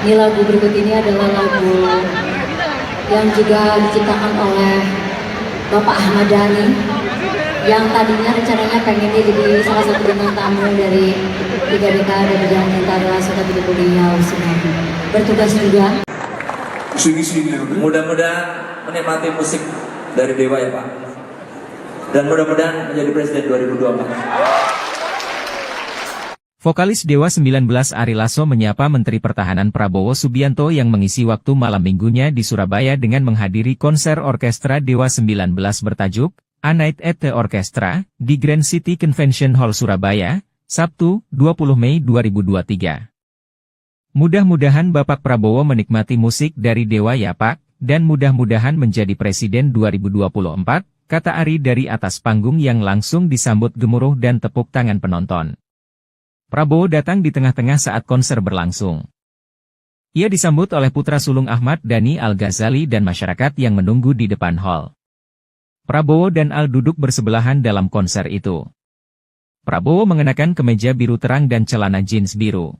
S3: ini lagu berikut ini adalah lagu yang juga diciptakan oleh Bapak Ahmad Dhani yang tadinya rencananya pengennya jadi salah satu bintang tamu dari 3 dekade perjalanan cinta Ari Lasso, tapi beliau sudah bertugas juga.
S1: Mudah-mudahan menikmati musik dari Dewa ya Pak. Dan mudah-mudahan menjadi Presiden 2024.
S2: Vokalis Dewa 19 Ari Lasso menyapa Menteri Pertahanan Prabowo Subianto yang mengisi waktu malam minggunya di Surabaya dengan menghadiri konser orkestra Dewa 19 bertajuk A Night at the Orchestra di Grand City Convention Hall Surabaya, Sabtu, 20 Mei 2023. Mudah-mudahan Bapak Prabowo menikmati musik dari Dewa ya Pak, dan mudah-mudahan menjadi Presiden 2024, kata Ari dari atas panggung yang langsung disambut gemuruh dan tepuk tangan penonton. Prabowo datang di tengah-tengah saat konser berlangsung. Ia disambut oleh putra sulung Ahmad Dhani Al-Ghazali dan masyarakat yang menunggu di depan hall. Prabowo dan Al duduk bersebelahan dalam konser itu. Prabowo mengenakan kemeja biru terang dan celana jeans biru.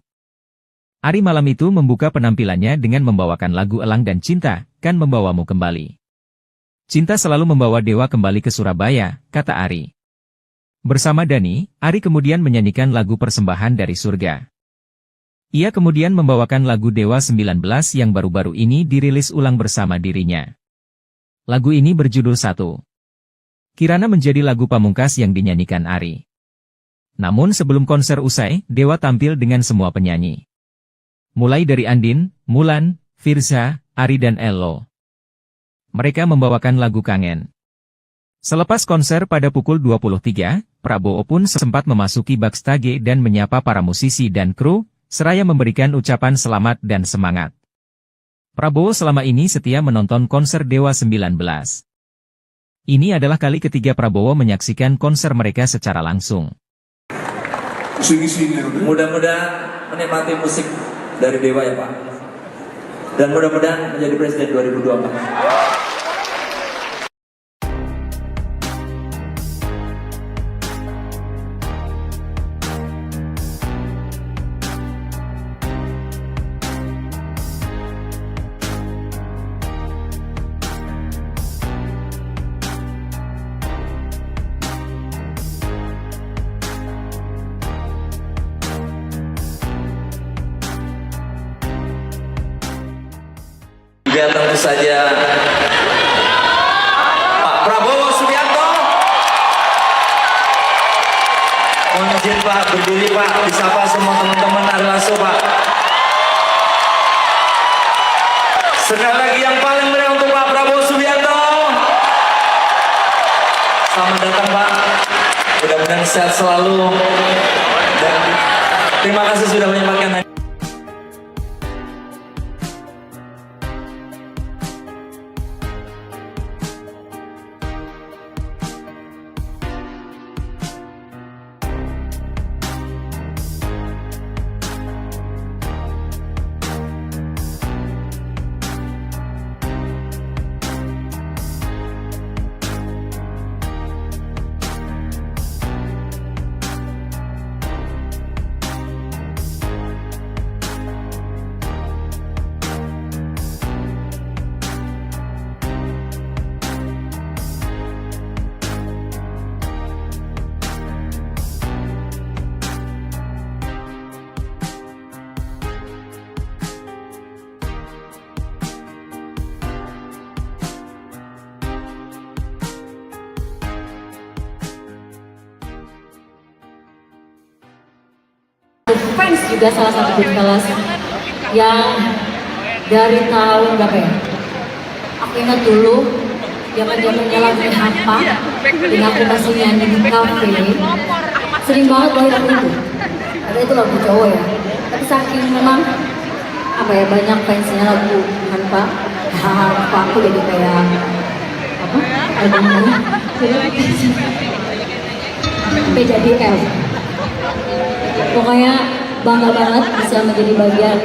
S2: Ari malam itu membuka penampilannya dengan membawakan lagu Elang dan Cinta, Kan Membawamu Kembali. Cinta selalu membawa Dewa kembali ke Surabaya, kata Ari. Bersama Dhani, Ari kemudian menyanyikan lagu Persembahan dari Surga. Ia kemudian membawakan lagu Dewa 19 yang baru-baru ini dirilis ulang bersama dirinya. Lagu ini berjudul Satu. Kirana menjadi lagu pamungkas yang dinyanyikan Ari. Namun sebelum konser usai, Dewa tampil dengan semua penyanyi. Mulai dari Andin, Mulan, Firza, Ari dan Ello. Mereka membawakan lagu Kangen. Selepas konser pada pukul 23, Prabowo pun sempat memasuki backstage dan menyapa para musisi dan kru, seraya memberikan ucapan selamat dan semangat. Prabowo selama ini setia menonton konser Dewa 19. Ini adalah kali ketiga Prabowo menyaksikan konser mereka secara langsung.
S1: Mudah-mudahan menikmati musik dari Dewa ya Pak. Dan mudah-mudahan menjadi Presiden 2024. Biar tentu saja Pak Prabowo Subianto. Mohon izin Pak, berdiri Pak, disapa semua teman-teman Ari Lasso Pak. Sekali lagi yang paling meriah untuk Pak Prabowo Subianto. Selamat datang Pak, mudah-mudahan sehat selalu. Dan terima kasih sudah menyempatkan.
S3: Fans juga salah satu grup kelas yang dari tahun berapa ya? Aku ingat dulu zaman-zamannya lagu Hampa dan aku masih nyanyi di kafe. Sering banget bawain lagu itu. Karena itu lagu cowok ya. Tapi saking memang apa ya, banyak fansnya lagu Hampa. Hampa aku jadi kayak apa? Albumnya sampai jadi L. Pokoknya bangga banget bisa menjadi bagian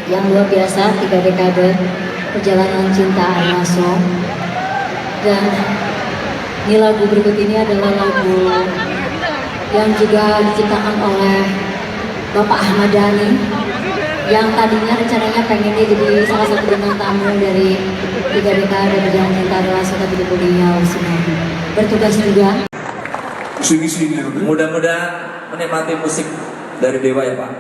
S3: yang luar biasa 3 dekade perjalanan cinta Ari Lasso. Dan ini lagu berikut ini adalah lagu yang juga diciptakan oleh Bapak Ahmad Dhani, yang tadinya rencananya pengennya jadi salah satu bintang tamu dari 3 dekade perjalanan cinta Ari Lasso, tapi beliau sudah bertugas juga.
S1: Mudah-mudahan menikmati musik dari Dewa ya Pak.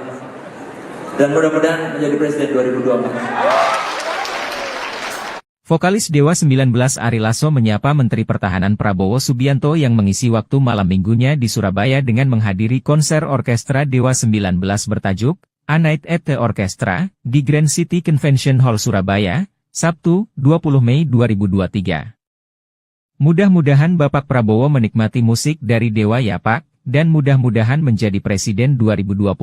S1: Dan mudah-mudahan menjadi Presiden 2024.
S2: Vokalis Dewa 19 Ari Lasso menyapa Menteri Pertahanan Prabowo Subianto yang mengisi waktu malam minggunya di Surabaya dengan menghadiri konser orkestra Dewa 19 bertajuk A Night at the Orchestra di Grand City Convention Hall Surabaya, Sabtu, 20 Mei 2023. Mudah-mudahan Bapak Prabowo menikmati musik dari Dewa ya Pak, dan mudah-mudahan menjadi Presiden 2024,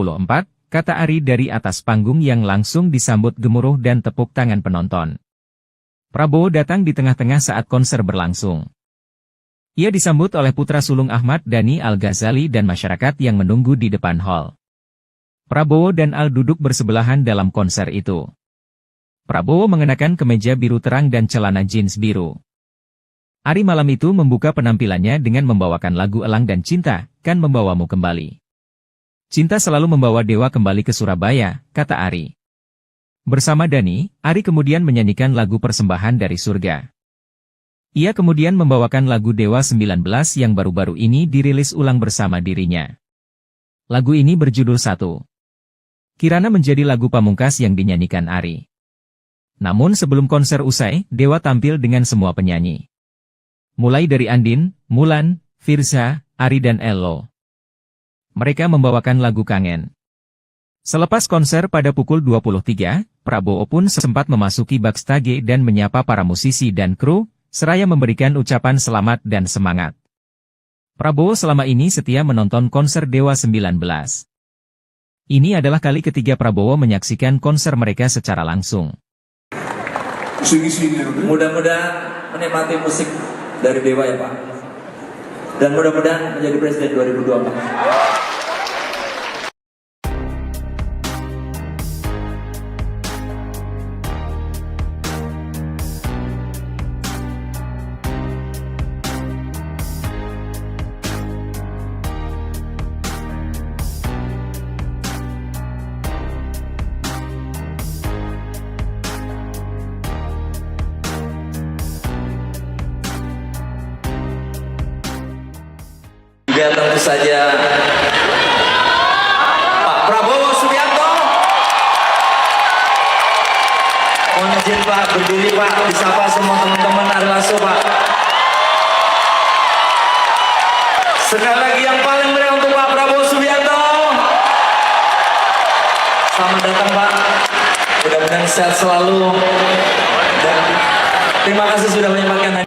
S2: kata Ari dari atas panggung yang langsung disambut gemuruh dan tepuk tangan penonton. Prabowo datang di tengah-tengah saat konser berlangsung. Ia disambut oleh putra sulung Ahmad Dhani Al-Ghazali dan masyarakat yang menunggu di depan hall. Prabowo dan Al duduk bersebelahan dalam konser itu. Prabowo mengenakan kemeja biru terang dan celana jeans biru. Ari malam itu membuka penampilannya dengan membawakan lagu Elang dan Cinta, Kan Membawamu Kembali. Cinta selalu membawa Dewa kembali ke Surabaya, kata Ari. Bersama Dhani, Ari kemudian menyanyikan lagu Persembahan dari Surga. Ia kemudian membawakan lagu Dewa 19 yang baru-baru ini dirilis ulang bersama dirinya. Lagu ini berjudul Satu. Kirana menjadi lagu pamungkas yang dinyanyikan Ari. Namun sebelum konser usai, Dewa tampil dengan semua penyanyi. Mulai dari Andin, Mulan, Firza, Ari dan Ello. Mereka membawakan lagu Kangen. Selepas konser pada pukul 23, Prabowo pun sempat memasuki backstage dan menyapa para musisi dan kru, seraya memberikan ucapan selamat dan semangat. Prabowo selama ini setia menonton konser Dewa 19. Ini adalah kali ketiga Prabowo menyaksikan konser mereka secara langsung.
S1: Mudah-mudahan menikmati musik dari Dewa ya Pak. Dan mudah-mudahan menjadi Presiden 2024. Juga tentu saja Pak Prabowo Subianto. Mohon izin Pak, berdiri Pak, disapa semua teman-teman Ari Lasso Pak. Sekali lagi yang paling meriah untuk Pak Prabowo Subianto. Selamat datang Pak, mudah-mudahan sehat selalu. Dan terima kasih sudah menyempatkan.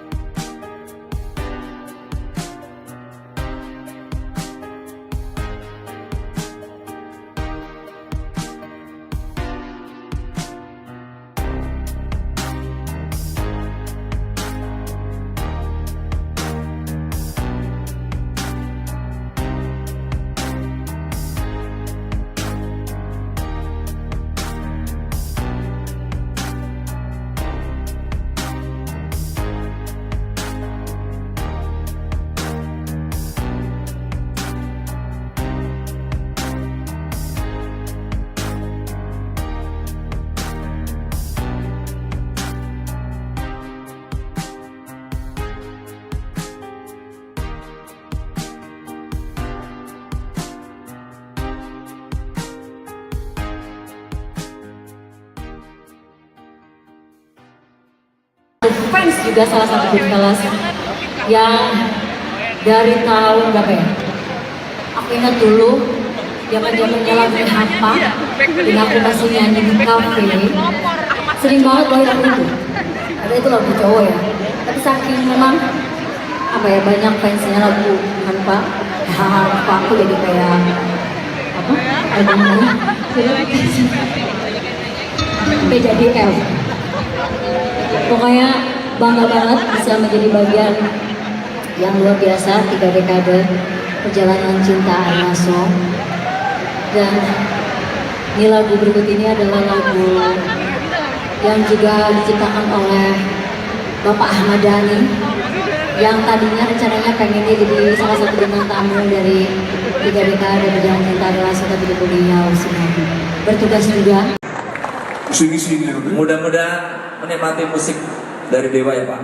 S3: Fans juga salah satu grup kelas yang dari tahun berapa ya? Aku ingat dulu zaman-zamannya lagu Hampa, dan aku masih nyanyi di kafe. Sering banget bawain lagu itu. Ada itu lagu cowok ya. Tapi saking memang apa ya, banyak fansnya lagu Hampa. Hampa aku jadi kayak apa? Albumnya sampai jadi L. Pokoknya bangga banget bisa menjadi bagian yang luar biasa 3 dekade perjalanan cinta Ari Lasso. Dan ini lagu berikut ini adalah lagu yang juga diciptakan oleh Bapak Ahmad Dhani, yang tadinya rencananya pengennya jadi salah satu bintang tamu dari 3 dekade perjalanan cinta Ari Lasso, tapi beliau sudah bertugas juga.
S1: Mudah-mudahan menikmati musik dari Dewa ya Pak.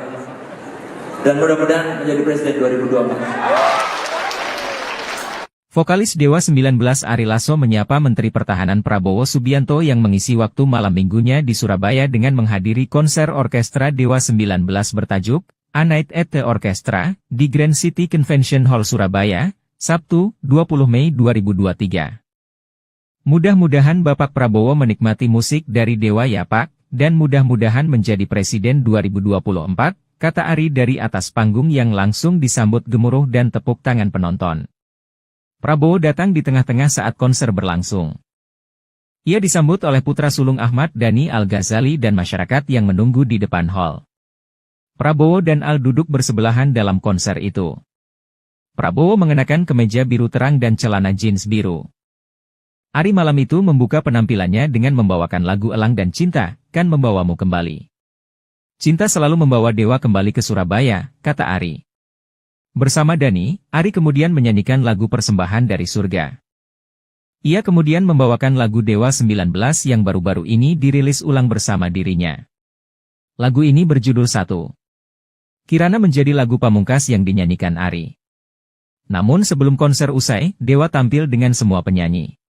S1: Dan mudah-mudahan menjadi Presiden 2024.
S2: Vokalis Dewa 19 Ari Lasso menyapa Menteri Pertahanan Prabowo Subianto yang mengisi waktu malam minggunya di Surabaya dengan menghadiri konser orkestra Dewa 19 bertajuk A Night at the Orchestra di Grand City Convention Hall Surabaya, Sabtu, 20 Mei 2023. Mudah-mudahan Bapak Prabowo menikmati musik dari Dewa ya Pak, dan mudah-mudahan menjadi Presiden 2024, kata Ari dari atas panggung yang langsung disambut gemuruh dan tepuk tangan penonton. Prabowo datang di tengah-tengah saat konser berlangsung. Ia disambut oleh putra sulung Ahmad Dhani Al-Ghazali dan masyarakat yang menunggu di depan hall. Prabowo dan Al duduk bersebelahan dalam konser itu. Prabowo mengenakan kemeja biru terang dan celana jeans biru. Ari malam itu membuka penampilannya dengan membawakan lagu Elang dan Cinta, Kan Membawamu Kembali. Cinta selalu membawa Dewa kembali ke Surabaya, kata Ari. Bersama Dhani, Ari kemudian menyanyikan lagu Persembahan dari Surga. Ia kemudian membawakan lagu Dewa 19 yang baru-baru ini dirilis ulang bersama dirinya. Lagu ini berjudul Satu. Kirana menjadi lagu pamungkas yang dinyanyikan Ari. Namun sebelum konser usai, Dewa tampil dengan semua penyanyi.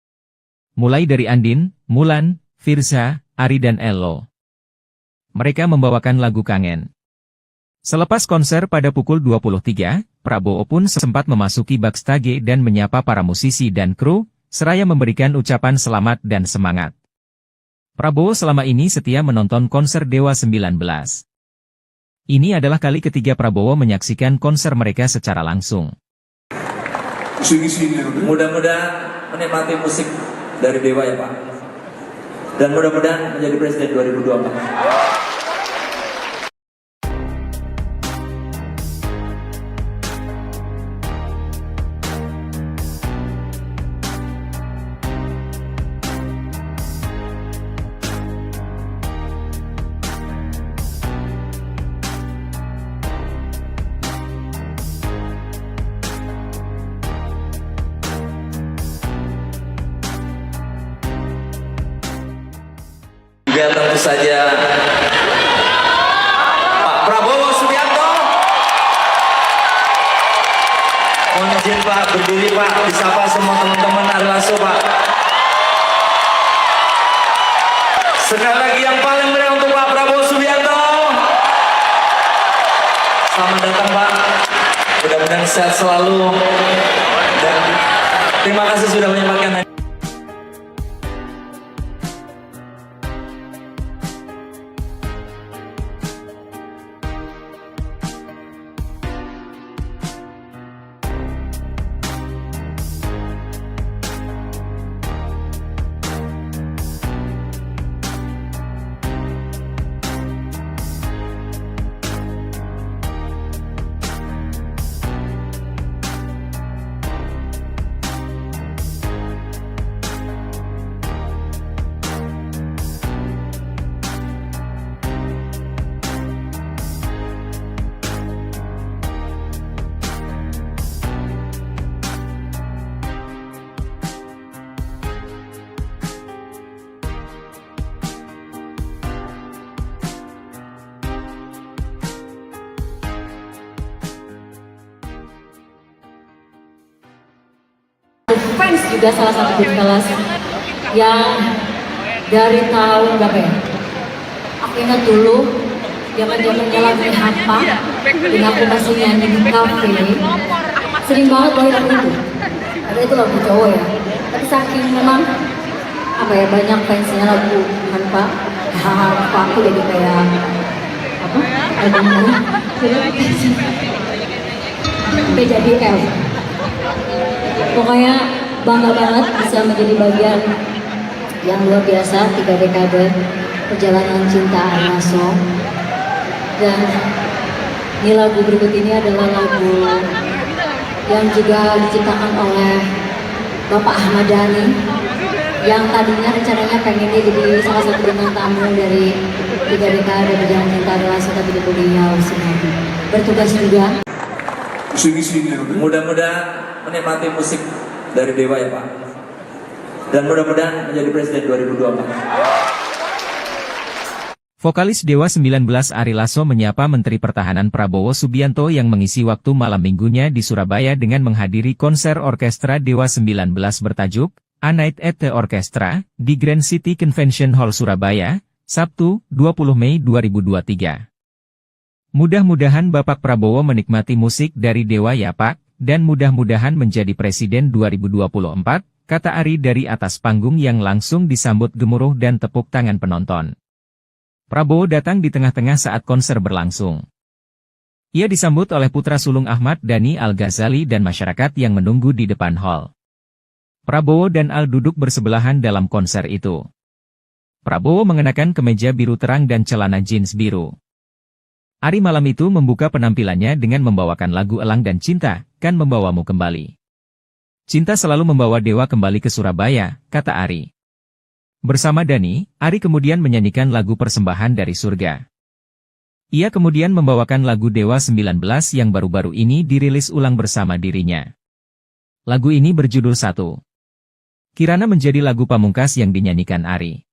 S2: Mulai dari Andin, Mulan, Firza, Ari dan Ello. Mereka membawakan lagu Kangen. Selepas konser pada pukul 23, Prabowo pun sempat memasuki backstage dan menyapa para musisi dan kru, seraya memberikan ucapan selamat dan semangat. Prabowo selama ini setia menonton konser Dewa 19. Ini adalah kali ketiga Prabowo menyaksikan konser mereka secara langsung.
S1: Mudah-mudahan menikmati musik dari Dewa ya Pak. Dan mudah-mudahan menjadi Presiden 2024. Juga tentu saja Pak Prabowo Subianto. Mohon izin Pak, berdiri Pak, disapa semua teman-teman Ari Lasso Pak. Sekali lagi yang paling meriah untuk Pak Prabowo Subianto. Selamat datang Pak, mudah-mudahan sehat selalu. Dan terima kasih sudah menyempatkan.
S3: Fans juga salah satu grup kelas yang dari tahun berapa ya? Aku ingat dulu zaman-zamannya lagu Hampa dan aku masih nyanyi di kafe. Sering banget bawain lagu itu. Karena itu lagu cowok ya. Tapi saking memang apa ya, banyak fansnya lagu Hampa. Hampa aku jadi kayak apa? Albumnya sampai jadi L. Pokoknya bangga banget bisa menjadi bagian yang luar biasa 3 dekade perjalanan cinta Ari Lasso. Dan ini lagu berikut ini adalah lagu yang juga diciptakan oleh Bapak Ahmad Dhani, yang tadinya rencananya pengennya jadi salah satu bintang tamu dari 3 dekade perjalanan cinta Ari Lasso, tapi beliau sedang bertugas juga.
S1: Mudah-mudahan menikmati musik dari Dewa ya Pak. Dan mudah-mudahan menjadi Presiden 2024.
S2: Vokalis Dewa 19 Ari Lasso menyapa Menteri Pertahanan Prabowo Subianto yang mengisi waktu malam minggunya di Surabaya dengan menghadiri konser orkestra Dewa 19 bertajuk A Night at the Orchestra di Grand City Convention Hall Surabaya, Sabtu, 20 Mei 2023. Mudah-mudahan Bapak Prabowo menikmati musik dari Dewa ya Pak, dan mudah-mudahan menjadi Presiden 2024, kata Ari dari atas panggung yang langsung disambut gemuruh dan tepuk tangan penonton. Prabowo datang di tengah-tengah saat konser berlangsung. Ia disambut oleh putra sulung Ahmad Dhani Al-Ghazali dan masyarakat yang menunggu di depan hall. Prabowo dan Al duduk bersebelahan dalam konser itu. Prabowo mengenakan kemeja biru terang dan celana jeans biru. Ari malam itu membuka penampilannya dengan membawakan lagu Elang dan Cinta, Kan Membawamu Kembali. Cinta selalu membawa Dewa kembali ke Surabaya, kata Ari. Bersama Dhani, Ari kemudian menyanyikan lagu Persembahan dari Surga. Ia kemudian membawakan lagu Dewa 19 yang baru-baru ini dirilis ulang bersama dirinya. Lagu ini berjudul Satu. Kirana menjadi lagu pamungkas yang dinyanyikan Ari.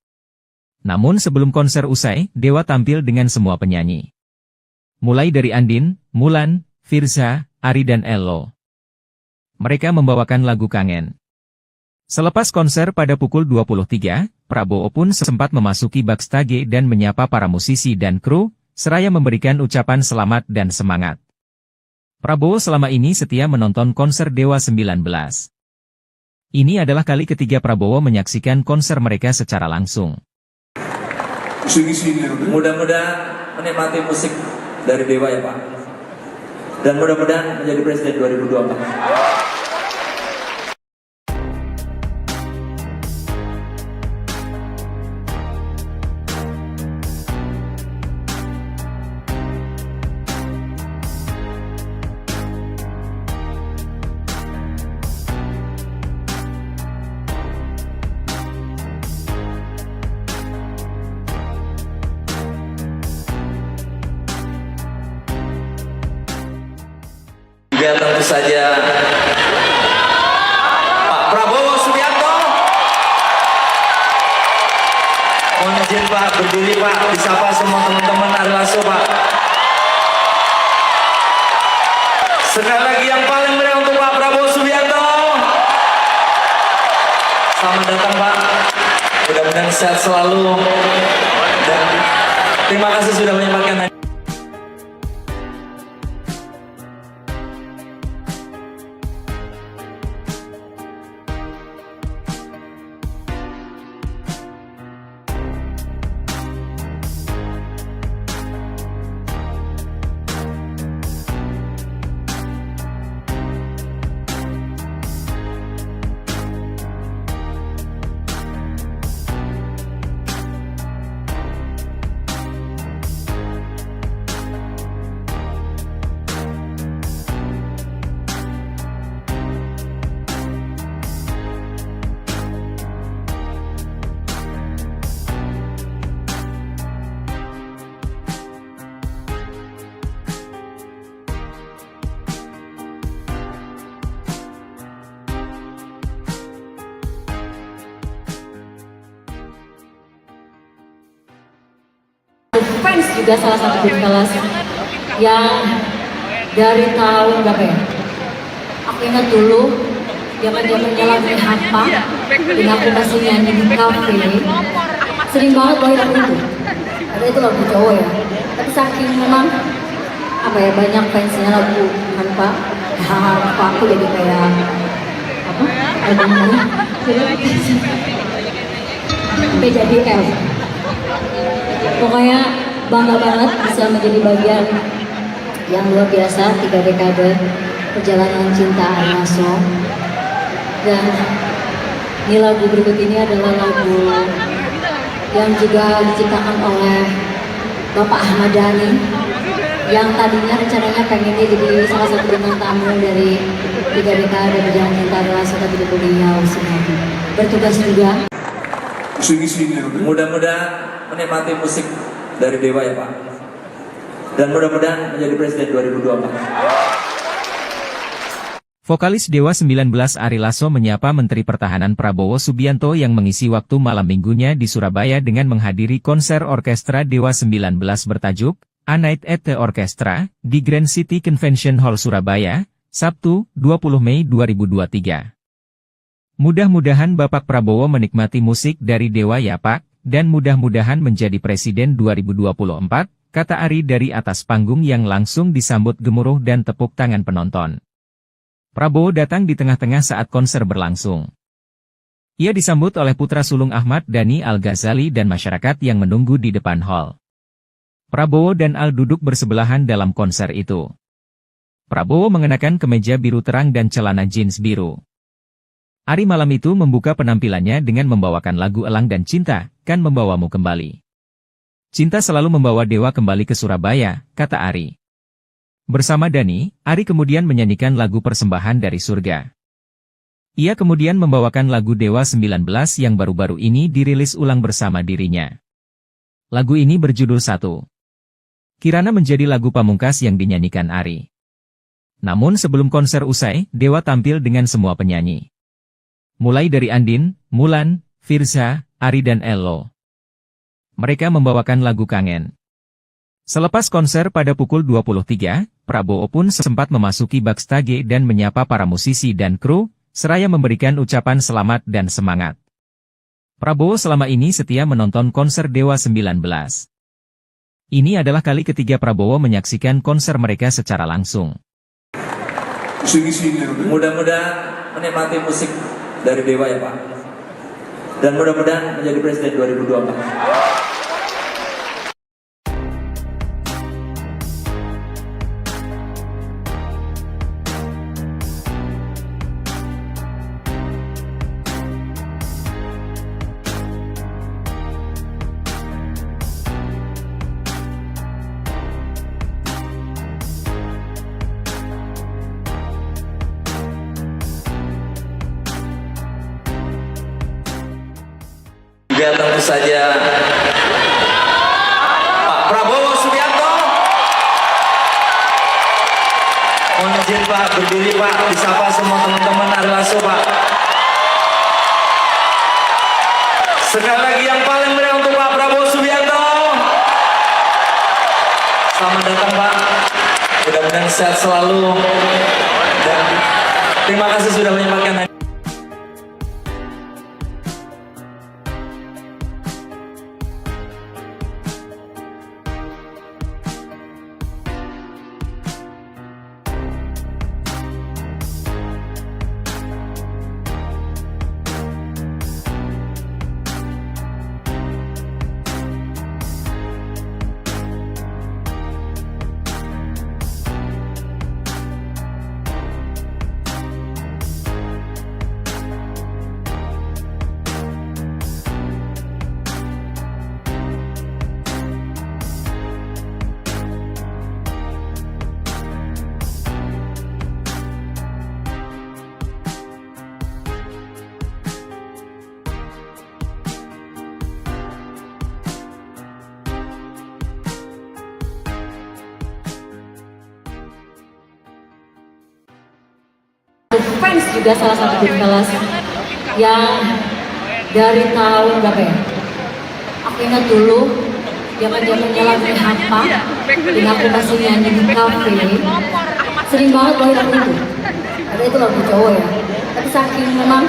S2: Namun sebelum konser usai, Dewa tampil dengan semua penyanyi. Mulai dari Andin, Mulan, Firza, Ari dan Ello. Mereka membawakan lagu Kangen. Selepas konser pada pukul 23, Prabowo pun sempat memasuki backstage dan menyapa para musisi dan kru, seraya memberikan ucapan selamat dan semangat. Prabowo selama ini setia menonton konser Dewa 19. Ini adalah kali ketiga Prabowo menyaksikan konser mereka secara langsung.
S1: Mudah-mudahan menikmati musik dari Dewa ya Pak. Dan mudah-mudahan menjadi Presiden 2024. Juga tentu saja Pak Prabowo Subianto. Mohon izin Pak, berdiri Pak, disapa semua teman-teman Ari Lasso Pak. Sekali lagi yang paling meriah untuk Pak Prabowo Subianto. Selamat datang Pak, mudah-mudahan sehat selalu. Dan terima kasih sudah menyempatkan.
S3: Fans juga salah satu grup kelas yang dari tahun berapa ya? Aku ingat dulu zaman-zamannya lagu Hampa dan aku masih nyanyi di kafe. Sering banget bawain lagu itu. Ada itu lagu cowok ya. Tapi saking memang apa ya, banyak fansnya lagu Hampa. Hampa aku jadi kayak apa? Albumnya sampai jadi F. Pokoknya bangga banget bisa menjadi bagian yang luar biasa 3 dekade perjalanan cinta Ari Lasso. Dan ini lagu berikut ini adalah lagu yang juga diciptakan oleh Bapak Ahmad Dhani yang tadinya rencananya pengennya jadi salah satu bintang tamu dari 3 dekade perjalanan cinta Ari Lasso, tapi beliau sudah bertugas juga.
S1: Mudah-mudahan menikmati musik dari Dewa ya Pak. Dan mudah-mudahan menjadi Presiden 2024.
S2: Vokalis Dewa 19 Ari Lasso menyapa Menteri Pertahanan Prabowo Subianto yang mengisi waktu malam minggunya di Surabaya dengan menghadiri konser orkestra Dewa 19 bertajuk A Night at the Orchestra di Grand City Convention Hall Surabaya, Sabtu, 20 Mei 2023. Mudah-mudahan Bapak Prabowo menikmati musik dari Dewa ya Pak, dan mudah-mudahan menjadi Presiden 2024, kata Ari dari atas panggung yang langsung disambut gemuruh dan tepuk tangan penonton. Prabowo datang di tengah-tengah saat konser berlangsung. Ia disambut oleh putra sulung Ahmad Dhani Al-Ghazali dan masyarakat yang menunggu di depan hall. Prabowo dan Al duduk bersebelahan dalam konser itu. Prabowo mengenakan kemeja biru terang dan celana jeans biru. Ari malam itu membuka penampilannya dengan membawakan lagu Elang dan Cinta, Kan Membawamu Kembali. Cinta selalu membawa Dewa kembali ke Surabaya, kata Ari. Bersama Dhani, Ari kemudian menyanyikan lagu Persembahan dari Surga. Ia kemudian membawakan lagu Dewa 19 yang baru-baru ini dirilis ulang bersama dirinya. Lagu ini berjudul Satu. Kirana menjadi lagu pamungkas yang dinyanyikan Ari. Namun sebelum konser usai, Dewa tampil dengan semua penyanyi. Mulai dari Andin, Mulan, Firza, Ari dan Ello. Mereka membawakan lagu Kangen. Selepas konser pada pukul 23, Prabowo pun sempat memasuki backstage dan menyapa para musisi dan kru, seraya memberikan ucapan selamat dan semangat. Prabowo selama ini setia menonton konser Dewa 19. Ini adalah kali ketiga Prabowo menyaksikan konser mereka secara langsung.
S1: Mudah-mudahan menikmati musik dari Dewa ya Pak. Dan mudah-mudahan menjadi Presiden 2024. Juga tentu saja Pak Prabowo Subianto. Mohon izin Pak, berdiri Pak, disapa semua teman-teman Ari Lasso Pak. Sekali lagi yang paling meriah untuk Pak Prabowo Subianto. Selamat datang Pak, mudah-mudahan sehat selalu. Dan terima kasih sudah menyempatkan.
S3: Fans juga salah satu grup kelas yang dari tahun berapa ya? Aku ingat dulu zaman-zamannya lagu Hampa, dan aku masih nyanyi di kafe. Sering banget bawain lagu itu. Ada itu lagu cowok ya. Tapi saking memang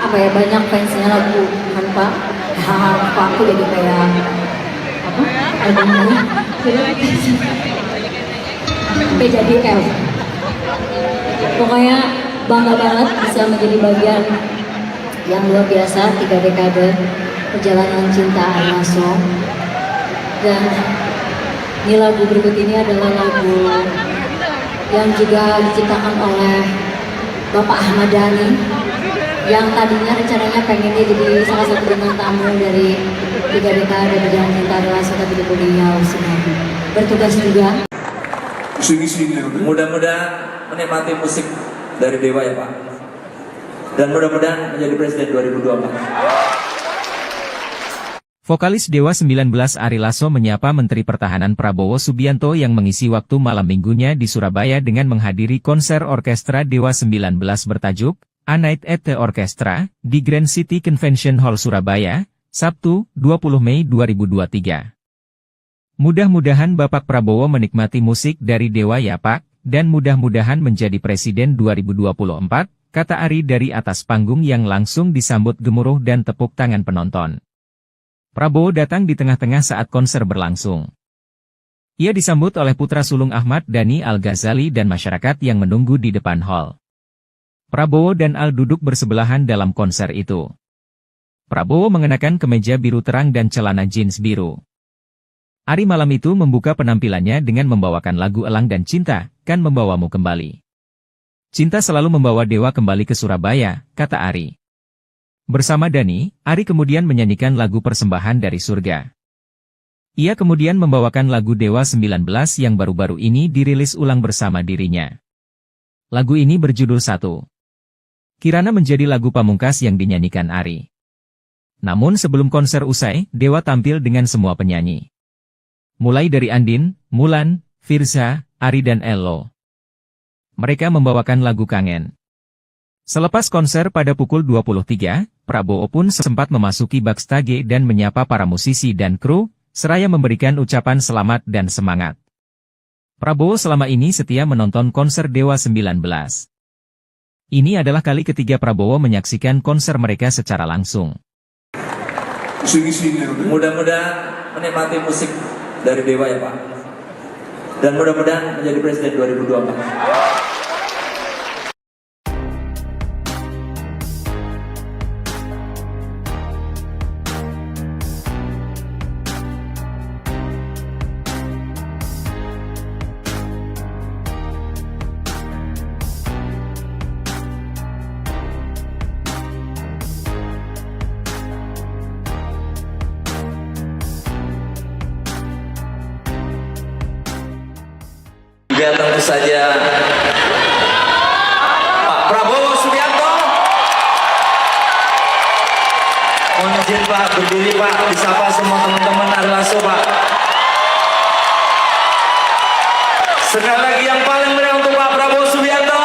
S3: apa ya, banyak fansnya lagu Hampa. Aku jadi kayak apa? Albumnya sampai jadi L. Pokoknya bangga banget bisa menjadi bagian yang luar biasa 3 dekade perjalanan cinta Ari Lasso. Dan ini lagu berikut ini adalah lagu yang juga diciptakan oleh Bapak Ahmad Dhani, yang tadinya rencananya pengennya jadi salah satu bintang tamu dari 3 dekade perjalanan cinta Ari Lasso, tapi beliau sedang bertugas juga.
S1: Mudah-mudahan menikmati musik dari Dewa ya Pak. Dan mudah-mudahan menjadi Presiden 2024.
S2: Vokalis Dewa 19 Ari Lasso menyapa Menteri Pertahanan Prabowo Subianto yang mengisi waktu malam minggunya di Surabaya dengan menghadiri konser orkestra Dewa 19 bertajuk A Night at the Orchestra di Grand City Convention Hall Surabaya, Sabtu, 20 Mei 2023. Mudah-mudahan Bapak Prabowo menikmati musik dari Dewa ya Pak, dan mudah-mudahan menjadi Presiden 2024, kata Ari dari atas panggung yang langsung disambut gemuruh dan tepuk tangan penonton. Prabowo datang di tengah-tengah saat konser berlangsung. Ia disambut oleh putra sulung Ahmad Dhani Al-Ghazali dan masyarakat yang menunggu di depan hall. Prabowo dan Al duduk bersebelahan dalam konser itu. Prabowo mengenakan kemeja biru terang dan celana jeans biru. Ari malam itu membuka penampilannya dengan membawakan lagu Elang dan Cinta, Kan Membawamu Kembali. Cinta selalu membawa Dewa kembali ke Surabaya, kata Ari. Bersama Dhani, Ari kemudian menyanyikan lagu Persembahan dari Surga. Ia kemudian membawakan lagu Dewa 19 yang baru-baru ini dirilis ulang bersama dirinya. Lagu ini berjudul Satu. Kirana menjadi lagu pamungkas yang dinyanyikan Ari. Namun sebelum konser usai, Dewa tampil dengan semua penyanyi. Mulai dari Andin, Mulan, Firza, Ari dan Ello. Mereka membawakan lagu Kangen. Selepas konser pada pukul 23, Prabowo pun sempat memasuki backstage dan menyapa para musisi dan kru, seraya memberikan ucapan selamat dan semangat. Prabowo selama ini setia menonton konser Dewa 19. Ini adalah kali ketiga Prabowo menyaksikan konser mereka secara langsung.
S1: Mudah-mudahan menikmati musik dari Dewa ya Pak. Dan mudah-mudahan menjadi Presiden 2024. Juga tentu saja Pak Prabowo Subianto. Mohon izin Pak, berdiri Pak, disapa semua teman-teman Ari Lasso Pak. Sekali lagi yang paling meriah untuk Pak Prabowo Subianto.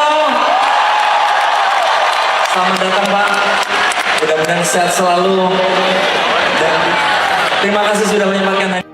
S1: Selamat datang Pak, mudah-mudahan sehat selalu. Dan terima kasih sudah menyempatkan.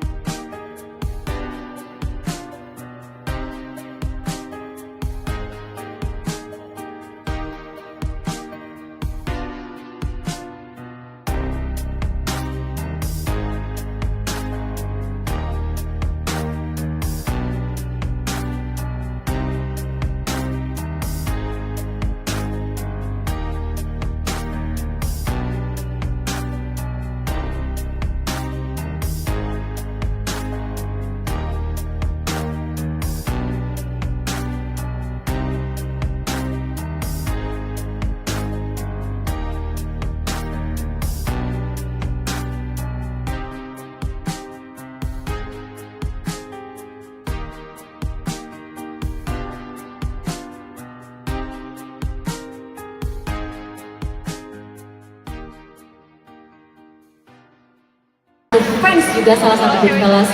S3: Fans juga salah satu grup kelas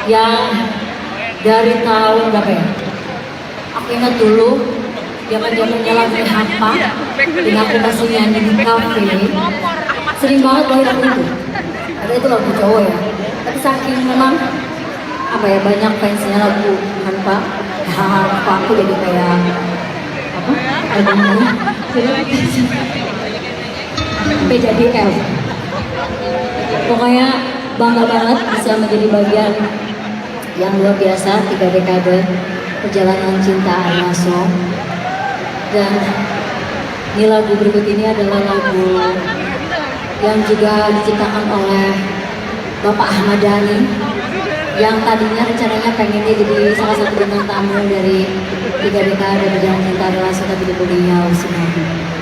S3: yang dari tahun berapa ya? Aku ingat dulu zaman-zamannya lagu Hampa, dan aku masih nyanyi di kafe. Sering banget bawain lagu itu. Ada itu lagu cowok ya. Tapi saking memang apa ya, banyak fansnya lagu Hampa. Aku jadi kayak apa? Albumnya sampai jadi L. Pokoknya bangga banget bisa menjadi bagian yang luar biasa 3 dekade perjalanan cinta Ari Lasso. Dan ini lagu berikut ini adalah lagu yang juga diciptakan oleh Bapak Ahmad Dhani, yang tadinya rencananya pengennya jadi salah satu bintang tamu dari 3 dekade perjalanan cinta Ari Lasso, tapi beliau sedang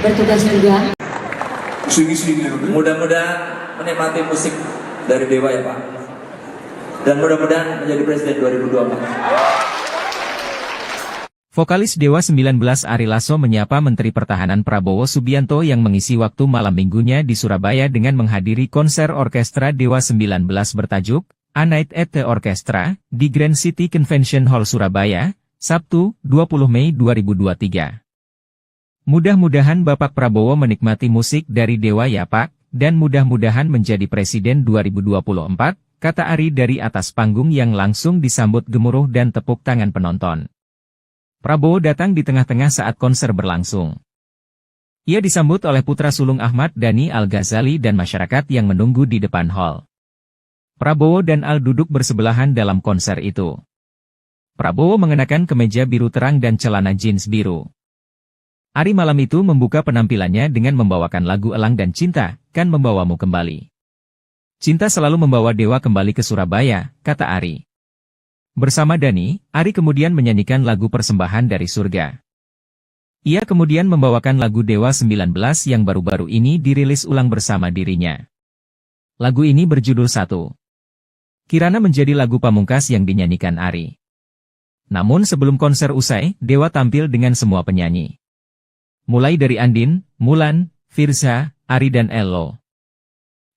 S3: bertugas juga.
S1: Mudah-mudahan menikmati musik dari Dewa ya Pak. Dan mudah-mudahan menjadi Presiden 2024.
S2: Vokalis Dewa 19 Ari Lasso menyapa Menteri Pertahanan Prabowo Subianto yang mengisi waktu malam minggunya di Surabaya dengan menghadiri konser orkestra Dewa 19 bertajuk A Night at the Orchestra di Grand City Convention Hall Surabaya, Sabtu, 20 Mei 2023. Mudah-mudahan Bapak Prabowo menikmati musik dari Dewa ya Pak, dan mudah-mudahan menjadi Presiden 2024, kata Ari dari atas panggung yang langsung disambut gemuruh dan tepuk tangan penonton. Prabowo datang di tengah-tengah saat konser berlangsung. Ia disambut oleh putra sulung Ahmad Dhani Al-Ghazali dan masyarakat yang menunggu di depan hall. Prabowo dan Al duduk bersebelahan dalam konser itu. Prabowo mengenakan kemeja biru terang dan celana jeans biru. Ari malam itu membuka penampilannya dengan membawakan lagu Elang dan Cinta, Kan Membawamu Kembali. Cinta selalu membawa Dewa kembali ke Surabaya, kata Ari. Bersama Dhani, Ari kemudian menyanyikan lagu Persembahan dari Surga. Ia kemudian membawakan lagu Dewa 19 yang baru-baru ini dirilis ulang bersama dirinya. Lagu ini berjudul Satu. Kirana menjadi lagu pamungkas yang dinyanyikan Ari. Namun sebelum konser usai, Dewa tampil dengan semua penyanyi. Mulai dari Andin, Mulan, Firza, Ari dan Ello.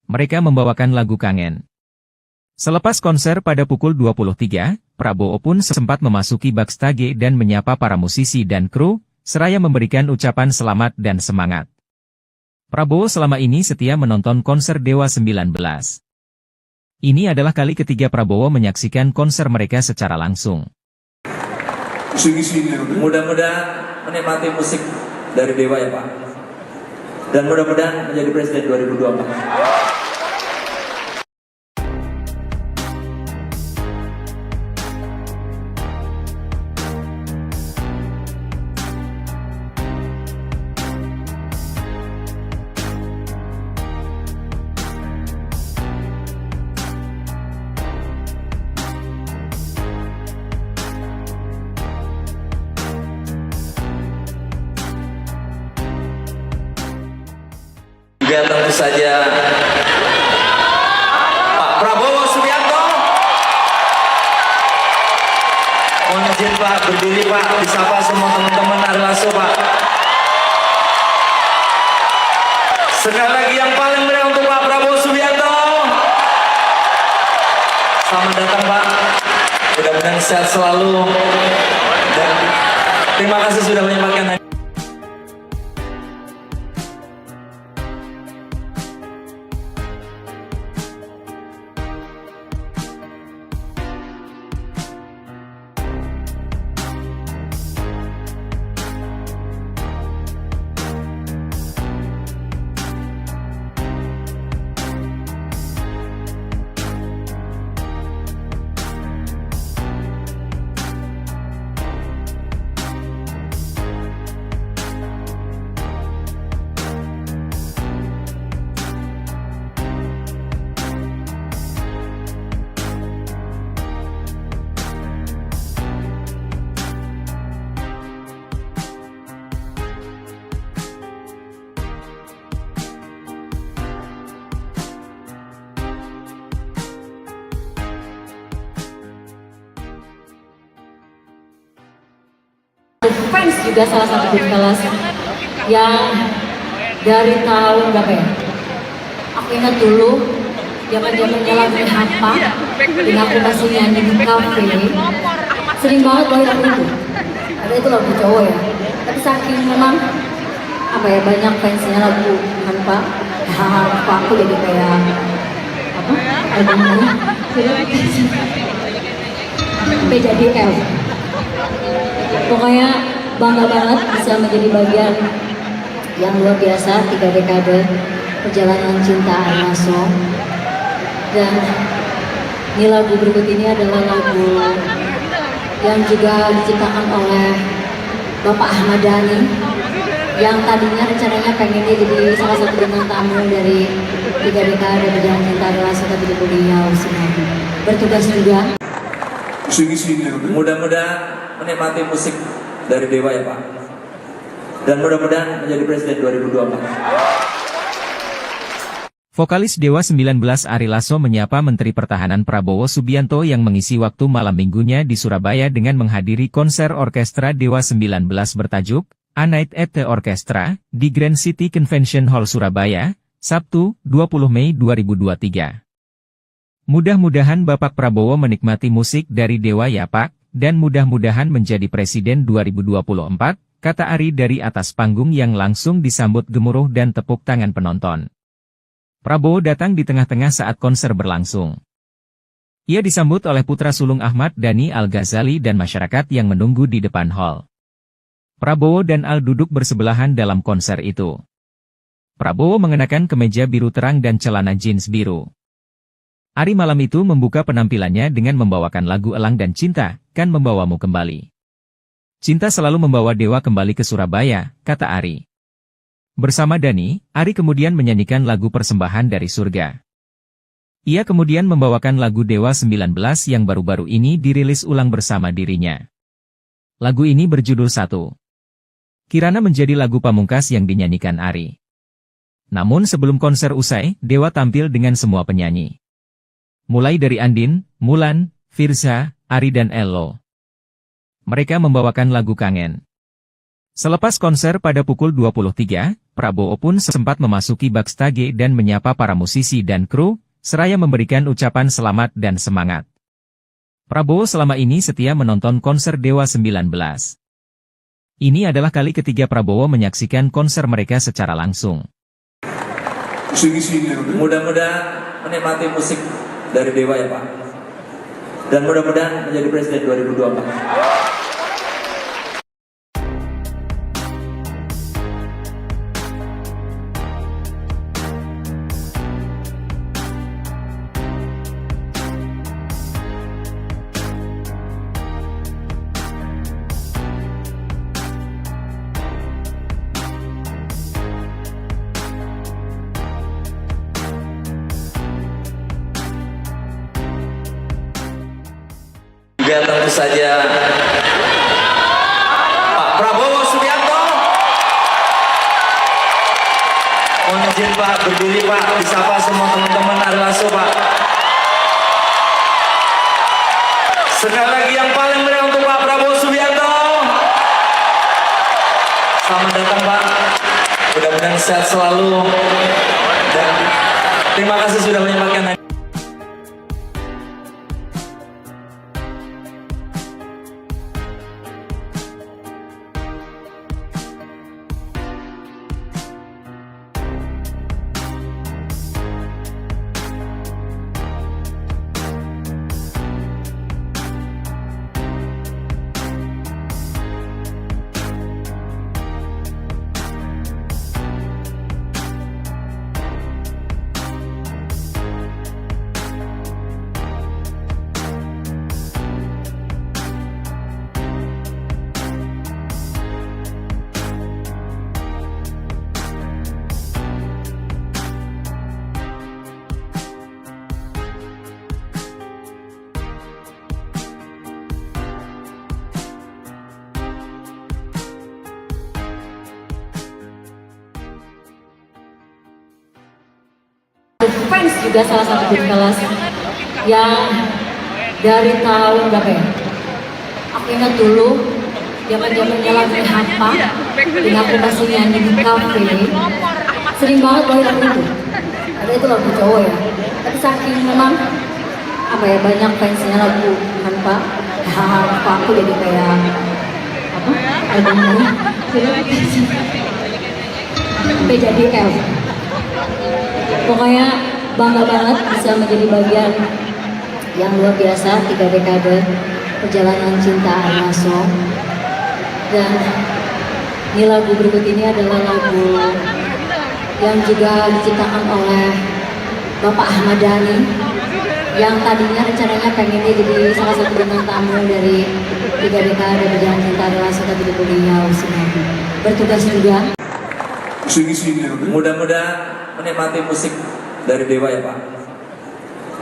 S2: Mereka membawakan lagu Kangen. Selepas konser pada pukul 23, Prabowo pun sempat memasuki backstage dan menyapa para musisi dan kru, seraya memberikan ucapan selamat dan semangat. Prabowo selama ini setia menonton konser Dewa 19. Ini adalah kali ketiga Prabowo menyaksikan konser mereka secara langsung.
S1: Mudah-mudahan menikmati musik dari Dewa ya Pak. Dan mudah-mudahan menjadi Presiden 2024. Juga tentu saja Pak Prabowo Subianto. Mohon izin Pak, berdiri Pak, disapa semua teman-teman Ari Lasso Pak. Sekali lagi yang paling meriah untuk Pak Prabowo Subianto. Selamat datang Pak, mudah-mudahan sehat selalu. Dan terima kasih sudah menyempatkan.
S3: Fans juga salah satu grup kelas yang dari tahun berapa ya? Aku ingat dulu zaman-zamannya lagu Hampa, dan aku masih nyanyi di kafe. Sering banget bawain lagu itu. Ada itu lagu cowok ya. Tapi saking memang apa ya, banyak fansnya lagu Hampa. Hampa aku jadi kayak apa? Albumnya sampai jadi L. Pokoknya bangga banget bisa menjadi bagian yang luar biasa 3 dekade perjalanan cinta Ari Lasso. Dan ini lagu berikut ini adalah lagu yang juga diciptakan oleh Bapak Ahmad Dhani, yang tadinya rencananya pengennya jadi salah satu bintang tamu dari 3 dekade perjalanan cinta Ari Lasso, tapi beliau sedang bertugas juga.
S1: Mudah-mudahan menikmati musik dari Dewa ya Pak. Dan mudah-mudahan menjadi Presiden 2024.
S2: Vokalis Dewa 19 Ari Lasso menyapa Menteri Pertahanan Prabowo Subianto yang mengisi waktu malam minggunya di Surabaya dengan menghadiri konser orkestra Dewa 19 bertajuk A Night at the Orchestra di Grand City Convention Hall Surabaya, Sabtu, 20 Mei 2023. Mudah-mudahan Bapak Prabowo menikmati musik dari Dewa ya Pak, dan mudah-mudahan menjadi Presiden 2024, kata Ari dari atas panggung yang langsung disambut gemuruh dan tepuk tangan penonton. Prabowo datang di tengah-tengah saat konser berlangsung. Ia disambut oleh putra sulung Ahmad Dhani Al-Ghazali dan masyarakat yang menunggu di depan hall. Prabowo dan Al duduk bersebelahan dalam konser itu. Prabowo mengenakan kemeja biru terang dan celana jeans biru. Ari malam itu membuka penampilannya dengan membawakan lagu Elang dan Cinta, Kan Membawamu Kembali. Cinta selalu membawa Dewa kembali ke Surabaya, kata Ari. Bersama Dhani, Ari kemudian menyanyikan lagu Persembahan dari Surga. Ia kemudian membawakan lagu Dewa 19 yang baru-baru ini dirilis ulang bersama dirinya. Lagu ini berjudul Satu. Kirana menjadi lagu pamungkas yang dinyanyikan Ari. Namun sebelum konser usai, Dewa tampil dengan semua penyanyi. Mulai dari Andin, Mulan, Firza, Ari dan Ello. Mereka membawakan lagu Kangen. Selepas konser pada pukul 23, Prabowo pun sempat memasuki backstage dan menyapa para musisi dan kru, seraya memberikan ucapan selamat dan semangat. Prabowo selama ini setia menonton konser Dewa 19. Ini adalah kali ketiga Prabowo menyaksikan konser mereka secara langsung.
S1: Mudah-mudahan menikmati musik dari Dewa ya Pak. Dan mudah-mudahan menjadi Presiden 2024. Juga tentu saja Pak Prabowo Subianto. Mohon izin Pak, berdiri Pak, disapa semua teman-teman Ari Lasso Pak. Sekali lagi yang paling meriah untuk Pak Prabowo Subianto. Selamat datang Pak, mudah-mudahan sehat selalu. Dan terima kasih sudah menyempatkan.
S3: Fans juga salah satu grup kelas yang dari tahun berapa ya? Aku ingat dulu zaman-zamannya lagu Hampa, dan aku masih nyanyi di kafe. Sering banget bawain lagu itu. Ada itu lagu cowok ya. Tapi saking memang apa ya, banyak fansnya lagu Hampa. Aku jadi kayak apa? Albumnya. Sampai jadi L. Pokoknya bangga banget bisa menjadi bagian yang luar biasa 3 dekade perjalanan cinta Ari Lasso. Dan ini lagu berikut ini adalah lagu yang juga diciptakan oleh Bapak Ahmad Dhani, yang tadinya rencananya pengennya jadi salah satu bintang tamu dari 3 dekade perjalanan cinta Ari Lasso, tapi beliau sedang bertugas juga.
S1: Mudah-mudahan menikmati musik dari Dewa ya Pak.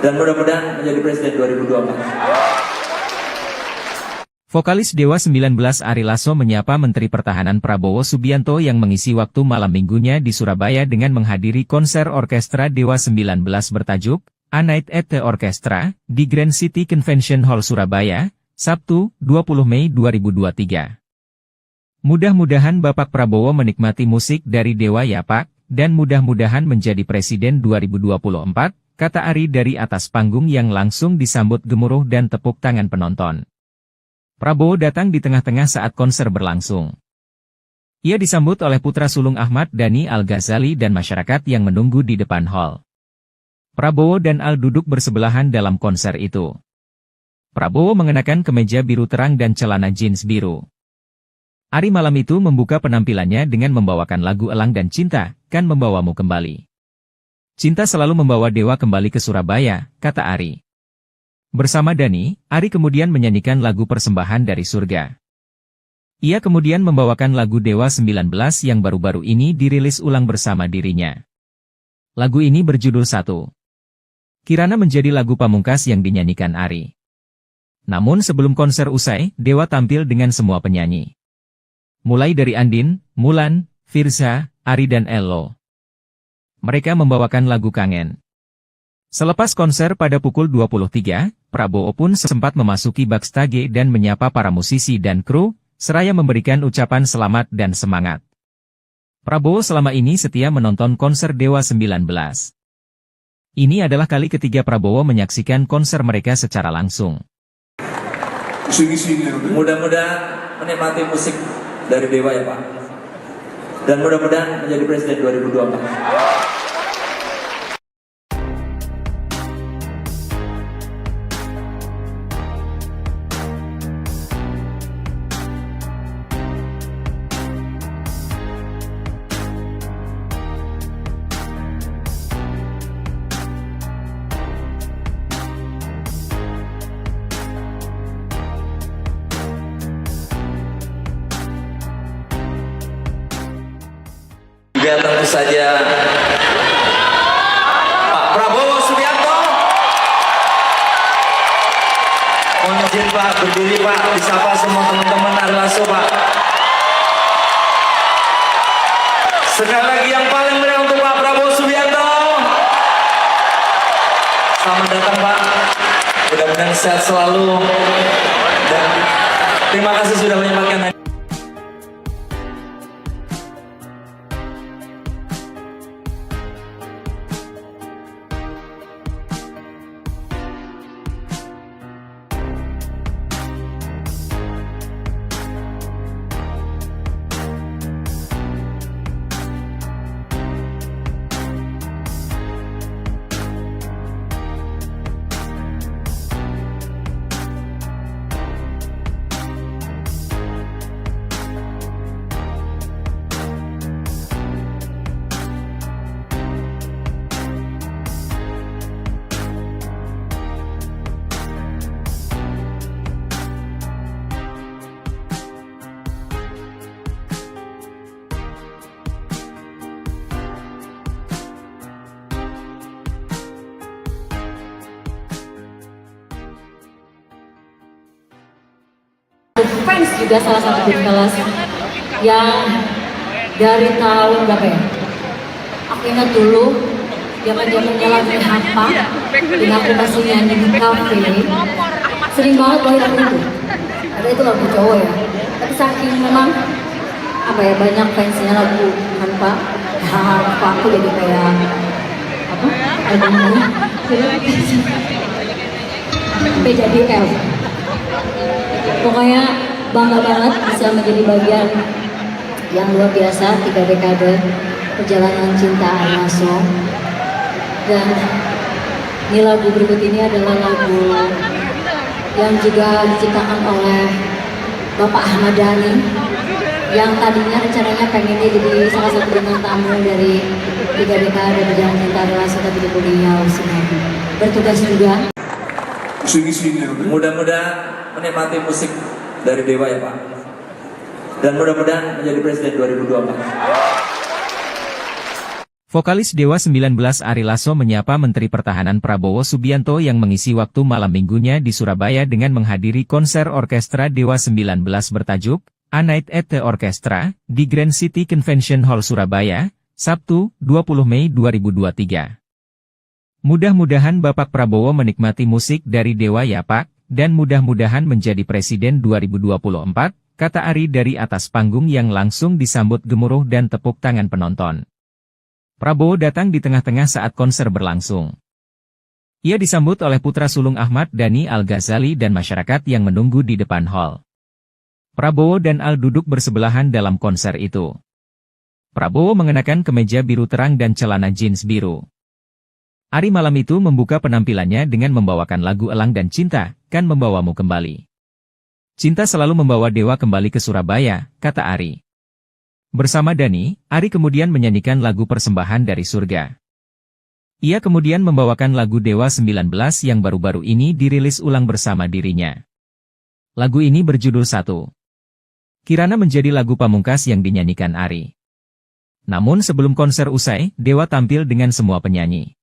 S1: Dan mudah-mudahan menjadi Presiden 2024.
S2: Vokalis Dewa 19 Ari Lasso menyapa Menteri Pertahanan Prabowo Subianto yang mengisi waktu malam minggunya di Surabaya dengan menghadiri konser orkestra Dewa 19 bertajuk A Night at the Orchestra di Grand City Convention Hall Surabaya, Sabtu, 20 Mei 2023. Mudah-mudahan Bapak Prabowo menikmati musik dari Dewa ya Pak, dan mudah-mudahan menjadi Presiden 2024, kata Ari dari atas panggung yang langsung disambut gemuruh dan tepuk tangan penonton. Prabowo datang di tengah-tengah saat konser berlangsung. Ia disambut oleh putra sulung Ahmad Dhani Al-Ghazali dan masyarakat yang menunggu di depan hall. Prabowo dan Al duduk bersebelahan dalam konser itu. Prabowo mengenakan kemeja biru terang dan celana jeans biru. Ari malam itu membuka penampilannya dengan membawakan lagu Elang dan Cinta, Kan Membawamu Kembali. Cinta selalu membawa Dewa kembali ke Surabaya, kata Ari. Bersama Dhani, Ari kemudian menyanyikan lagu Persembahan dari Surga. Ia kemudian membawakan lagu Dewa 19 yang baru-baru ini dirilis ulang bersama dirinya. Lagu ini berjudul Satu. Kirana menjadi lagu pamungkas yang dinyanyikan Ari. Namun sebelum konser usai, Dewa tampil dengan semua penyanyi. Mulai dari Andin, Mulan, Firza, Ari dan Ello. Mereka membawakan lagu Kangen. Selepas konser pada pukul 23, Prabowo pun sempat memasuki backstage dan menyapa para musisi dan kru, seraya memberikan ucapan selamat dan semangat. Prabowo selama ini setia menonton konser Dewa 19. Ini adalah kali ketiga Prabowo menyaksikan konser mereka secara langsung.
S1: Mudah-mudahan menikmati musik dari Dewa ya Pak. Dan mudah-mudahan menjadi Presiden 2024. Juga tentu saja Pak Prabowo Subianto. Mohon izin Pak, berdiri Pak, disapa semua teman-teman Ari Lasso Pak. Sekali lagi yang paling meriah untuk Pak Prabowo Subianto. Selamat datang Pak, mudah-mudahan sehat selalu. Dan terima kasih sudah menyempatkan.
S3: Fans juga salah satu band kelas yang dari tahun berapa ya? Aku ingat dulu zaman-zamannya lagu Hampa dan aku masih nyanyi di kafe. Sering banget bawain lagu itu. Ada itu lagu cowok ya. Tapi saking memang apa ya, banyak fansnya lagu Hampa. Hampa aku jadi kayak apa? Albumnya PJDL. Pokoknya bangga banget bisa menjadi bagian yang luar biasa 3 dekade perjalanan cinta Ari Lasso. Dan ini lagu berikut ini adalah lagu yang juga diciptakan oleh Bapak Ahmad Dhani yang tadinya rencananya pengennya jadi salah satu bintang tamu dari 3 dekade perjalanan cinta Ari Lasso, tapi beliau sedang bertugas juga.
S1: Mudah-mudahan menikmati musik dari Dewa ya Pak. Dan mudah-mudahan menjadi Presiden 2024.
S2: Vokalis Dewa 19 Ari Lasso menyapa Menteri Pertahanan Prabowo Subianto yang mengisi waktu malam minggunya di Surabaya dengan menghadiri konser orkestra Dewa 19 bertajuk A Night at the Orchestra di Grand City Convention Hall Surabaya, Sabtu, 20 Mei 2023. Mudah-mudahan Bapak Prabowo menikmati musik dari Dewa ya Pak, dan mudah-mudahan menjadi Presiden 2024, kata Ari dari atas panggung yang langsung disambut gemuruh dan tepuk tangan penonton. Prabowo datang di tengah-tengah saat konser berlangsung. Ia disambut oleh putra sulung Ahmad Dhani Al-Ghazali dan masyarakat yang menunggu di depan hall. Prabowo dan Al duduk bersebelahan dalam konser itu. Prabowo mengenakan kemeja biru terang dan celana jeans biru. Ari malam itu membuka penampilannya dengan membawakan lagu Elang dan Cinta, Kan Membawamu Kembali. Cinta selalu membawa Dewa kembali ke Surabaya, kata Ari. Bersama Dhani, Ari kemudian menyanyikan lagu Persembahan dari Surga. Ia kemudian membawakan lagu Dewa 19 yang baru-baru ini dirilis ulang bersama dirinya. Lagu ini berjudul Satu. Kirana menjadi lagu pamungkas yang dinyanyikan Ari. Namun sebelum konser usai, Dewa tampil dengan semua penyanyi.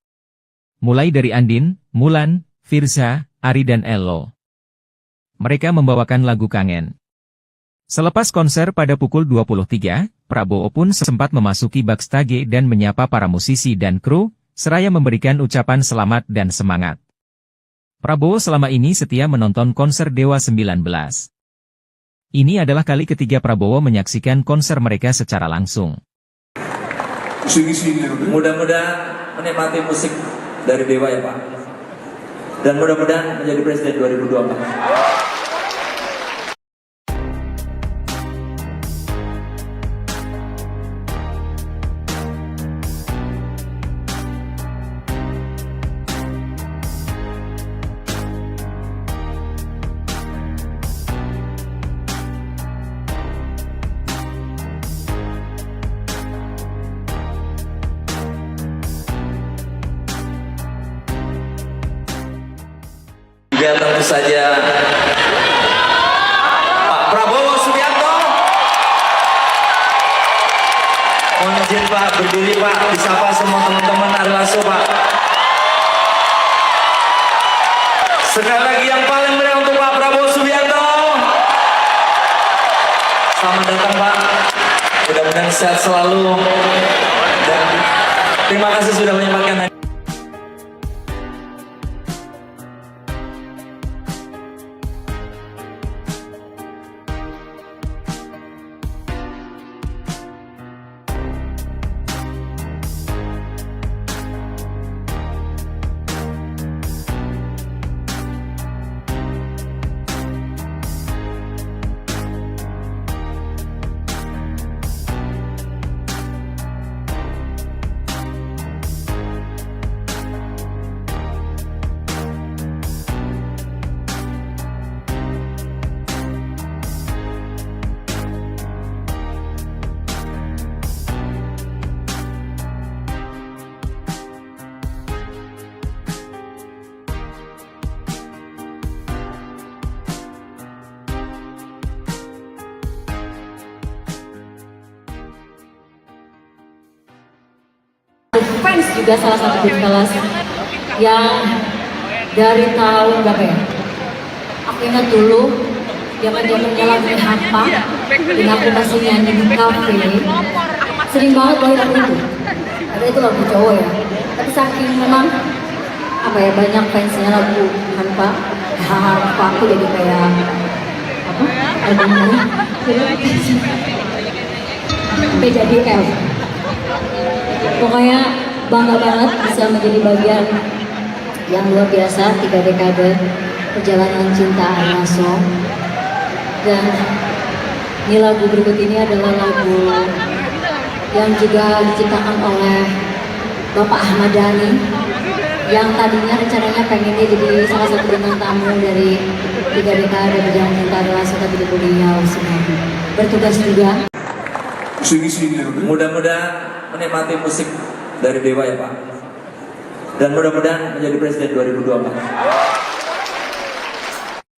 S2: Mulai dari Andin, Mulan, Firza, Ari dan Ello. Mereka membawakan lagu Kangen. Selepas konser pada pukul 23, Prabowo pun sempat memasuki backstage dan menyapa para musisi dan kru, seraya memberikan ucapan selamat dan semangat. Prabowo selama ini setia menonton konser Dewa 19. Ini adalah kali ketiga Prabowo menyaksikan konser mereka secara langsung.
S1: Mudah-mudahan menikmati musik dari Dewa ya Pak. Dan mudah-mudahan menjadi Presiden 2024. Juga tentu saja Pak Prabowo Subianto. Mohon izin Pak, berdiri Pak, disapa semua teman-teman Ari Lasso Pak. Sekali lagi yang paling meriah untuk Pak Prabowo Subianto. Selamat datang Pak, mudah-mudahan sehat selalu. Dan terima kasih sudah menyempatkan.
S3: Fans juga salah satu grup kelas yang dari tahun berapa ya? Aku ingat dulu zaman-zamannya lagu Hampa dan aku masih nyanyi di kafe. Sering banget bawain lagu itu. Ada itu lagu cowok ya. Tapi saking memang apa ya, banyak fansnya lagu Hampa. Hampa aku jadi kayak apa? Albumnya. Sampai jadi F. Pokoknya bangga banget bisa menjadi bagian yang luar biasa 3 dekade perjalanan cinta Ari Lasso. Dan ini lagu berikut ini adalah lagu yang juga diciptakan oleh Bapak Ahmad Dhani yang tadinya rencananya pengennya jadi salah satu bintang tamu dari 3 dekade perjalanan cinta Ari Lasso, tapi beliau sedang bertugas juga.
S1: Mudah-mudahan menikmati musik dari Dewa ya Pak. Dan mudah-mudahan menjadi Presiden 2024.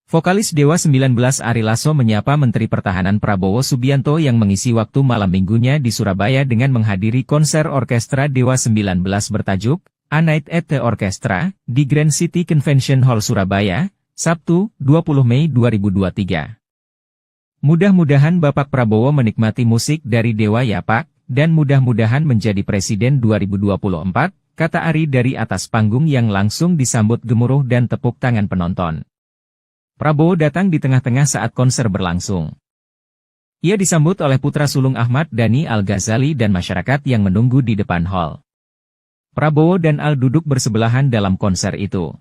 S2: Vokalis Dewa 19 Ari Lasso menyapa Menteri Pertahanan Prabowo Subianto yang mengisi waktu malam minggunya di Surabaya dengan menghadiri konser orkestra Dewa 19 bertajuk A Night at the Orchestra di Grand City Convention Hall Surabaya, Sabtu, 20 Mei 2023. Mudah-mudahan Bapak Prabowo menikmati musik dari Dewa ya Pak, dan mudah-mudahan menjadi Presiden 2024, kata Ari dari atas panggung yang langsung disambut gemuruh dan tepuk tangan penonton. Prabowo datang di tengah-tengah saat konser berlangsung. Ia disambut oleh putra sulung Ahmad Dhani Al-Ghazali dan masyarakat yang menunggu di depan hall. Prabowo dan Al duduk bersebelahan dalam konser itu.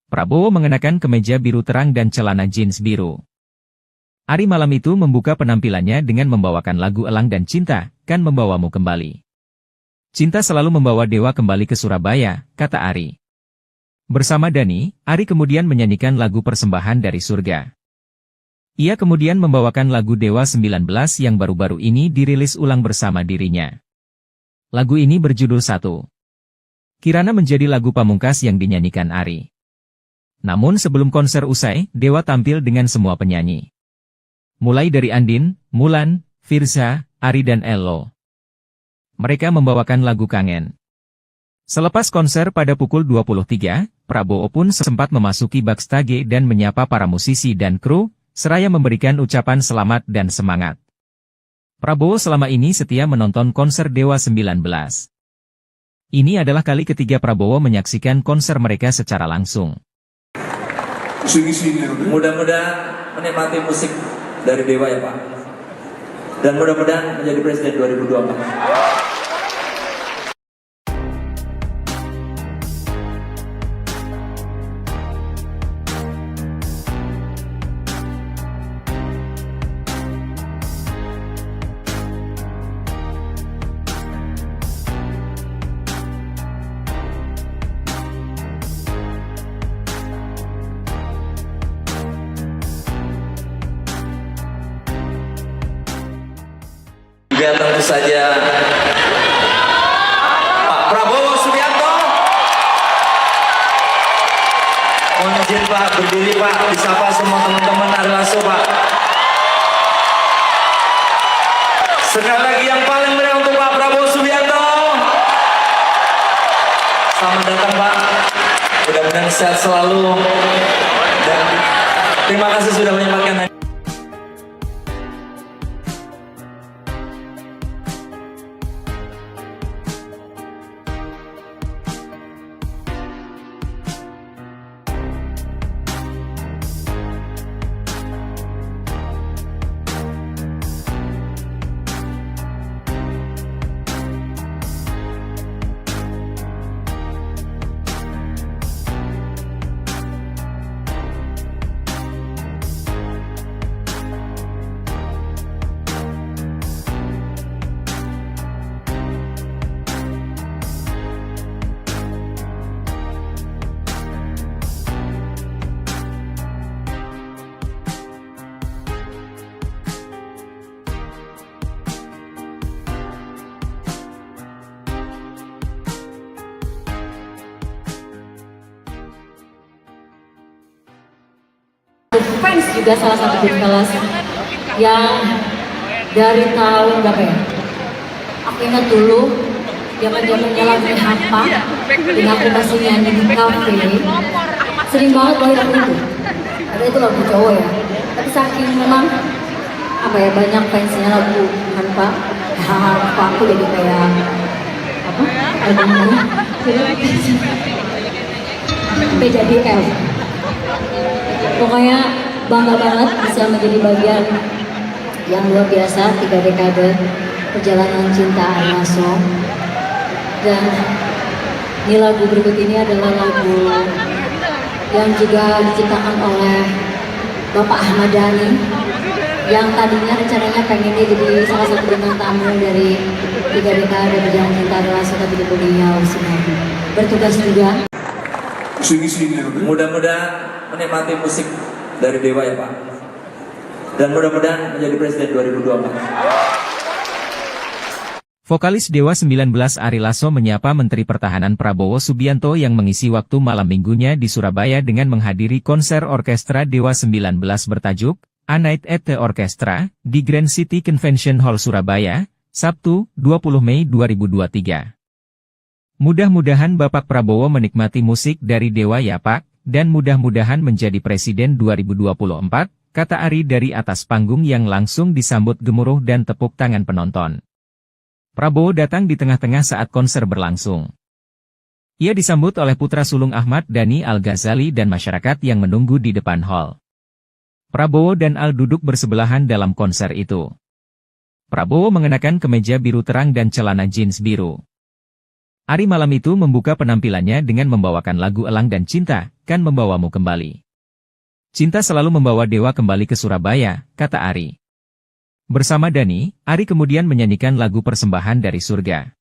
S2: Prabowo mengenakan kemeja biru terang dan celana jeans biru. Ari malam itu membuka penampilannya dengan membawakan lagu Elang dan Cinta, Kan Membawamu Kembali. Cinta selalu membawa Dewa kembali ke Surabaya, kata Ari. Bersama Dhani, Ari kemudian menyanyikan lagu Persembahan dari Surga. Ia kemudian membawakan lagu Dewa 19 yang baru-baru ini dirilis ulang bersama dirinya. Lagu ini berjudul Satu. Kirana menjadi lagu pamungkas yang dinyanyikan Ari. Namun sebelum konser usai, Dewa tampil dengan semua penyanyi. Mulai dari Andin, Mulan, Firza, Ari dan Ello. Mereka membawakan lagu Kangen. Selepas konser pada pukul 23, Prabowo pun sempat memasuki backstage dan menyapa para musisi dan kru, seraya memberikan ucapan selamat dan semangat. Prabowo selama ini setia menonton konser Dewa 19. Ini adalah kali ketiga Prabowo menyaksikan konser mereka secara langsung.
S1: Mudah-mudahan menikmati musik dari Dewa ya Pak. Dan mudah-mudahan menjadi Presiden 2024. Juga tentu saja Pak Prabowo Subianto. Mohon izin Pak, berdiri Pak, disapa semua teman-teman Ari Lasso Pak. Sekali lagi yang paling meriah untuk Pak Prabowo Subianto. Selamat datang Pak, mudah-mudahan sehat selalu. Dan terima kasih sudah menyempatkan.
S3: Fans juga salah satu band kelas yang dari tahun berapa ya? Aku ingat dulu zaman-zamannya lagu Hampa dan aku masih nyanyi di kafe. Sering banget bawain lagu itu. Ada itu lagu cowok ya. Tapi saking memang apa ya, banyak fansnya lagu Hampa. Hampa aku jadi kayak apa? Albumnya PJDL. Pokoknya bangga banget bisa menjadi bagian yang luar biasa 3 dekade perjalanan cinta Ari Lasso. Dan ini lagu berikut ini adalah lagu yang juga diciptakan oleh Bapak Ahmad Dhani yang tadinya rencananya pengennya jadi salah satu bintang tamu dari 3 dekade perjalanan cinta Ari Lasso, tapi beliau sudah bertugas juga.
S1: Mudah-mudahan menikmati musik dari Dewa ya Pak. Dan mudah-mudahan menjadi Presiden 2024.
S2: Vokalis Dewa 19 Ari Lasso menyapa Menteri Pertahanan Prabowo Subianto yang mengisi waktu malam minggunya di Surabaya dengan menghadiri konser orkestra Dewa 19 bertajuk A Night at the Orchestra di Grand City Convention Hall Surabaya, Sabtu, 20 Mei 2023. Mudah-mudahan Bapak Prabowo menikmati musik dari Dewa ya Pak, dan mudah-mudahan menjadi Presiden 2024, kata Ari dari atas panggung yang langsung disambut gemuruh dan tepuk tangan penonton. Prabowo datang di tengah-tengah saat konser berlangsung. Ia disambut oleh putra sulung Ahmad Dhani Al-Ghazali dan masyarakat yang menunggu di depan hall. Prabowo dan Al duduk bersebelahan dalam konser itu. Prabowo mengenakan kemeja biru terang dan celana jeans biru. Ari malam itu membuka penampilannya dengan membawakan lagu Elang dan Cinta, Kan Membawamu Kembali. Cinta selalu membawa Dewa kembali ke Surabaya, kata Ari. Bersama Dhani, Ari kemudian menyanyikan lagu Persembahan dari Surga.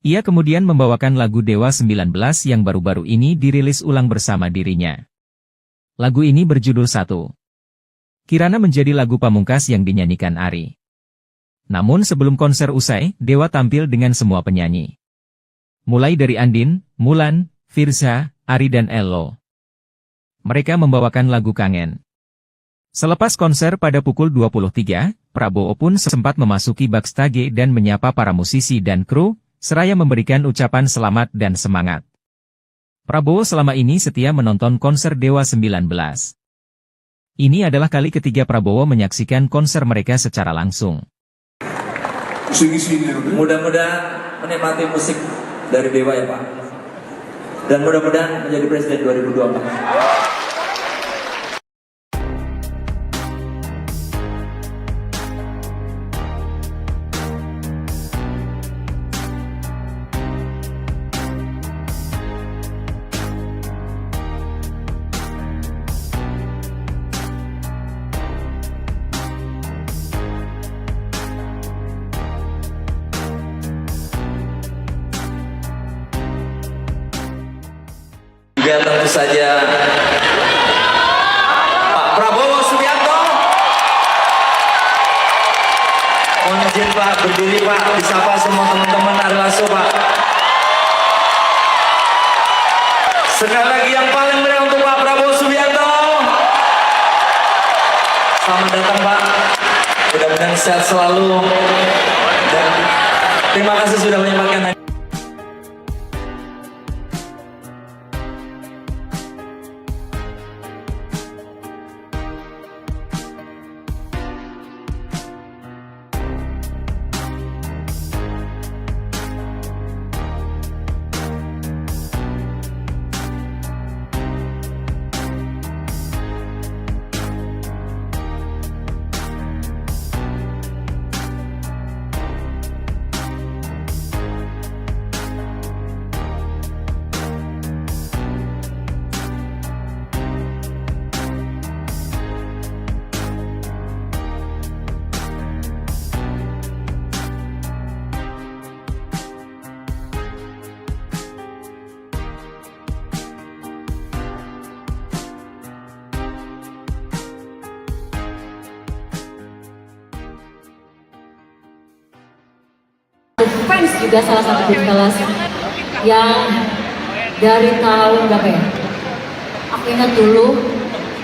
S2: Ia kemudian membawakan lagu Dewa 19 yang baru-baru ini dirilis ulang bersama dirinya. Lagu ini berjudul Satu. Kirana menjadi lagu pamungkas yang dinyanyikan Ari. Namun sebelum konser usai, Dewa tampil dengan semua penyanyi. Mulai dari Andin, Mulan, Firza, Ari dan Ello. Mereka membawakan lagu Kangen. Selepas konser pada pukul 23, Prabowo pun sempat memasuki backstage dan menyapa para musisi dan kru, seraya memberikan ucapan selamat dan semangat. Prabowo selama ini setia menonton konser Dewa 19. Ini adalah kali ketiga Prabowo menyaksikan konser mereka secara langsung.
S1: Mudah-mudahan menikmati musik dari Dewa ya Pak. Dan mudah-mudahan menjadi Presiden 2024. Juga tentu saja Pak Prabowo Subianto. Mohon izin Pak, berdiri Pak, disapa semua teman-teman Ari Lasso Pak. Sekali lagi yang paling meriah untuk Pak Prabowo Subianto. Selamat datang Pak, mudah-mudahan sehat selalu. Dan terima kasih sudah menyempatkan.
S3: Fans juga salah satu grup kelas yang dari tahun berapa ya? Aku ingat dulu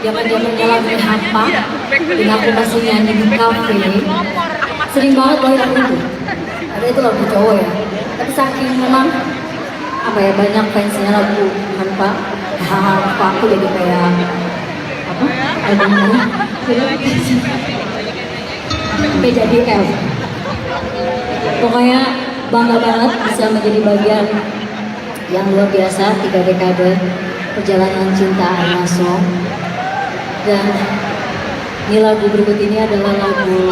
S3: zaman-zamannya lagu Hampa dan aku masih nyanyi di kafe. Sering banget bawain lagu itu. Ada itu lagu cowok ya. Tapi saking memang apa ya, banyak fansnya lagu Hampa. Hampa aku jadi kayak apa? Albumnya PJDL. Pokoknya bangga banget bisa menjadi bagian yang luar biasa 3 dekade perjalanan cinta Ari Lasso. Dan ini lagu berikut ini adalah lagu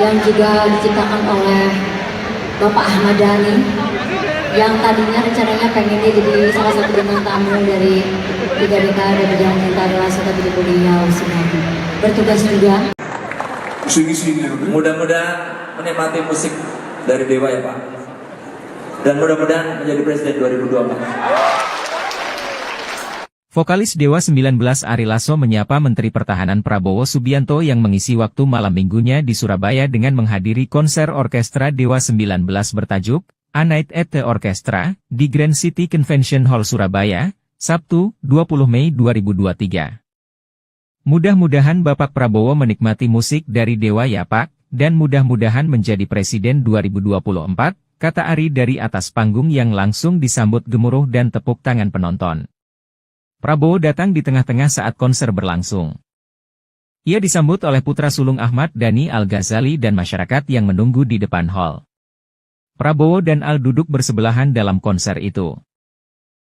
S3: yang juga diciptakan oleh Bapak Ahmad Dhani yang tadinya rencananya pengennya jadi salah satu bintang tamu dari 3 dekade perjalanan cinta Ari Lasso, tapi beliau sudah bertugas juga.
S1: Mudah-mudahan menikmati musik dari Dewa ya Pak. Dan mudah-mudahan menjadi Presiden 2024.
S2: Vokalis Dewa 19 Ari Lasso menyapa Menteri Pertahanan Prabowo Subianto yang mengisi waktu malam minggunya di Surabaya dengan menghadiri konser orkestra Dewa 19 bertajuk A Night at the Orchestra di Grand City Convention Hall Surabaya, Sabtu, 20 Mei 2023. Mudah-mudahan Bapak Prabowo menikmati musik dari Dewa ya Pak, dan mudah-mudahan menjadi Presiden 2024, kata Ari dari atas panggung yang langsung disambut gemuruh dan tepuk tangan penonton. Prabowo datang di tengah-tengah saat konser berlangsung. Ia disambut oleh putra sulung Ahmad Dhani Al-Ghazali dan masyarakat yang menunggu di depan hall. Prabowo dan Al duduk bersebelahan dalam konser itu.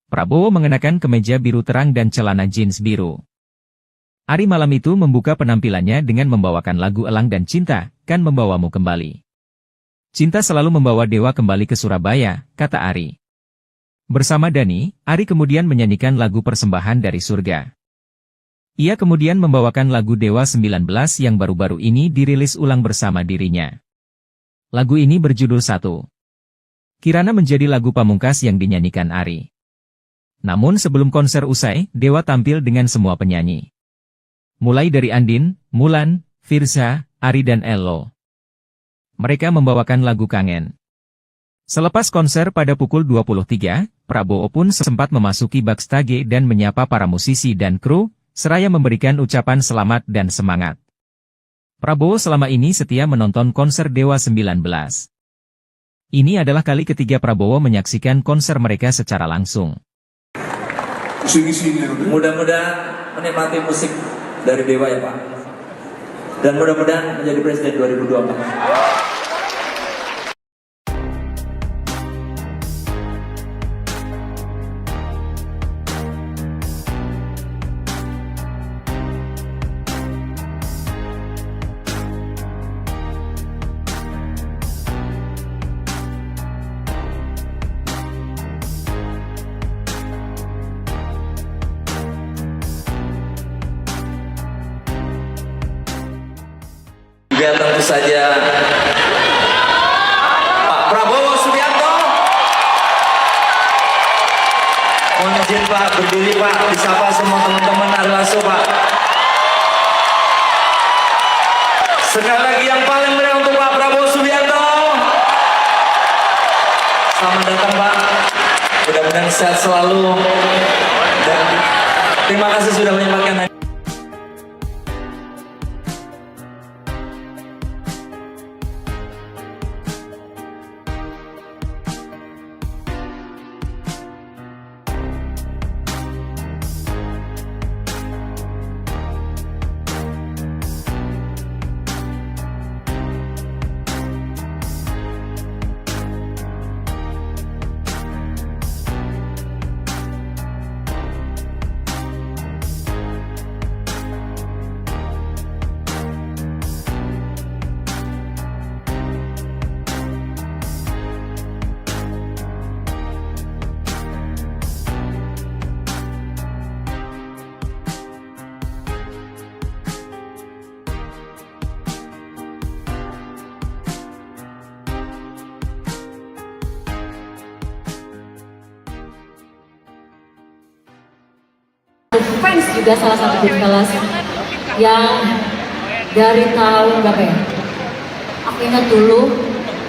S2: Prabowo mengenakan kemeja biru terang dan celana jeans biru. Ari malam itu membuka penampilannya dengan membawakan lagu Elang dan Cinta, Kan Membawamu Kembali. Cinta selalu membawa Dewa kembali ke Surabaya, kata Ari. Bersama Dhani, Ari kemudian menyanyikan lagu Persembahan dari Surga. Ia kemudian membawakan lagu Dewa 19 yang baru-baru ini dirilis ulang bersama dirinya. Lagu ini berjudul Satu. Kirana menjadi lagu pamungkas yang dinyanyikan Ari. Namun sebelum konser usai, Dewa tampil dengan semua penyanyi. Mulai dari Andin, Mulan, Firza, Ari dan Ello. Mereka membawakan lagu Kangen. Selepas konser pada pukul 23, Prabowo pun sempat memasuki backstage dan menyapa para musisi dan kru, seraya memberikan ucapan selamat dan semangat. Prabowo selama ini setia menonton konser Dewa 19. Ini adalah kali ketiga Prabowo menyaksikan konser mereka secara langsung.
S1: Mudah-mudahan menikmati musik dari Dewa ya Pak. Dan mudah-mudahan menjadi Presiden 2024. Juga tentu saja Pak Prabowo Subianto. Mohon izin Pak, berdiri Pak, disapa semua teman-teman Ari Lasso Pak. Sekali lagi yang paling meriah untuk Pak Prabowo Subianto. Selamat datang Pak, mudah-mudahan sehat selalu. Dan terima kasih sudah menyempatkan.
S3: Fans juga salah satu grup kelas yang dari tahun berapa ya? Aku ingat dulu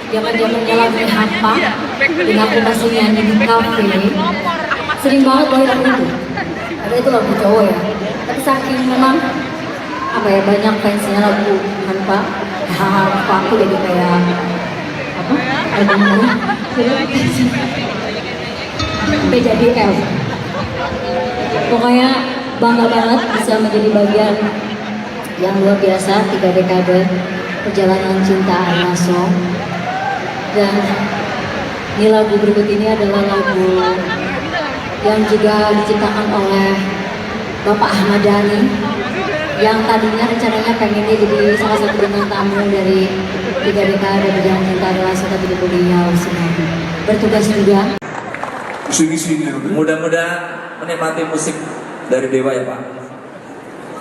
S3: zaman-zamannya lagu Hampa dan aku masih nyanyi di kafe. Sering banget bawain lagu itu. Ada itu lagu cowok ya. Tapi saking memang apa ya, banyak fansnya lagu Hampa. Hampa aku jadi kayak apa? Albumnya sampai jadi L. Pokoknya bangga banget bisa menjadi bagian yang luar biasa 3 dekade perjalanan cinta Ari Lasso. Dan ini lagu berikut ini adalah lagu yang juga diciptakan oleh Bapak Ahmad Dhani yang tadinya rencananya pengennya jadi salah satu bintang tamu dari 3 dekade perjalanan cinta Ari Lasso, tapi beliau sedang bertugas juga.
S1: Mudah-mudahan menikmati musik dari Dewa ya Pak.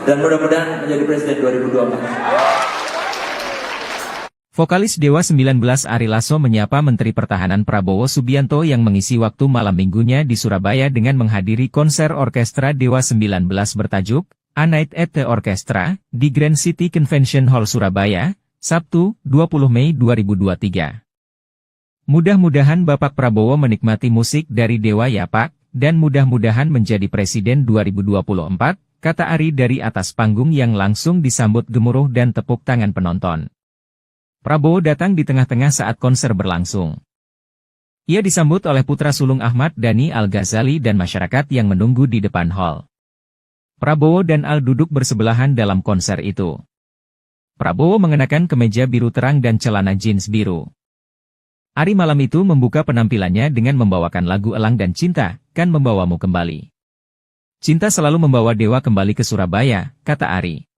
S1: Dan mudah-mudahan menjadi Presiden 2024.
S2: Vokalis Dewa 19 Ari Lasso menyapa Menteri Pertahanan Prabowo Subianto yang mengisi waktu malam minggunya di Surabaya dengan menghadiri konser orkestra Dewa 19 bertajuk A Night at the Orchestra di Grand City Convention Hall Surabaya, Sabtu, 20 Mei 2023. Mudah-mudahan Bapak Prabowo menikmati musik dari Dewa ya Pak, dan mudah-mudahan menjadi Presiden 2024, kata Ari dari atas panggung yang langsung disambut gemuruh dan tepuk tangan penonton. Prabowo datang di tengah-tengah saat konser berlangsung. Ia disambut oleh putra sulung Ahmad Dhani Al-Ghazali dan masyarakat yang menunggu di depan hall. Prabowo dan Al duduk bersebelahan dalam konser itu. Prabowo mengenakan kemeja biru terang dan celana jeans biru. Ari malam itu membuka penampilannya dengan membawakan lagu Elang dan Cinta, Kan Membawamu Kembali. Cinta selalu membawa Dewa kembali ke Surabaya, kata Ari.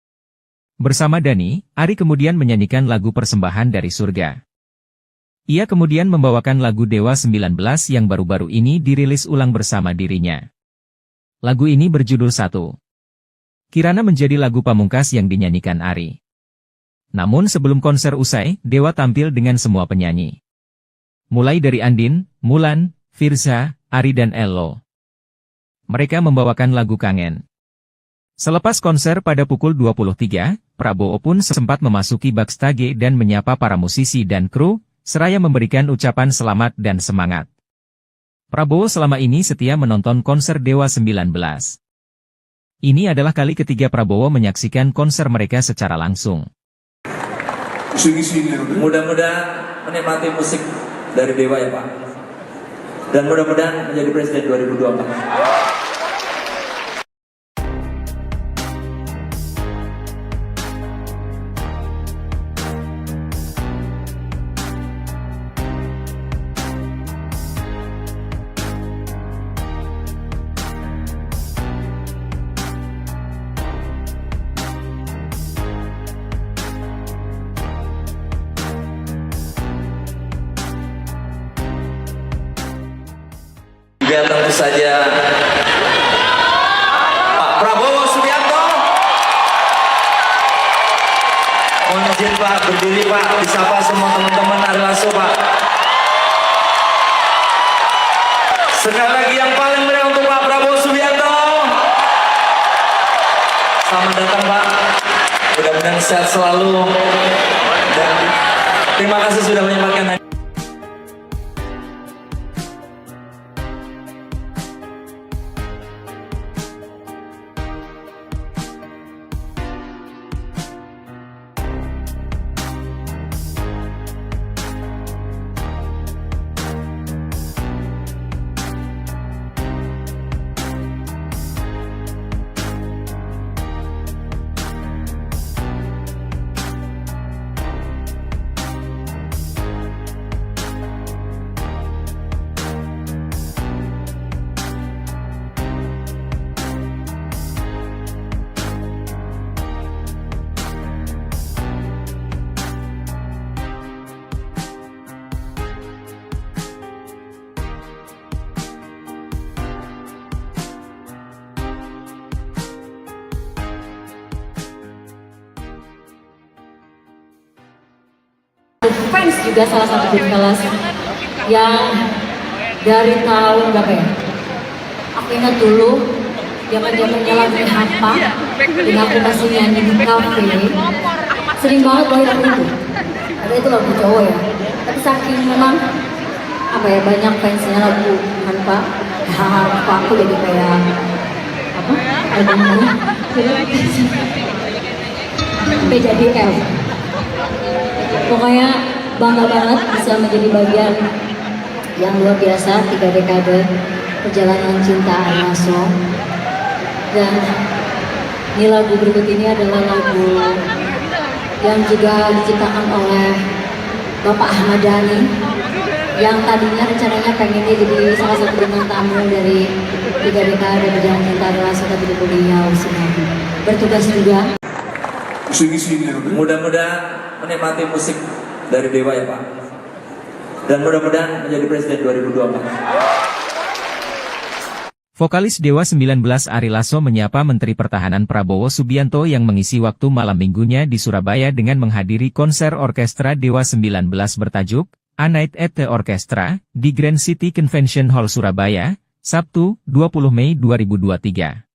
S2: Bersama Dhani, Ari kemudian menyanyikan lagu Persembahan dari Surga. Ia kemudian membawakan lagu Dewa 19 yang baru-baru ini dirilis ulang bersama dirinya. Lagu ini berjudul Satu. Kirana menjadi lagu pamungkas yang dinyanyikan Ari. Namun sebelum konser usai, Dewa tampil dengan semua penyanyi. Mulai dari Andin, Mulan, Firza, Ari dan Ello. Mereka membawakan lagu Kangen. Selepas konser pada pukul 23, Prabowo pun sempat memasuki backstage dan menyapa para musisi dan kru, seraya memberikan ucapan selamat dan semangat. Prabowo selama ini setia menonton konser Dewa 19. Ini adalah kali ketiga Prabowo menyaksikan konser mereka secara langsung.
S1: Mudah-mudahan menikmati musik dari Dewa ya Pak. Dan mudah-mudahan menjadi Presiden 2024. Biar tentu saja Pak Prabowo Subianto. Mohon izin Pak, berdiri Pak, disapa semua teman-teman Ari Lasso Pak. Sekali lagi yang paling meriah untuk Pak Prabowo Subianto. Selamat datang Pak, mudah-mudahan sehat selalu. Dan terima kasih sudah menyempatkan.
S3: Fans juga salah satu band kelas yang dari tahun berapa ya? Aku ingat dulu zaman-zamannya lagu Hampa dan aku masih nyanyi di kafe. Sering banget bawain lagu itu. Karena itu lagu cowok ya. Tapi saking memang apa ya, banyak fansnya lagu Hampa. Hampa aku jadi kayak apa? Albumnya sampai jadi L. Pokoknya bangga banget bisa menjadi bagian yang luar biasa 3 dekade perjalanan cinta Ari Lasso. Dan ini lagu berikut ini adalah lagu yang juga diciptakan oleh Bapak Ahmad Dhani, yang tadinya rencananya pengennya jadi salah satu bintang tamu dari 3 dekade perjalanan cinta Ari Lasso, tapi beliau sedang bertugas juga.
S1: Mudah-mudahan menikmati musik dari Dewa ya Pak. Dan mudah-mudahan menjadi Presiden 2024.
S2: Vokalis Dewa 19 Ari Lasso menyapa Menteri Pertahanan Prabowo Subianto yang mengisi waktu malam minggunya di Surabaya dengan menghadiri konser orkestra Dewa 19 bertajuk A Night at the Orchestra di Grand City Convention Hall Surabaya, Sabtu, 20 Mei 2023.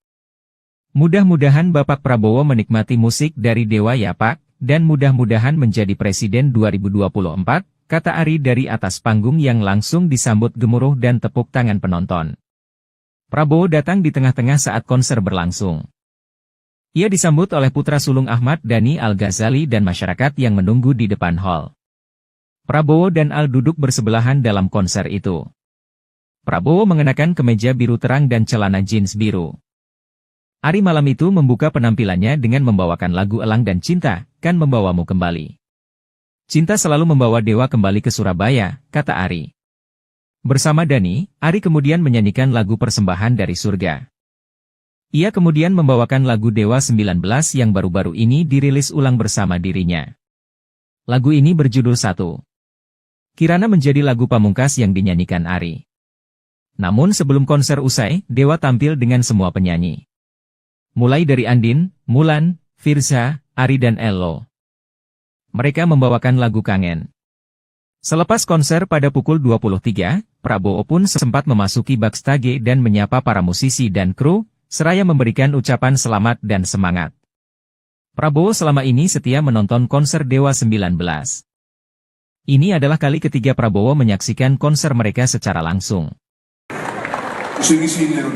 S2: Mudah-mudahan Bapak Prabowo menikmati musik dari Dewa ya Pak, dan mudah-mudahan menjadi Presiden 2024, kata Ari dari atas panggung yang langsung disambut gemuruh dan tepuk tangan penonton. Prabowo datang di tengah-tengah saat konser berlangsung. Ia disambut oleh putra sulung Ahmad Dhani Al-Ghazali dan masyarakat yang menunggu di depan hall. Prabowo dan Al duduk bersebelahan dalam konser itu. Prabowo mengenakan kemeja biru terang dan celana jeans biru. Ari malam itu membuka penampilannya dengan membawakan lagu Elang dan Cinta, Kan Membawamu Kembali. Cinta selalu membawa Dewa kembali ke Surabaya, kata Ari. Bersama Dhani, Ari kemudian menyanyikan lagu Persembahan dari Surga. Ia kemudian membawakan lagu Dewa 19 yang baru-baru ini dirilis ulang bersama dirinya. Lagu ini berjudul Satu. Kirana menjadi lagu pamungkas yang dinyanyikan Ari. Namun sebelum konser usai, Dewa tampil dengan semua penyanyi. Mulai dari Andin, Mulan, Firza, Ari dan Ello. Mereka membawakan lagu Kangen. Selepas konser pada pukul 23, Prabowo pun sempat memasuki backstage dan menyapa para musisi dan kru, seraya memberikan ucapan selamat dan semangat. Prabowo selama ini setia menonton konser Dewa 19. Ini adalah kali ketiga Prabowo menyaksikan konser mereka secara langsung.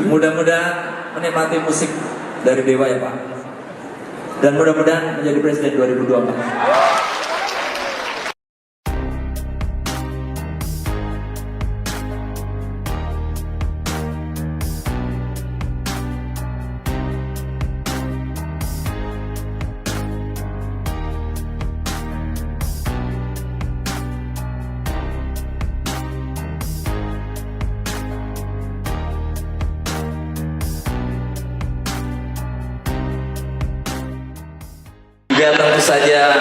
S1: Mudah-mudahan menikmati musik dari Dewa ya Pak. Dan mudah-mudahan menjadi Presiden 2024. Biar tentu saja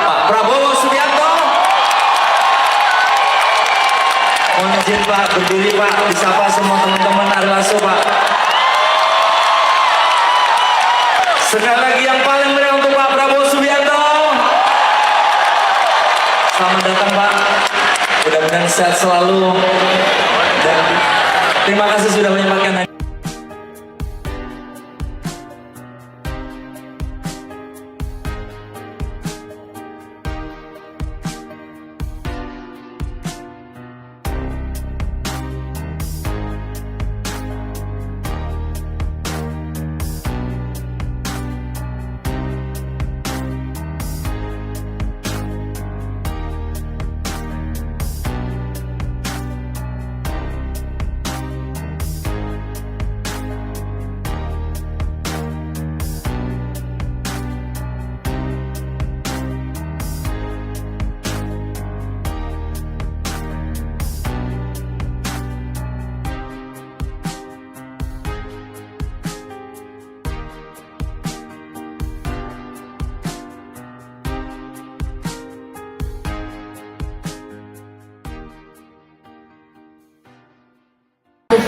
S1: Pak Prabowo Subianto. Mohon izin Pak, berdiri Pak, disapa semua teman-teman Ari Lasso Pak. Sekali lagi yang paling meriah untuk Pak Prabowo Subianto. Selamat datang Pak, mudah-mudahan sehat selalu. Dan terima kasih sudah menyempatkan.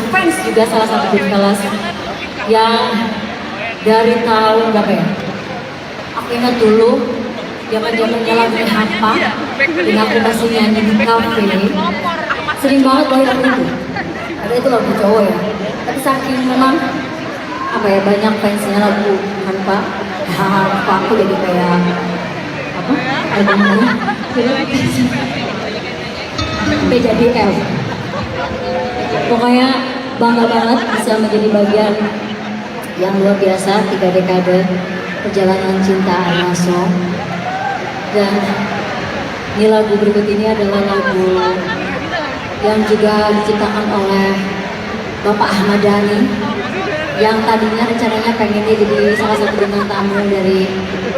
S3: Fans juga salah satu band kelas yang dari tahun berapa ya? Aku ingat dulu zaman-zamannya lagu Hampa dan aku masih nyanyi di kafe. Sering banget bawain lagu itu. Karena itu lagu cowok ya. Tapi saking memang apa ya, banyak fansnya lagu Hampa. Hampa aku jadi kayak apa? Albumnya sampai jadi L. Pokoknya bangga banget bisa menjadi bagian yang luar biasa 3 dekade perjalanan cinta Ari Lasso. Dan ini lagu berikut ini adalah lagu yang juga diciptakan oleh Bapak Ahmad Dhani yang tadinya rencananya pengennya jadi salah satu bintang tamu dari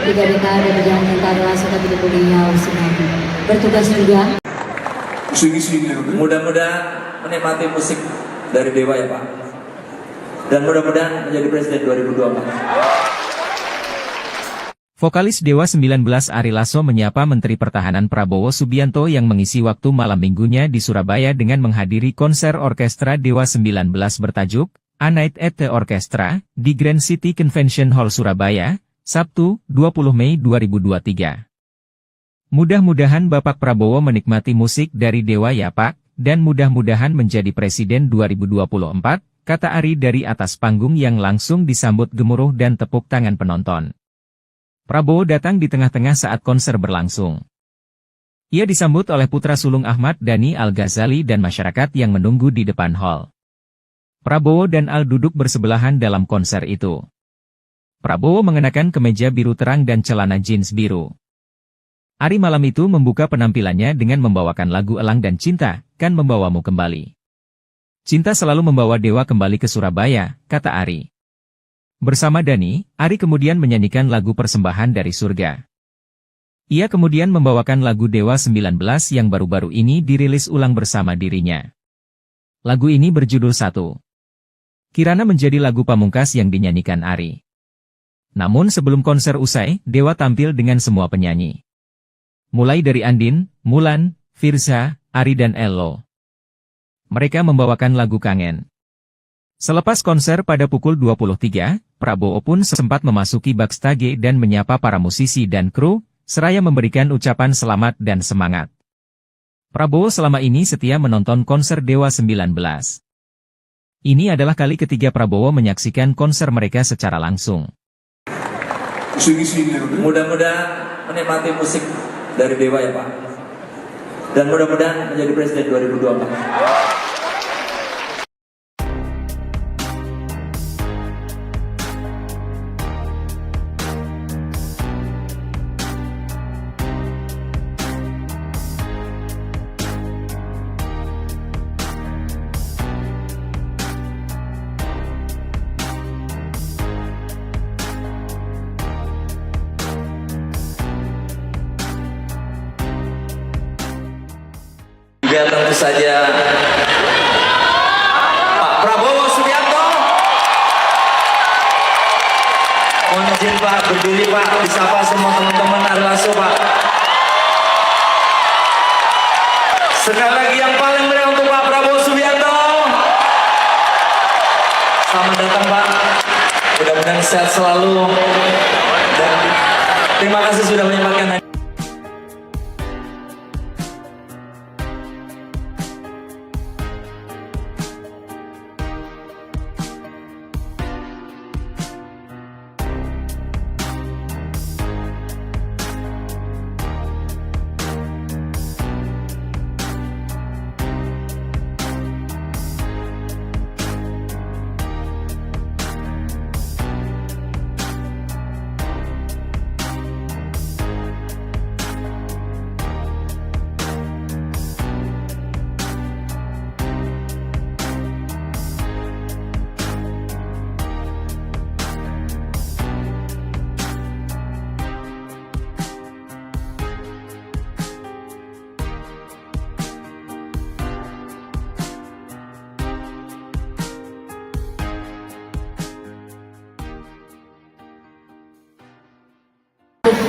S3: 3 dekade perjalanan cinta Ari Lasso, tapi beliau sedang bertugas juga.
S1: Mudah-mudahan menikmati musik dari Dewa ya Pak. Dan mudah-mudahan menjadi Presiden 2024.
S2: Vokalis Dewa 19 Ari Lasso menyapa Menteri Pertahanan Prabowo Subianto yang mengisi waktu malam minggunya di Surabaya dengan menghadiri konser orkestra Dewa 19 bertajuk A Night at the Orchestra di Grand City Convention Hall Surabaya, Sabtu, 20 Mei 2023. Mudah-mudahan Bapak Prabowo menikmati musik dari Dewa ya Pak, dan mudah-mudahan menjadi Presiden 2024, kata Ari dari atas panggung yang langsung disambut gemuruh dan tepuk tangan penonton. Prabowo datang di tengah-tengah saat konser berlangsung. Ia disambut oleh putra sulung Ahmad Dhani Al-Ghazali dan masyarakat yang menunggu di depan hall. Prabowo dan Al duduk bersebelahan dalam konser itu. Prabowo mengenakan kemeja biru terang dan celana jeans biru. Ari malam itu membuka penampilannya dengan membawakan lagu Elang dan Cinta, Kan Membawamu Kembali. Cinta selalu membawa Dewa kembali ke Surabaya, kata Ari. Bersama Dhani, Ari kemudian menyanyikan lagu Persembahan dari Surga. Ia kemudian membawakan lagu Dewa 19 yang baru-baru ini dirilis ulang bersama dirinya. Lagu ini berjudul Satu. Kirana menjadi lagu pamungkas yang dinyanyikan Ari. Namun sebelum konser usai, Dewa tampil dengan semua penyanyi. Mulai dari Andin, Mulan, Firza, Ari dan Ello. Mereka membawakan lagu Kangen. Selepas konser pada pukul 23, Prabowo pun sempat memasuki backstage dan menyapa para musisi dan kru, seraya memberikan ucapan selamat dan semangat. Prabowo selama ini setia menonton konser Dewa 19. Ini adalah kali ketiga Prabowo menyaksikan konser mereka secara langsung.
S1: Mudah-mudahan menikmati musik dari Dewa ya Pak. Dan mudah-mudahan menjadi Presiden 2024. Juga tentu saja Pak Prabowo Subianto. Mohon izin Pak, berdiri Pak, disapa semua teman-teman Ari Lasso Pak. Sekali lagi yang paling meriah untuk Pak Prabowo Subianto. Selamat datang Pak, mudah-mudahan sehat selalu. Dan terima kasih sudah menyempatkan.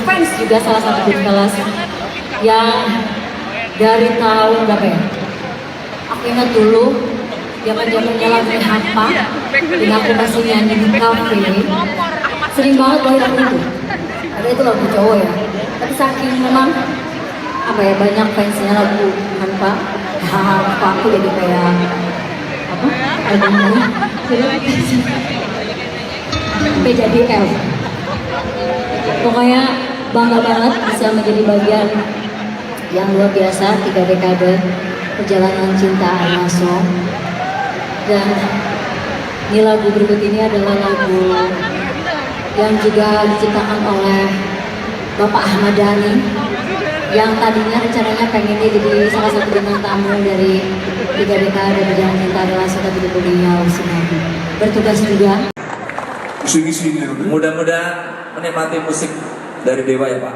S3: Fans juga salah satu grup kelas yang dari tahun berapa ya? Aku ingat dulu zaman-zamannya lagu Hampa dan aku masih nyanyi di kafe. Sering banget bawain lagu itu. Karena itu lagu cowok ya. Tapi saking memang apa ya, banyak fansnya lagu Hampa. Hampa aku jadi kayak apa? Albumnya sampai jadi L. Pokoknya bangga banget bisa menjadi bagian yang luar biasa 3 dekade perjalanan cinta Ari Lasso. Dan ini lagu berikut ini adalah lagu yang juga diciptakan oleh Bapak Ahmad Dhani, yang tadinya rencananya pengennya jadi salah satu bintang tamu dari 3 dekade perjalanan cinta Ari Lasso, tapi beliau sedang bertugas juga.
S1: Mudah-mudahan menikmati musik dari Dewa ya Pak.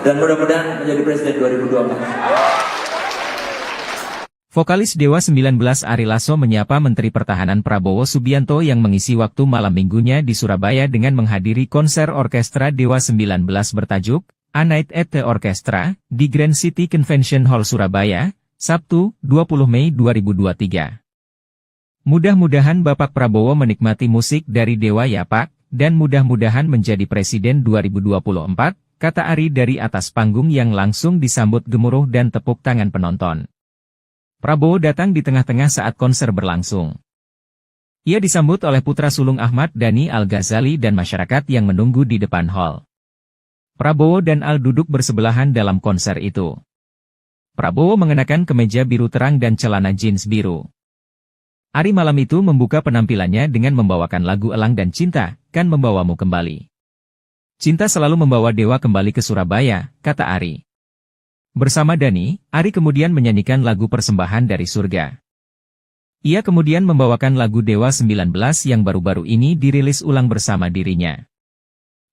S1: Dan mudah-mudahan menjadi Presiden 2024.
S2: Vokalis Dewa 19 Ari Lasso menyapa Menteri Pertahanan Prabowo Subianto yang mengisi waktu malam minggunya di Surabaya dengan menghadiri konser orkestra Dewa 19 bertajuk A Night at the Orchestra di Grand City Convention Hall Surabaya, Sabtu, 20 Mei 2023. Mudah-mudahan Bapak Prabowo menikmati musik dari Dewa ya Pak, dan mudah-mudahan menjadi Presiden 2024, kata Ari dari atas panggung yang langsung disambut gemuruh dan tepuk tangan penonton. Prabowo datang di tengah-tengah saat konser berlangsung. Ia disambut oleh putra sulung Ahmad Dhani Al-Ghazali dan masyarakat yang menunggu di depan hall. Prabowo dan Al duduk bersebelahan dalam konser itu. Prabowo mengenakan kemeja biru terang dan celana jeans biru. Ari malam itu membuka penampilannya dengan membawakan lagu Elang dan Cinta, Kan Membawamu Kembali. Cinta selalu membawa Dewa kembali ke Surabaya, kata Ari. Bersama Dhani, Ari kemudian menyanyikan lagu Persembahan dari Surga. Ia kemudian membawakan lagu Dewa 19 yang baru-baru ini dirilis ulang bersama dirinya.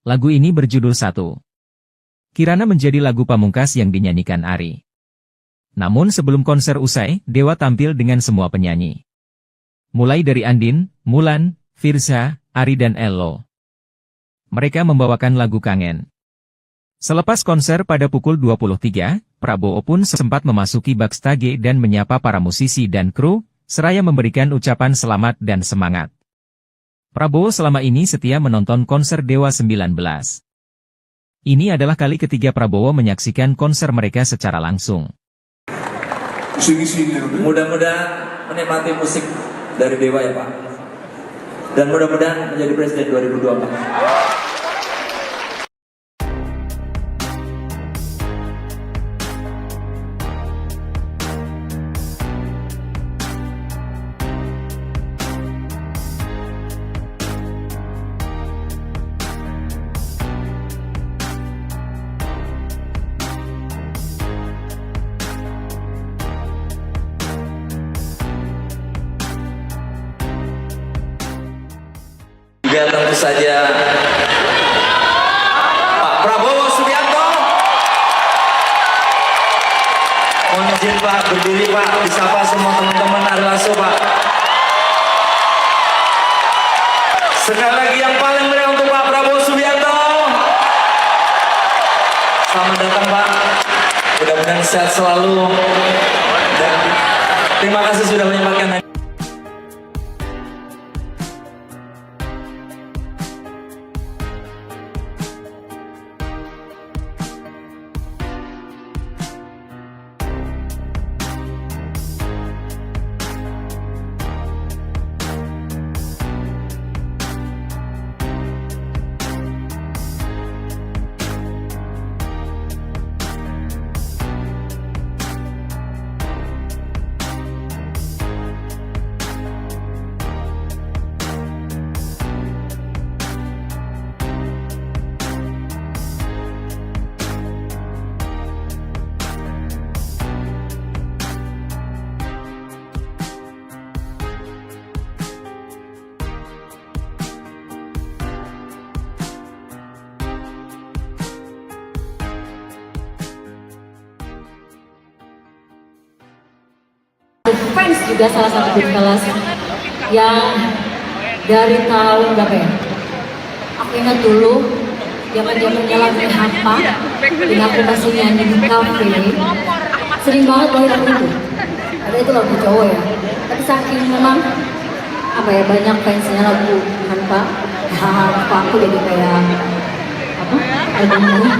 S2: Lagu ini berjudul Satu. Kirana menjadi lagu pamungkas yang dinyanyikan Ari. Namun sebelum konser usai, Dewa tampil dengan semua penyanyi. Mulai dari Andin, Mulan, Firza, Ari dan Ello. Mereka membawakan lagu Kangen. Selepas konser pada pukul 23, Prabowo pun sempat memasuki backstage dan menyapa para musisi dan kru, seraya memberikan ucapan selamat dan semangat. Prabowo selama ini setia menonton konser Dewa 19. Ini adalah kali ketiga Prabowo menyaksikan konser mereka secara langsung.
S1: Mudah-mudahan menikmati musik dari Dewa ya Pak. Dan mudah-mudahan menjadi Presiden 2024. Juga tentu saja Pak Prabowo Subianto. Mohon izin Pak, berdiri Pak, disapa semua teman-teman Ari Lasso Pak. Sekali lagi yang paling meriah untuk Pak Prabowo Subianto. Selamat datang Pak, mudah-mudahan sehat selalu. Dan terima kasih sudah menyempatkan.
S3: Fans juga salah satu grup kelas yang dari tahun berapa ya? Aku ingat dulu zaman-zamannya lagu Hampa dan aku masih nyanyi di kafe. Sering banget bawain lagu itu. Karena itu lagu cowok ya. Tapi saking memang apa ya, banyak fansnya lagu Hampa. Hampa aku jadi kayak apa? Albumnya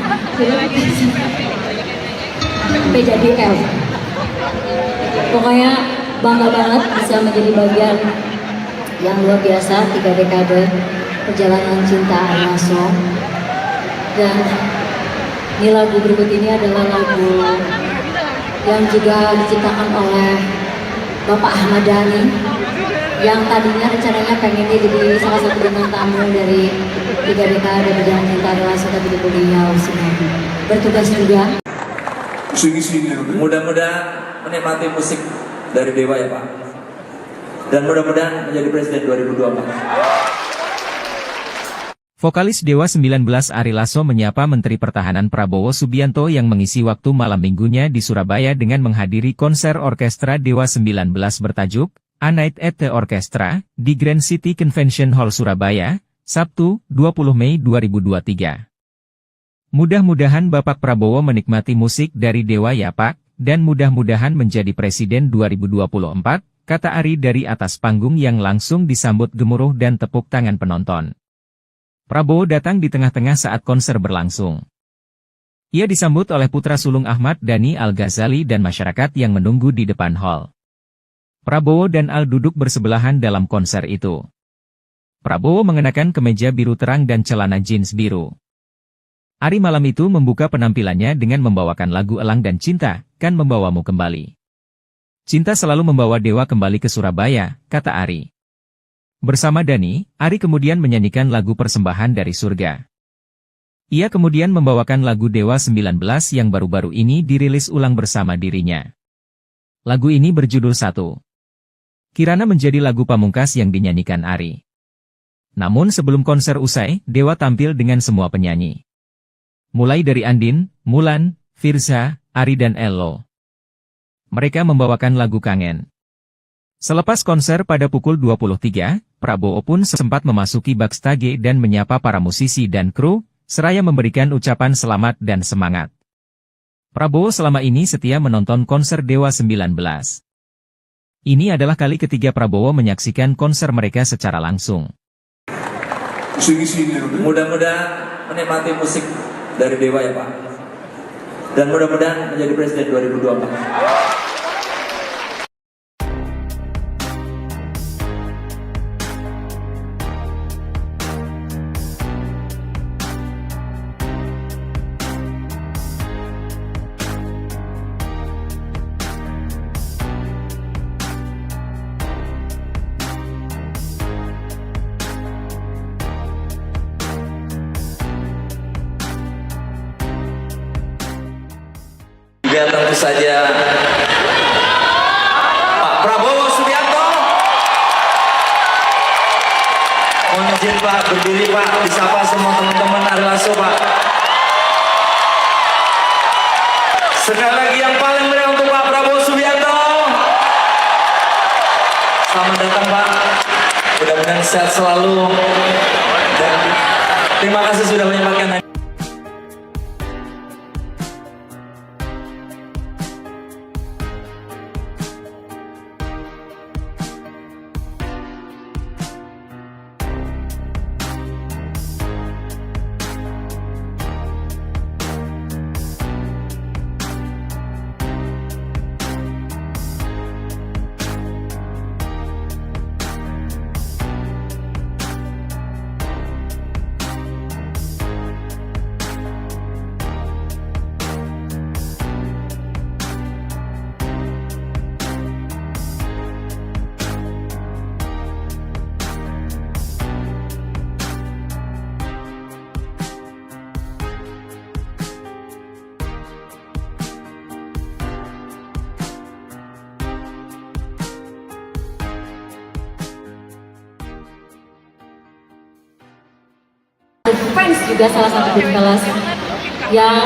S3: sampai jadi L. Pokoknya bangga banget bisa menjadi bagian yang luar biasa 3 dekade perjalanan cinta Ari Lasso. Dan ini lagu berikut ini adalah lagu yang juga diciptakan oleh Bapak Ahmad Dhani, yang tadinya rencananya pengennya jadi salah satu bintang tamu dari 3 dekade perjalanan cinta Ari Lasso, tapi beliau sedang bertugas juga.
S1: Mudah-mudahan menikmati musik dari Dewa ya Pak. Dan mudah-mudahan menjadi Presiden 2024.
S2: Vokalis Dewa 19 Ari Lasso menyapa Menteri Pertahanan Prabowo Subianto yang mengisi waktu malam minggunya di Surabaya dengan menghadiri konser orkestra Dewa 19 bertajuk A Night at the Orchestra di Grand City Convention Hall Surabaya, Sabtu, 20 Mei 2023. Mudah-mudahan Bapak Prabowo menikmati musik dari Dewa ya Pak, dan mudah-mudahan menjadi Presiden 2024, kata Ari dari atas panggung yang langsung disambut gemuruh dan tepuk tangan penonton. Prabowo datang di tengah-tengah saat konser berlangsung. Ia disambut oleh putra sulung Ahmad Dhani Al-Ghazali dan masyarakat yang menunggu di depan hall. Prabowo dan Al duduk bersebelahan dalam konser itu. Prabowo mengenakan kemeja biru terang dan celana jeans biru. Ari malam itu membuka penampilannya dengan membawakan lagu Elang dan Cinta, Kan Membawamu Kembali. Cinta selalu membawa Dewa kembali ke Surabaya, kata Ari. Bersama Dhani, Ari kemudian menyanyikan lagu Persembahan dari Surga. Ia kemudian membawakan lagu Dewa 19 yang baru-baru ini dirilis ulang bersama dirinya. Lagu ini berjudul Satu. Kirana menjadi lagu pamungkas yang dinyanyikan Ari. Namun sebelum konser usai, Dewa tampil dengan semua penyanyi. Mulai dari Andin, Mulan, Firza, Ari dan Ello. Mereka membawakan lagu Kangen. Selepas konser pada pukul 23, Prabowo pun sempat memasuki backstage dan menyapa para musisi dan kru, seraya memberikan ucapan selamat dan semangat. Prabowo selama ini setia menonton konser Dewa 19. Ini adalah kali ketiga Prabowo menyaksikan konser mereka secara langsung.
S1: Mudah-mudahan menikmati musik dari Dewa ya Pak. Dan mudah-mudahan menjadi Presiden 2024. Biar tentu saja Pak Prabowo Subianto. Mohon izin Pak, berdiri Pak, disapa semua teman-teman Ari Lasso Pak. Sekali lagi yang paling meriah untuk Pak Prabowo Subianto. Selamat datang Pak, mudah-mudahan sehat selalu. Dan terima kasih sudah menyempatkan.
S3: Fans juga salah satu grup kelas yang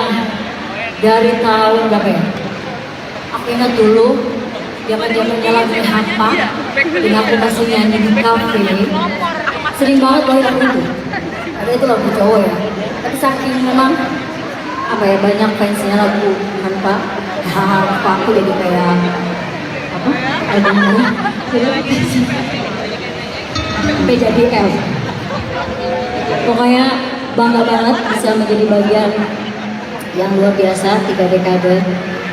S3: dari tahun berapa ya? Aku ingat dulu zaman-zamannya lagu Hampa dan aku masih nyanyi di kafe. Sering banget bawain lagu itu. Karena itu lagu cowok ya. Tapi saking memang apa ya, banyak fansnya lagu Hampa. Hampa aku jadi kayak apa? Albumnya sampai jadi L. Pokoknya bangga banget bisa menjadi bagian yang luar biasa 3 dekade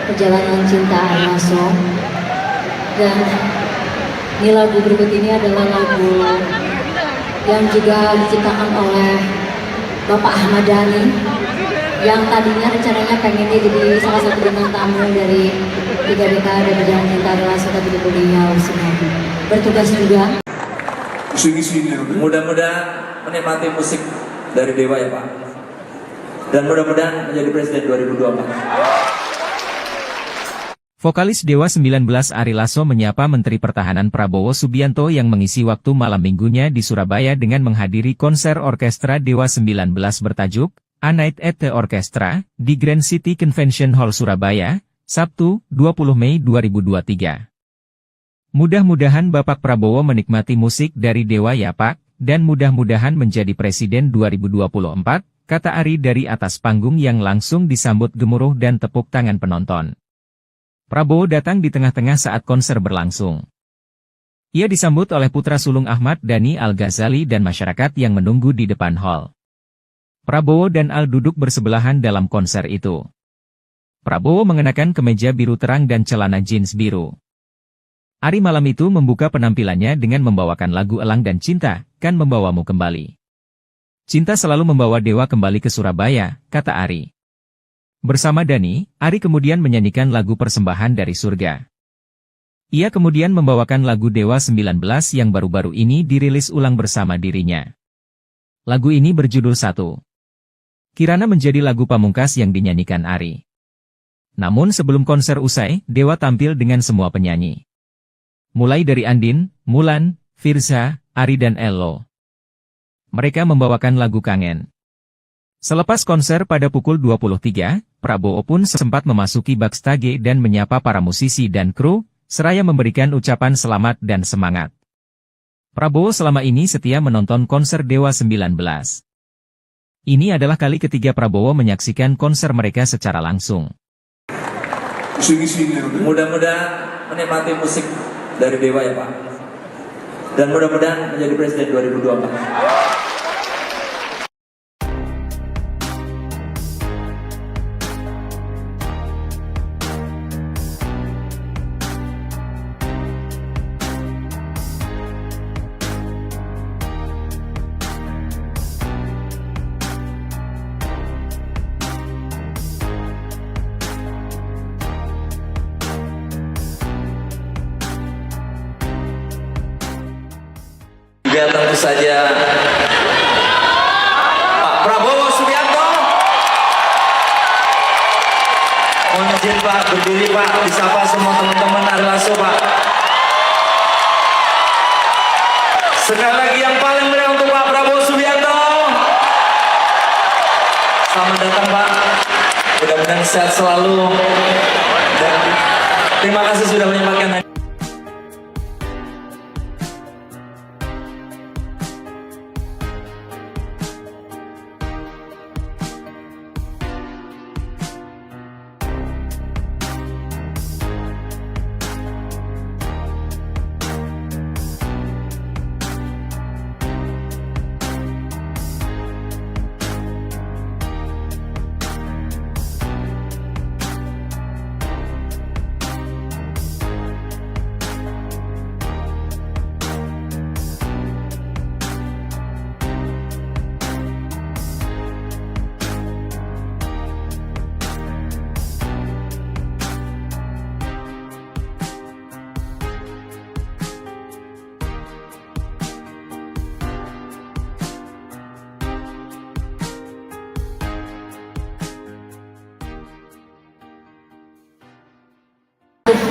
S3: perjalanan cinta Ari Lasso. Dan ini lagu berikut ini adalah lagu yang juga diciptakan oleh Bapak Ahmad Dhani, yang tadinya rencananya pengennya jadi salah satu bintang tamu dari 3 dekade perjalanan cinta Ari Lasso, tapi beliau semua bertugas juga.
S1: Mudah-mudahan menikmati musik dari Dewa ya Pak. Dan mudah-mudahan menjadi Presiden 2024.
S2: Vokalis Dewa 19 Ari Lasso menyapa Menteri Pertahanan Prabowo Subianto yang mengisi waktu malam minggunya di Surabaya dengan menghadiri konser orkestra Dewa 19 bertajuk A Night at the Orchestra di Grand City Convention Hall Surabaya, Sabtu, 20 Mei 2023. Mudah-mudahan Bapak Prabowo menikmati musik dari Dewa ya Pak, dan mudah-mudahan menjadi Presiden 2024, kata Ari dari atas panggung yang langsung disambut gemuruh dan tepuk tangan penonton. Prabowo datang di tengah-tengah saat konser berlangsung. Ia disambut oleh putra sulung Ahmad Dhani Al-Ghazali dan masyarakat yang menunggu di depan hall. Prabowo dan Al duduk bersebelahan dalam konser itu. Prabowo mengenakan kemeja biru terang dan celana jeans biru. Ari malam itu membuka penampilannya dengan membawakan lagu Elang dan Cinta, Kan Membawamu Kembali. Cinta selalu membawa Dewa kembali ke Surabaya, kata Ari. Bersama Dhani, Ari kemudian menyanyikan lagu Persembahan dari Surga. Ia kemudian membawakan lagu Dewa 19 yang baru-baru ini dirilis ulang bersama dirinya. Lagu ini berjudul Satu. Kirana menjadi lagu pamungkas yang dinyanyikan Ari. Namun sebelum konser usai, Dewa tampil dengan semua penyanyi. Mulai dari Andin, Mulan, Firza, Ari dan Ello. Mereka membawakan lagu Kangen. Selepas konser pada pukul 23, Prabowo pun sempat memasuki backstage dan menyapa para musisi dan kru, seraya memberikan ucapan selamat dan semangat. Prabowo selama ini setia menonton konser Dewa 19. Ini adalah kali ketiga Prabowo menyaksikan konser mereka secara langsung.
S1: Mudah-mudahan menikmati musik dari Dewa ya Pak. Dan mudah-mudahan menjadi Presiden 2024. Juga tentu saja Pak Prabowo Subianto. Mohon izin Pak, berdiri Pak, disapa semua teman-teman Ari Lasso Pak. Sekali lagi yang paling meriah untuk Pak Prabowo Subianto. Selamat datang Pak, mudah-mudahan sehat selalu. Dan terima kasih sudah menyempatkan.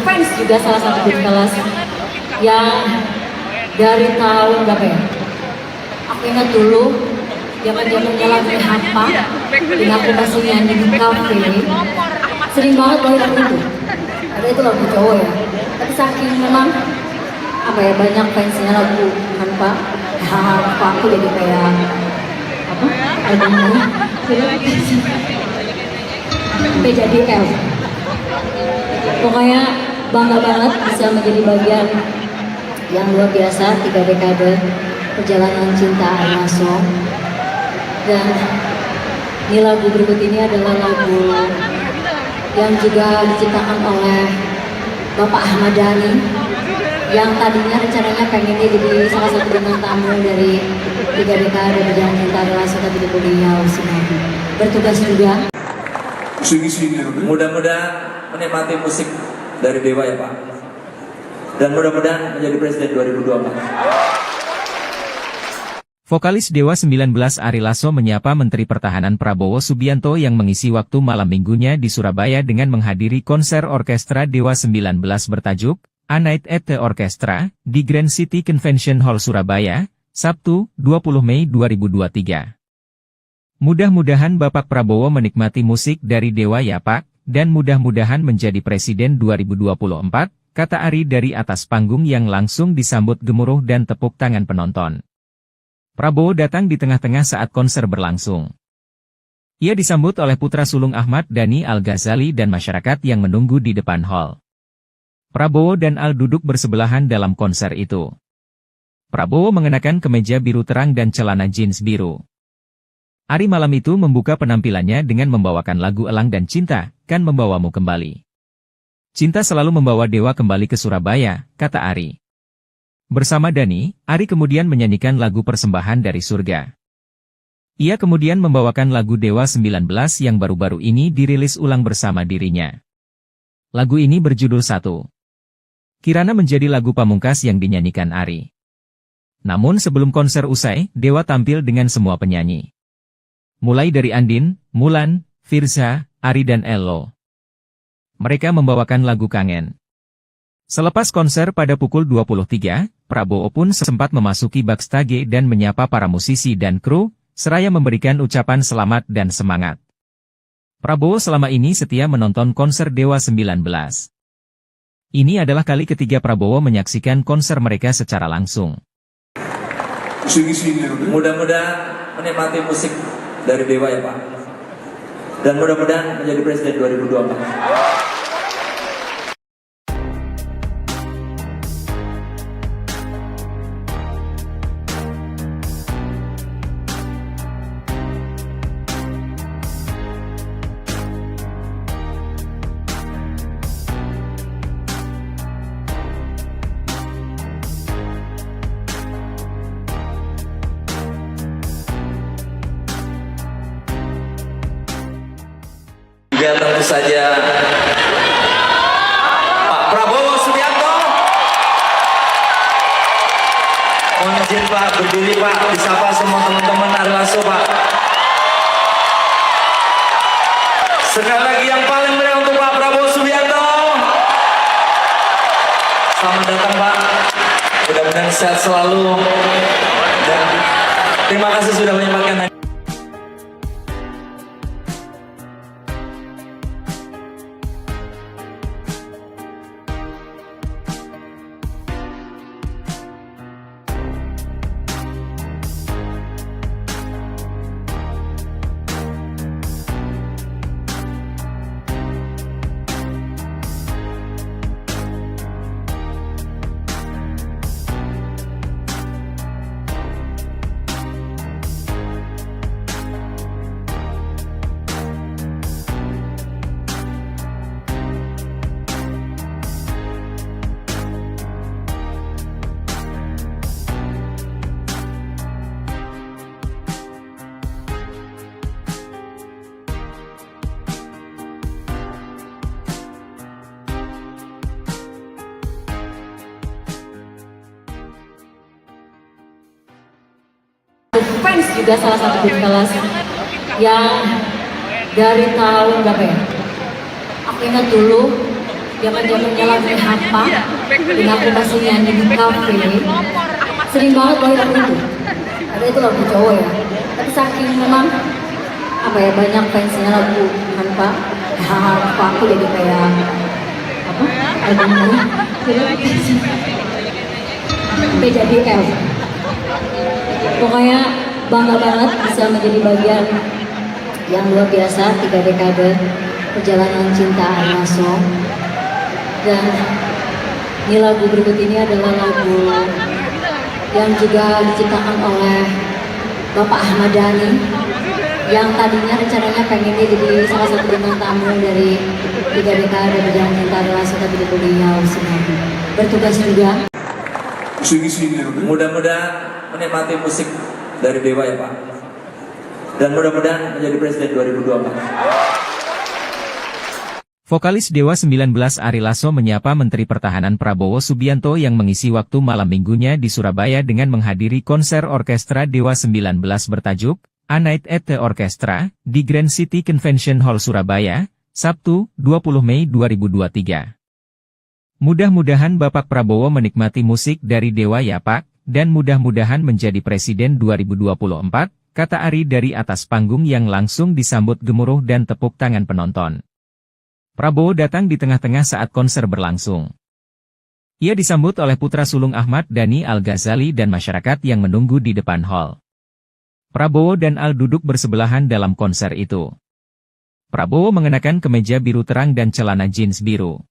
S3: Fans juga salah satu band kelas yang dari tahun berapa ya? Aku ingat dulu zaman-zamannya lagu Hampa dan aku masih nyanyi di kafe. Sering banget bawain lagu itu. Karena itu lagu cowok ya. Tapi saking memang apa ya, banyak fansnya lagu Hampa. Hampa aku jadi kayak apa? Albumnya sampai jadi L. Pokoknya bangga banget bisa menjadi bagian yang luar biasa 3 dekade perjalanan cinta Ari Lasso. Dan ini lagu berikut ini adalah lagu yang juga diciptakan oleh Bapak Ahmad Dhani, yang tadinya rencananya pengennya jadi salah satu bintang tamu dari 3 dekade perjalanan cinta Ari Lasso, tapi di beliau sedang bertugas juga.
S1: Mudah-mudahan menikmati musik dari Dewa ya Pak. Dan mudah-mudahan menjadi Presiden 2024.
S2: Vokalis Dewa 19 Ari Lasso menyapa Menteri Pertahanan Prabowo Subianto yang mengisi waktu malam minggunya di Surabaya dengan menghadiri konser orkestra Dewa 19 bertajuk A Night at the Orchestra di Grand City Convention Hall Surabaya, Sabtu, 20 Mei 2023. Mudah-mudahan Bapak Prabowo menikmati musik dari Dewa ya Pak, dan mudah-mudahan menjadi Presiden 2024, kata Ari dari atas panggung yang langsung disambut gemuruh dan tepuk tangan penonton. Prabowo datang di tengah-tengah saat konser berlangsung. Ia disambut oleh putra sulung Ahmad Dhani Al-Ghazali dan masyarakat yang menunggu di depan hall. Prabowo dan Al duduk bersebelahan dalam konser itu. Prabowo mengenakan kemeja biru terang dan celana jeans biru. Ari malam itu membuka penampilannya dengan membawakan lagu Elang dan Cinta, Kan Membawamu Kembali. Cinta selalu membawa Dewa kembali ke Surabaya, kata Ari. Bersama Dhani, Ari kemudian menyanyikan lagu Persembahan dari Surga. Ia kemudian membawakan lagu Dewa 19 yang baru-baru ini dirilis ulang bersama dirinya. Lagu ini berjudul Satu. Kirana menjadi lagu pamungkas yang dinyanyikan Ari. Namun sebelum konser usai, Dewa tampil dengan semua penyanyi. Mulai dari Andin, Mulan, Firza, Ari dan Ello. Mereka membawakan lagu Kangen. Selepas konser pada pukul 23, Prabowo pun sempat memasuki backstage dan menyapa para musisi dan kru, seraya memberikan ucapan selamat dan semangat. Prabowo selama ini setia menonton konser Dewa 19. Ini adalah kali ketiga Prabowo menyaksikan konser mereka secara langsung.
S1: Mudah-mudahan menikmati musik dari Dewa ya Pak. Dan mudah-mudahan menjadi Presiden 2024. Juga tentu saja Pak Prabowo Subianto. Mohon izin Pak, berdiri Pak, disapa semua teman-teman Ari Lasso Pak. Sekali lagi yang paling meriah untuk Pak Prabowo Subianto. Selamat datang Pak, mudah-mudahan sehat selalu. Dan terima kasih sudah menyempatkan.
S3: Fans juga salah satu grup kelas yang dari tahun berapa ya? Aku ingat dulu zaman-zamannya lagu Hampa dan aku masih nyanyi di kafe. Sering banget bawain lagu itu. Ada itu lagu cowok ya. Tapi saking memang apa ya, banyak fansnya lagu Hampa. Hampa aku jadi kayak apa? Albumnya. Sampai jadi F. Pokoknya bangga banget bisa menjadi bagian yang luar biasa 3 dekade perjalanan cinta Ari Lasso. Dan ini lagu berikut ini adalah lagu yang juga diciptakan oleh Bapak Ahmad Dhani yang tadinya rencananya pengennya jadi salah satu bintang tamu dari 3 dekade perjalanan cinta Ari Lasso, tapi beliau sedang bertugas juga.
S1: Mudah-mudahan menikmati musik dari Dewa ya Pak. Dan mudah-mudahan menjadi Presiden 2024.
S2: Vokalis Dewa 19 Ari Lasso menyapa Menteri Pertahanan Prabowo Subianto yang mengisi waktu malam minggunya di Surabaya dengan menghadiri konser orkestra Dewa 19 bertajuk A Night at the Orchestra di Grand City Convention Hall Surabaya, Sabtu, 20 Mei 2023. Mudah-mudahan Bapak Prabowo menikmati musik dari Dewa ya Pak, dan mudah-mudahan menjadi Presiden 2024, kata Ari dari atas panggung yang langsung disambut gemuruh dan tepuk tangan penonton. Prabowo datang di tengah-tengah saat konser berlangsung. Ia disambut oleh putra sulung Ahmad Dhani Al-Ghazali dan masyarakat yang menunggu di depan hall. Prabowo dan Al duduk bersebelahan dalam konser itu. Prabowo mengenakan kemeja biru terang dan celana jeans biru.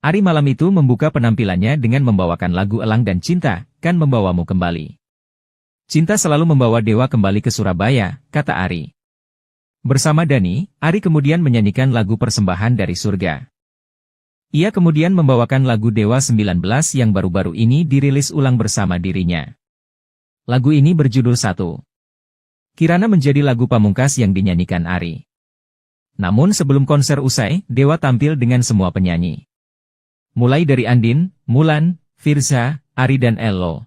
S2: Ari malam itu membuka penampilannya dengan membawakan lagu Elang dan Cinta, Kan Membawamu Kembali. Cinta selalu membawa Dewa kembali ke Surabaya, kata Ari. Bersama Dhani, Ari kemudian menyanyikan lagu Persembahan dari Surga. Ia kemudian membawakan lagu Dewa 19 yang baru-baru ini dirilis ulang bersama dirinya. Lagu ini berjudul Satu. Kirana menjadi lagu pamungkas yang dinyanyikan Ari. Namun sebelum konser usai, Dewa tampil dengan semua penyanyi. Mulai dari Andin, Mulan, Firza, Ari dan Ello.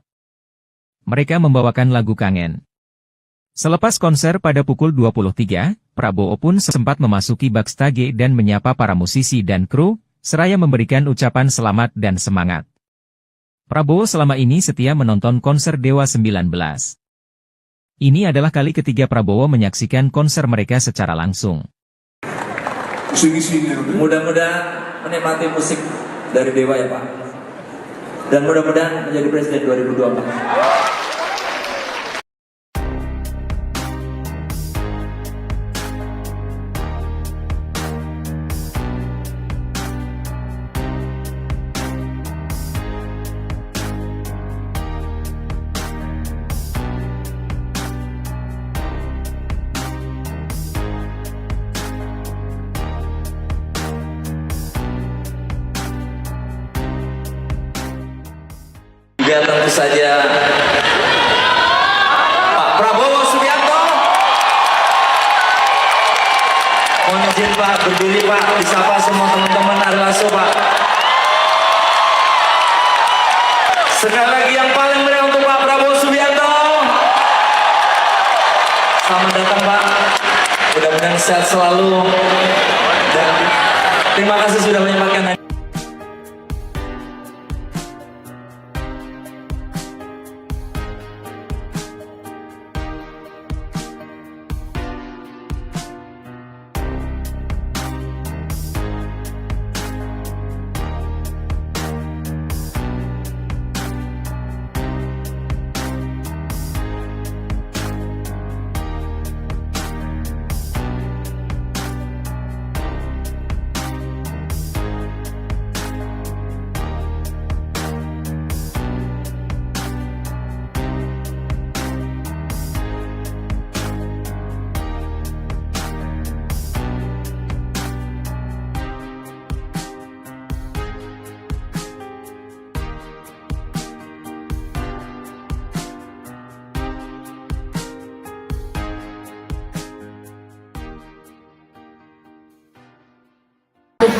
S2: Mereka membawakan lagu Kangen. Selepas konser pada pukul 23, Prabowo pun sempat memasuki backstage dan menyapa para musisi dan kru, seraya memberikan ucapan selamat dan semangat. Prabowo selama ini setia menonton konser Dewa 19. Ini adalah kali ketiga Prabowo menyaksikan konser mereka secara langsung.
S1: Mudah-mudahan menikmati musik dari Dewa ya Pak. Dan mudah-mudahan menjadi Presiden 2024. Juga tentu saja Pak Prabowo Subianto. Mohon izin Pak, berdiri Pak, disapa semua teman-teman Ari Lasso Pak. Sekali lagi yang paling meriah untuk Pak Prabowo Subianto. Selamat datang Pak, mudah-mudahan sehat selalu. Dan terima kasih sudah menyempatkan.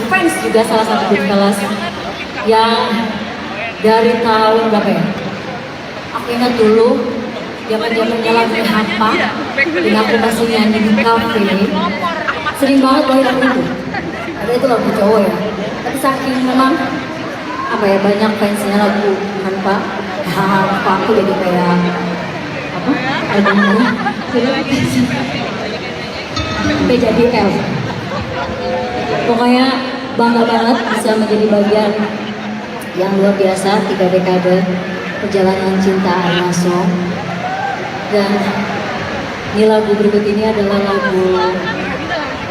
S3: Fans juga salah satu grup kelas yang dari tahun berapa ya? Aku ingat dulu zaman-zamannya lagu Hampa dan aku masih nyanyi di kafe, sering banget bawain lagu itu. Ada itu lagu cowok ya, tapi saking memang apa ya, banyak fansnya lagu Hampa, aku jadi kayak apa? Albumnya sampai jadi L. Pokoknya bangga banget bisa menjadi bagian yang luar biasa 3 dekade perjalanan cinta Ari Lasso. Dan ini lagu berikut ini adalah lagu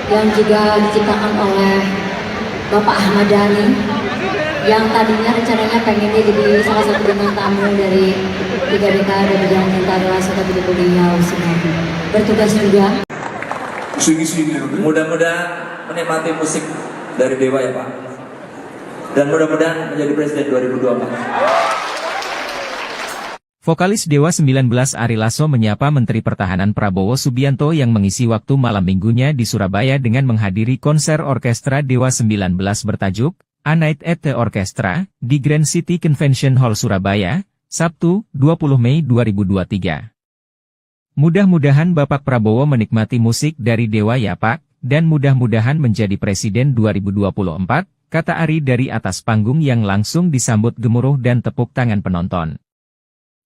S3: yang juga diciptakan oleh Bapak Ahmad Dhani, yang tadinya rencananya pengennya jadi salah satu bintang tamu dari 3 dekade perjalanan cinta Ari Lasso, tapi beliau sedang bertugas juga.
S1: Mudah-mudahan menikmati musik dari Dewa ya Pak. Dan mudah-mudahan menjadi Presiden 2024.
S2: Vokalis Dewa 19 Ari Lasso menyapa Menteri Pertahanan Prabowo Subianto yang mengisi waktu malam minggunya di Surabaya dengan menghadiri konser orkestra Dewa 19 bertajuk A Night at the Orchestra di Grand City Convention Hall Surabaya, Sabtu, 20 Mei 2023. Mudah-mudahan Bapak Prabowo menikmati musik dari Dewa ya Pak, dan mudah-mudahan menjadi Presiden 2024, kata Ari dari atas panggung yang langsung disambut gemuruh dan tepuk tangan penonton.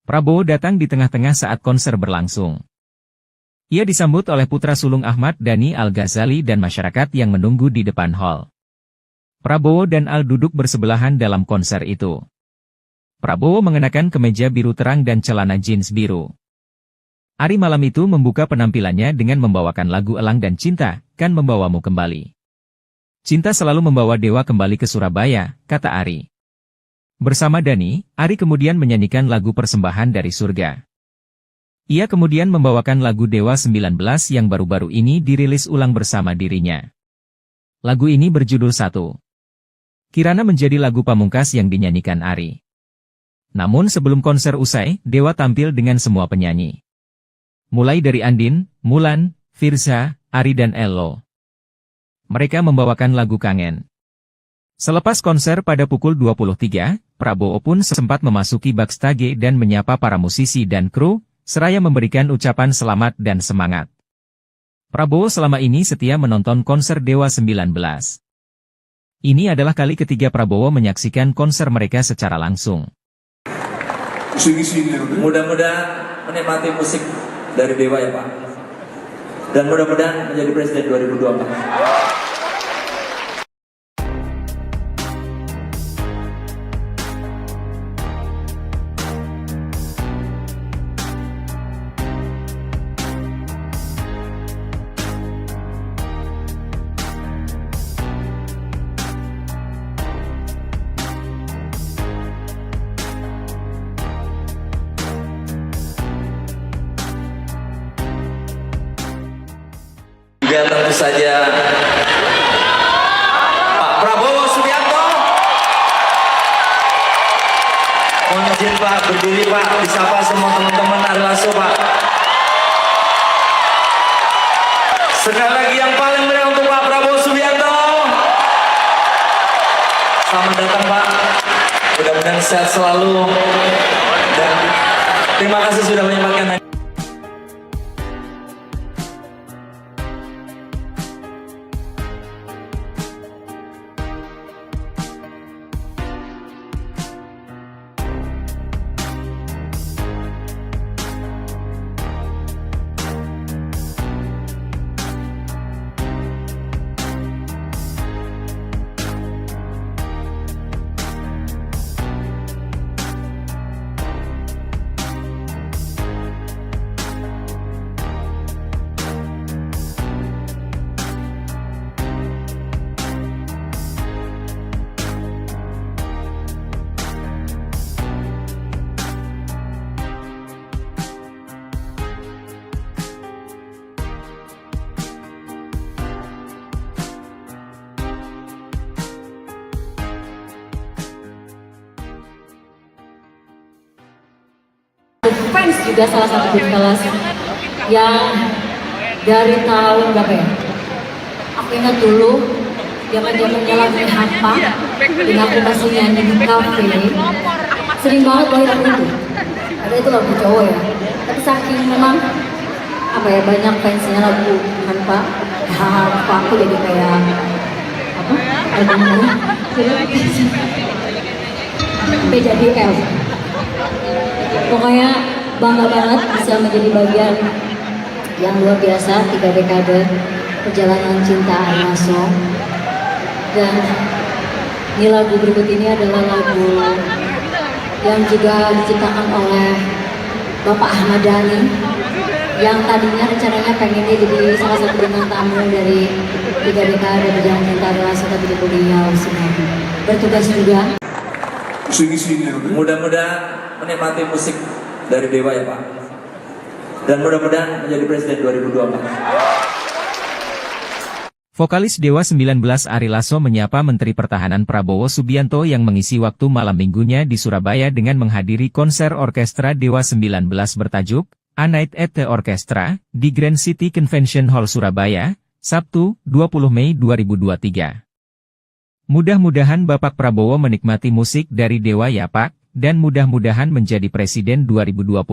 S2: Prabowo datang di tengah-tengah saat konser berlangsung. Ia disambut oleh putra sulung Ahmad Dhani Al-Ghazali dan masyarakat yang menunggu di depan hall. Prabowo dan Al duduk bersebelahan dalam konser itu. Prabowo mengenakan kemeja biru terang dan celana jeans biru. Ari malam itu membuka penampilannya dengan membawakan lagu Elang dan Cinta, Kan Membawamu Kembali. Cinta selalu membawa Dewa kembali ke Surabaya, kata Ari. Bersama Dhani, Ari kemudian menyanyikan lagu Persembahan dari Surga. Ia kemudian membawakan lagu Dewa 19 yang baru-baru ini dirilis ulang bersama dirinya. Lagu ini berjudul Satu. Kirana menjadi lagu pamungkas yang dinyanyikan Ari. Namun sebelum konser usai, Dewa tampil dengan semua penyanyi. Mulai dari Andin, Mulan, Firza, Ari dan Ello. Mereka membawakan lagu Kangen. Selepas konser pada pukul 23, Prabowo pun sempat memasuki backstage dan menyapa para musisi dan kru, seraya memberikan ucapan selamat dan semangat. Prabowo selama ini setia menonton konser Dewa 19. Ini adalah kali ketiga Prabowo menyaksikan konser mereka secara langsung.
S1: Mudah-mudahan menikmati musik dari Dewa ya Pak. Dan mudah-mudahan menjadi Presiden 2024. Juga tentu saja Pak Prabowo Subianto. Mohon izin Pak, berdiri Pak, disapa semua teman-teman Ari Lasso Pak. Sekali lagi yang paling meriah untuk Pak Prabowo Subianto. Selamat datang Pak, mudah-mudahan sehat selalu. Dan terima kasih sudah menyempatkan.
S3: Fans juga salah satu grup kelas yang dari tahun berapa ya? Aku ingat dulu zaman-zamannya lagu Hampa dan aku masih nyanyi di kafe. Sering banget bawain lagu itu. Ada itu lagu cowok ya. Tapi saking memang apa ya, banyak fansnya lagu Hampa. Hampa aku jadi kayak apa? Albumnya sampai jadi L. Pokoknya bangga banget bisa menjadi bagian yang luar biasa 3 dekade perjalanan cinta Ari Lasso. Dan ini lagu berikut ini adalah lagu yang juga diciptakan oleh Bapak Ahmad Dhani yang tadinya rencananya pengennya jadi salah satu bintang tamu dari 3 dekade perjalanan cinta Ari Lasso, tapi beliau sedang bertugas juga.
S1: Mudah-mudahan menikmati musik dari Dewa ya Pak. Dan mudah-mudahan menjadi Presiden 2024.
S2: Vokalis Dewa 19 Ari Lasso menyapa Menteri Pertahanan Prabowo Subianto yang mengisi waktu malam minggunya di Surabaya dengan menghadiri konser orkestra Dewa 19 bertajuk A Night at the Orchestra di Grand City Convention Hall Surabaya, Sabtu, 20 Mei 2023. Mudah-mudahan Bapak Prabowo menikmati musik dari Dewa ya Pak, dan mudah-mudahan menjadi Presiden 2024,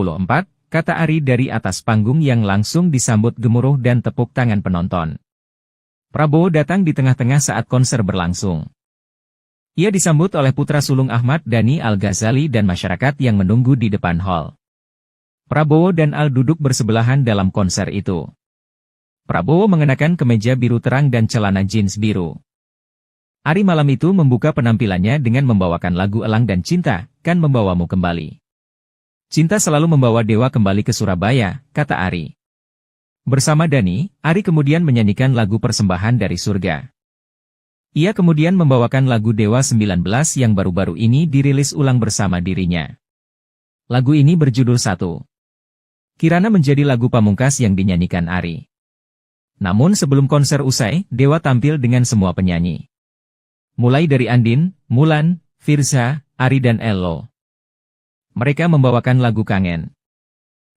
S2: kata Ari dari atas panggung yang langsung disambut gemuruh dan tepuk tangan penonton. Prabowo datang di tengah-tengah saat konser berlangsung. Ia disambut oleh putra sulung Ahmad Dhani Al-Ghazali dan masyarakat yang menunggu di depan hall. Prabowo dan Al duduk bersebelahan dalam konser itu. Prabowo mengenakan kemeja biru terang dan celana jeans biru. Ari malam itu membuka penampilannya dengan membawakan lagu Elang dan Cinta, Kan Membawamu Kembali. Cinta selalu membawa Dewa kembali ke Surabaya, kata Ari. Bersama Dhani, Ari kemudian menyanyikan lagu Persembahan dari Surga. Ia kemudian membawakan lagu Dewa 19 yang baru-baru ini dirilis ulang bersama dirinya. Lagu ini berjudul Satu. Kirana menjadi lagu pamungkas yang dinyanyikan Ari. Namun sebelum konser usai, Dewa tampil dengan semua penyanyi. Mulai dari Andin, Mulan, Firza, Ari dan Ello. Mereka membawakan lagu Kangen.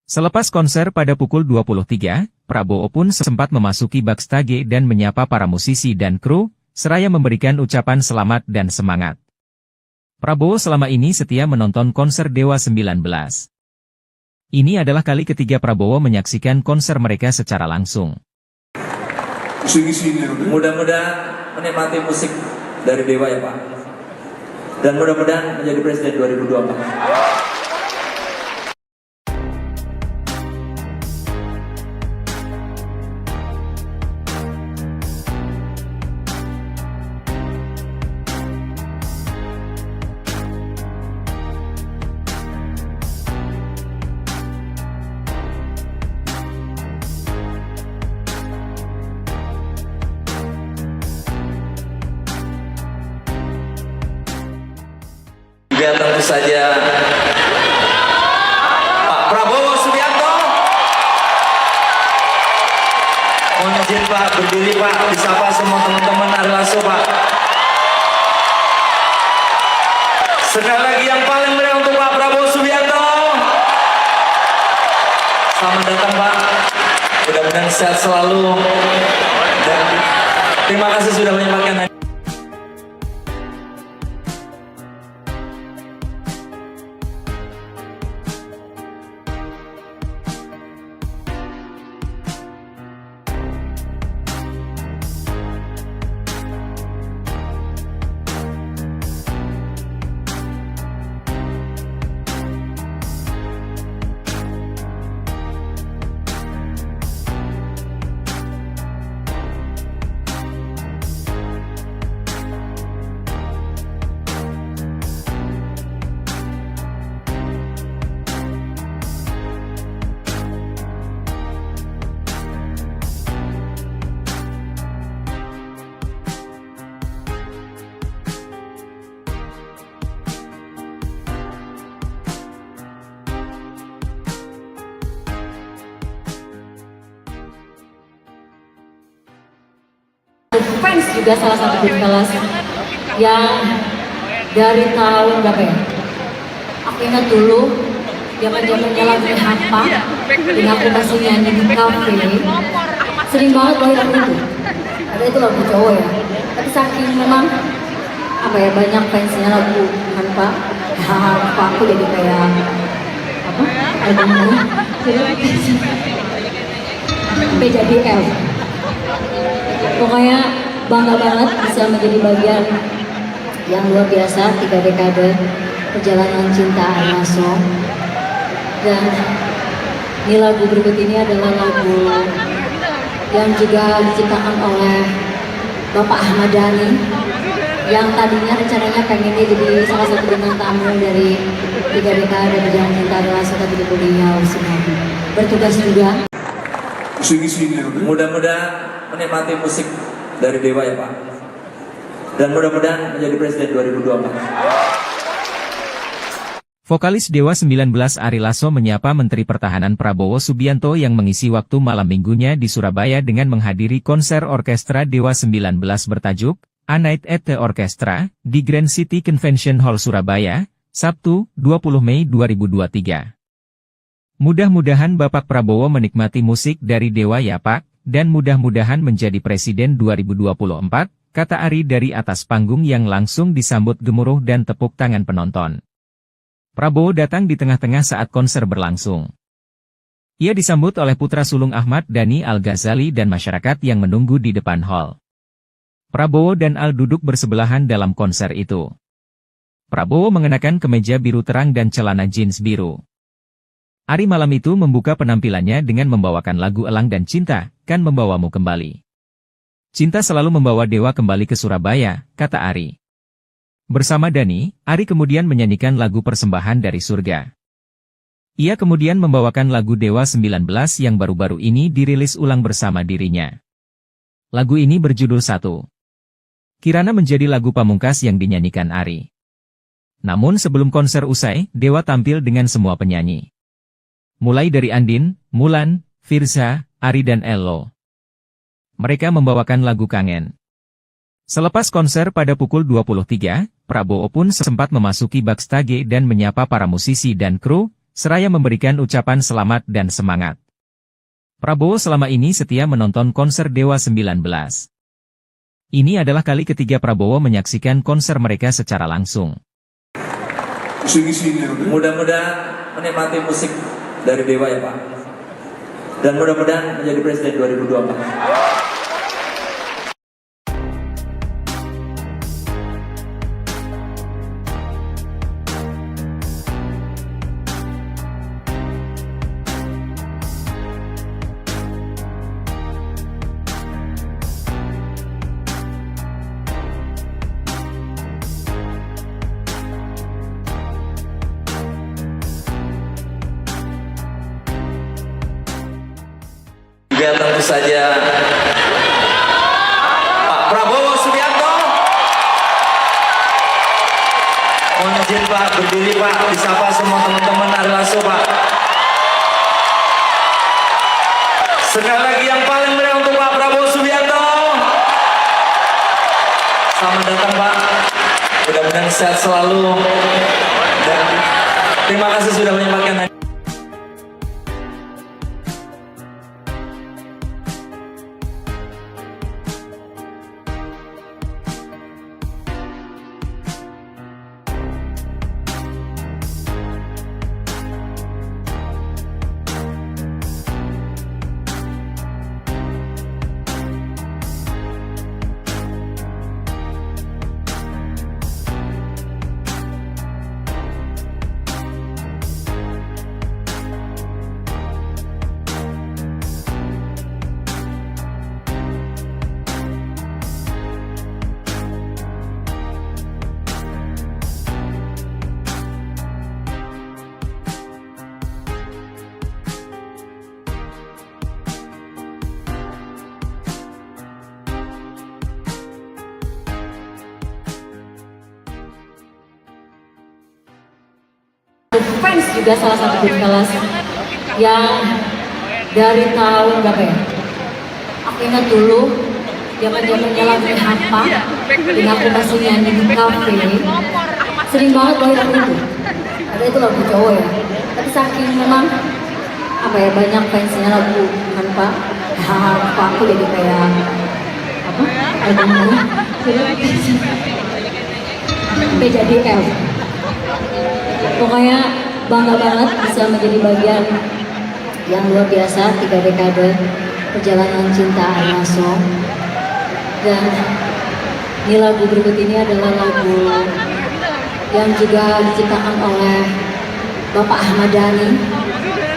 S2: Selepas konser pada pukul 23, Prabowo pun sempat memasuki backstage dan menyapa para musisi dan kru, seraya memberikan ucapan selamat dan semangat. Prabowo selama ini setia menonton konser Dewa 19. Ini adalah kali ketiga Prabowo menyaksikan konser mereka secara langsung.
S1: Mudah-mudahan menikmati musik dari Dewa ya Pak. Dan mudah-mudahan menjadi Presiden 2024. Juga tentu saja Pak Prabowo Subianto. Mohon izin Pak, berdiri Pak, disapa semua teman-teman Ari Lasso Pak. Sekali lagi yang paling meriah untuk Pak Prabowo Subianto. Selamat datang Pak, mudah-mudahan sehat selalu. Dan terima kasih sudah menyempatkan.
S3: Fans juga salah satu grup kelas yang dari tahun berapa ya? Aku ingat dulu zaman-zamannya lagu Hampa yang aku masih nyanyi di kafe, sering banget bawain lagu itu. Ada itu lagu cowok ya, tapi saking memang apa ya, banyak fansnya lagu Hampa, aku jadi kayak apa? Albumnya sampai jadi L. Pokoknya bangga banget bisa menjadi bagian yang luar biasa 3 dekade perjalanan cinta Ari Lasso. Dan ini lagu berikut ini adalah lagu yang juga diciptakan oleh Bapak Ahmad Dhani, yang tadinya rencananya pengennya jadi salah satu bintang tamu dari 3 dekade perjalanan cinta Ari Lasso, tapi beliau sudah bertugas juga.
S1: Mudah-mudahan menikmati musik dari Dewa ya Pak. Dan mudah-mudahan menjadi Presiden 2024.
S2: Vokalis Dewa 19 Ari Lasso menyapa Menteri Pertahanan Prabowo Subianto yang mengisi waktu malam minggunya di Surabaya dengan menghadiri konser orkestra Dewa 19 bertajuk A Night at the Orchestra di Grand City Convention Hall Surabaya, Sabtu, 20 Mei 2023. Mudah-mudahan Bapak Prabowo menikmati musik dari Dewa ya Pak, dan mudah-mudahan menjadi Presiden 2024, kata Ari dari atas panggung yang langsung disambut gemuruh dan tepuk tangan penonton. Prabowo datang di tengah-tengah saat konser berlangsung. Ia disambut oleh putra sulung Ahmad Dhani Al-Ghazali dan masyarakat yang menunggu di depan hall. Prabowo dan Al duduk bersebelahan dalam konser itu. Prabowo mengenakan kemeja biru terang dan celana jeans biru. Ari malam itu membuka penampilannya dengan membawakan lagu Elang dan Cinta, Kan Membawamu Kembali. Cinta selalu membawa Dewa kembali ke Surabaya, kata Ari. Bersama Dhani, Ari kemudian menyanyikan lagu Persembahan dari Surga. Ia kemudian membawakan lagu Dewa 19 yang baru-baru ini dirilis ulang bersama dirinya. Lagu ini berjudul Satu. Kirana menjadi lagu pamungkas yang dinyanyikan Ari. Namun sebelum konser usai, Dewa tampil dengan semua penyanyi. Mulai dari Andin, Mulan, Firza, Ari dan Ello. Mereka membawakan lagu Kangen. Selepas konser pada pukul 23, Prabowo pun sempat memasuki backstage dan menyapa para musisi dan kru, seraya memberikan ucapan selamat dan semangat. Prabowo selama ini setia menonton konser Dewa 19. Ini adalah kali ketiga Prabowo menyaksikan konser mereka secara langsung.
S1: Mudah-mudahan menikmati musik dari Dewa ya Pak. Dan mudah-mudahan menjadi Presiden 2024. Juga tentu saja Pak Prabowo Subianto. Mohon izin Pak, berdiri Pak, disapa semua teman-teman Ari Lasso Pak. Sekali lagi yang paling meriah untuk Pak Prabowo Subianto. Selamat datang Pak, mudah-mudahan sehat selalu. Dan terima kasih sudah menyempatkan.
S3: Fans juga salah satu grup kelas yang dari tahun berapa ya? Aku ingat dulu zaman-zamannya lagu Hampa, dan aku masih nyanyi di kafe. Sering banget bawain lagu itu. Ada itu lagu cowok ya. Tapi saking memang apa ya, banyak fansnya lagu Hampa. Aku jadi kayak apa? Albumnya sampai jadi L. Pokoknya bangga banget bisa menjadi bagian yang luar biasa 3 dekade perjalanan cinta Ari Lasso. Dan ini lagu berikut ini adalah lagu yang juga diciptakan oleh Bapak Ahmad Dhani,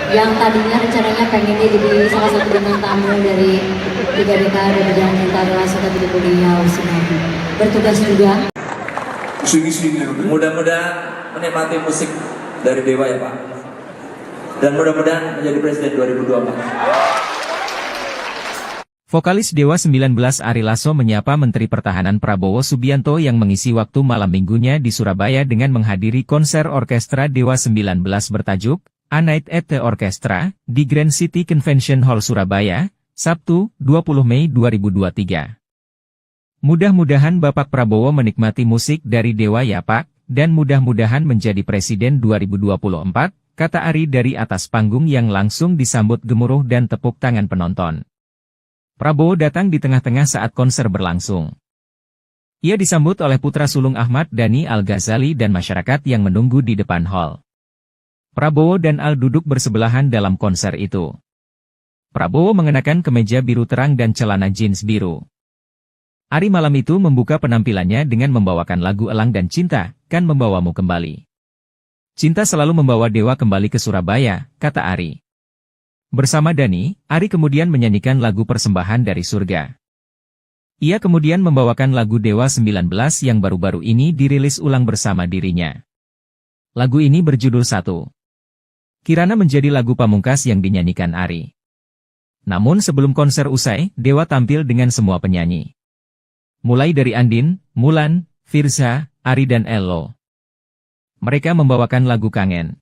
S3: yang tadinya rencananya pengennya jadi salah satu bintang tamu dari 3 dekade perjalanan cinta Ari Lasso, tapi beliau sudah bertugas juga.
S1: Mudah-mudahan menikmati musik dari Dewa ya Pak. Dan mudah-mudahan menjadi Presiden 2024.
S2: Vokalis Dewa 19 Ari Lasso menyapa Menteri Pertahanan Prabowo Subianto yang mengisi waktu malam minggunya di Surabaya dengan menghadiri konser orkestra Dewa 19 bertajuk A Night at the Orchestra di Grand City Convention Hall Surabaya, Sabtu, 20 Mei 2023. Mudah-mudahan Bapak Prabowo menikmati musik dari Dewa ya Pak, dan mudah-mudahan menjadi Presiden 2024, kata Ari dari atas panggung yang langsung disambut gemuruh dan tepuk tangan penonton. Prabowo datang di tengah-tengah saat konser berlangsung. Ia disambut oleh putra sulung Ahmad Dhani Al-Ghazali dan masyarakat yang menunggu di depan hall. Prabowo dan Al duduk bersebelahan dalam konser itu. Prabowo mengenakan kemeja biru terang dan celana jeans biru. Ari malam itu membuka penampilannya dengan membawakan lagu Elang dan Cinta, Kan Membawamu Kembali. Cinta selalu membawa Dewa kembali ke Surabaya, kata Ari. Bersama Dhani, Ari kemudian menyanyikan lagu Persembahan dari Surga. Ia kemudian membawakan lagu Dewa 19 yang baru-baru ini dirilis ulang bersama dirinya. Lagu ini berjudul Satu. Kirana menjadi lagu pamungkas yang dinyanyikan Ari. Namun sebelum konser usai, Dewa tampil dengan semua penyanyi. Mulai dari Andin, Mulan, Firza, Ari dan Ello. Mereka membawakan lagu Kangen.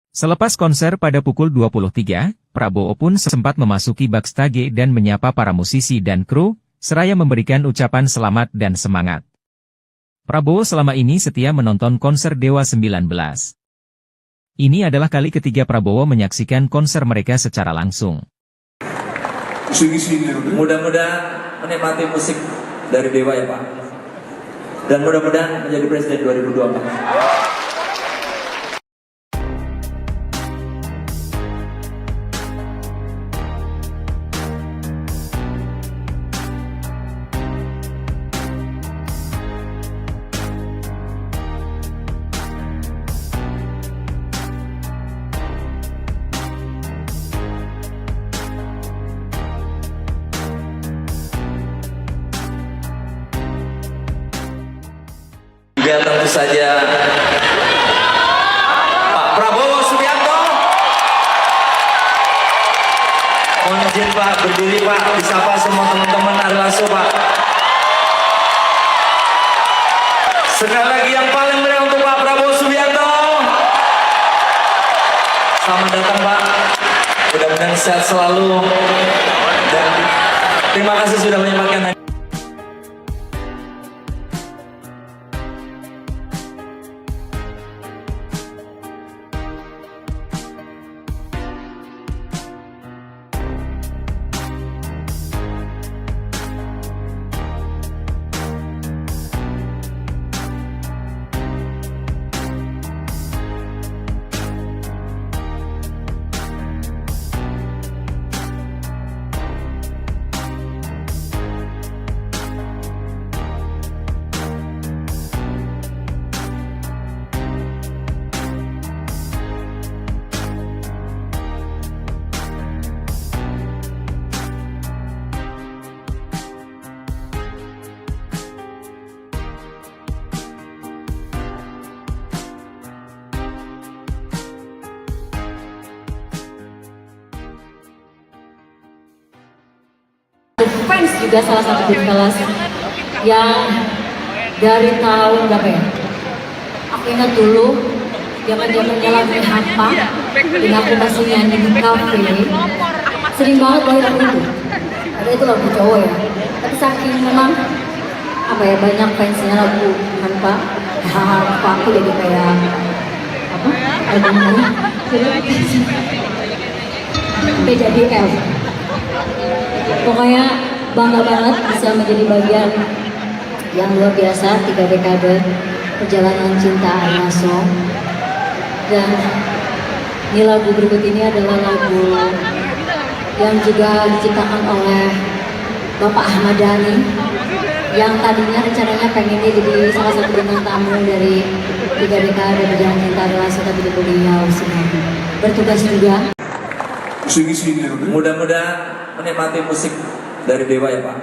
S2: Selepas konser pada pukul 23, Prabowo pun sempat memasuki backstage dan menyapa para musisi dan kru, seraya memberikan ucapan selamat dan semangat. Prabowo selama ini setia menonton konser Dewa 19. Ini adalah kali ketiga Prabowo menyaksikan konser mereka secara langsung.
S1: Mudah-mudahan menikmati musik dari Dewa ya Pak. Dan mudah-mudahan menjadi Presiden 2024. Juga tentu saja Pak Prabowo Subianto. Mohon izin Pak, berdiri Pak, disapa semua teman-teman Ari Lasso Pak. Sekali lagi yang paling meriah untuk Pak Prabowo Subianto. Selamat datang Pak, mudah-mudahan sehat selalu. Dan terima kasih sudah menyempatkan.
S3: Fans juga salah satu grup kelas yang dari tahun berapa ya? Aku ingat dulu zaman-zamannya lagu Hampa, dan aku masih nyanyi di kafe. Sering banget bawain lagu itu. Ada itu lagu cowok ya. Tapi saking memang apa ya, banyak fansnya lagu Hampa. Hampa aku jadi kayak apa? Albumnya sampai jadi L. Pokoknya bangga banget bisa menjadi bagian yang luar biasa 3 dekade perjalanan cinta Ari Lasso. Dan ini lagu berikut ini adalah lagu yang juga diciptakan oleh Bapak Ahmad Dhani, yang tadinya rencananya pengennya jadi salah satu bintang tamu dari 3 dekade perjalanan cinta Ari Lasso, tapi beliau sedang bertugas juga.
S1: Mudah-mudahan menikmati musik dari Dewa ya Pak.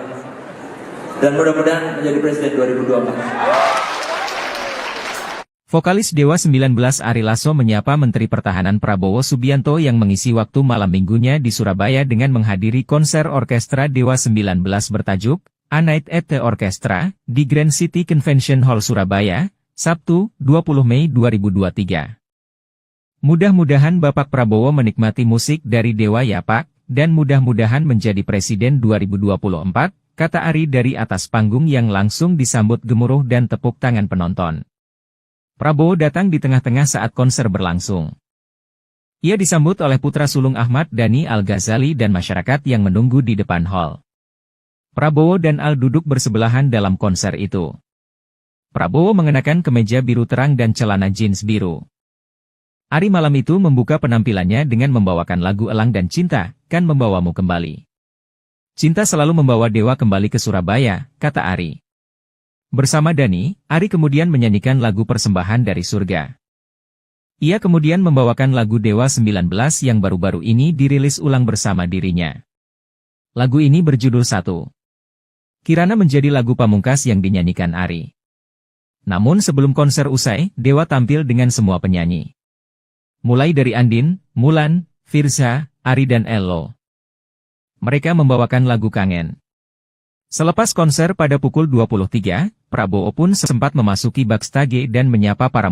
S1: Dan mudah-mudahan menjadi Presiden 2024.
S2: Vokalis Dewa 19 Ari Lasso menyapa Menteri Pertahanan Prabowo Subianto yang mengisi waktu malam minggunya di Surabaya dengan menghadiri konser orkestra Dewa 19 bertajuk A Night at the Orchestra di Grand City Convention Hall Surabaya, Sabtu, 20 Mei 2023. Mudah-mudahan Bapak Prabowo menikmati musik dari Dewa ya Pak, dan mudah-mudahan menjadi Presiden 2024, kata Ari dari atas panggung yang langsung disambut gemuruh dan tepuk tangan penonton. Prabowo datang di tengah-tengah saat konser berlangsung. Ia disambut oleh putra sulung Ahmad Dhani Al-Ghazali dan masyarakat yang menunggu di depan hall. Prabowo dan Al duduk bersebelahan dalam konser itu. Prabowo mengenakan kemeja biru terang dan celana jeans biru. Ari malam itu membuka penampilannya dengan membawakan lagu Elang dan Cinta, Kan Membawamu Kembali. Cinta selalu membawa Dewa kembali ke Surabaya, kata Ari. Bersama Dhani, Ari kemudian menyanyikan lagu Persembahan dari Surga. Ia kemudian membawakan lagu Dewa 19 yang baru-baru ini dirilis ulang bersama dirinya. Lagu ini berjudul Satu. Kirana menjadi lagu pamungkas yang dinyanyikan Ari. Namun sebelum konser usai, Dewa tampil dengan semua penyanyi. Mulai dari Andin, Mulan, Firza, Ari dan Ello. Mereka membawakan lagu Kangen. Selepas konser pada pukul 23, Prabowo pun sempat memasuki backstage dan menyapa para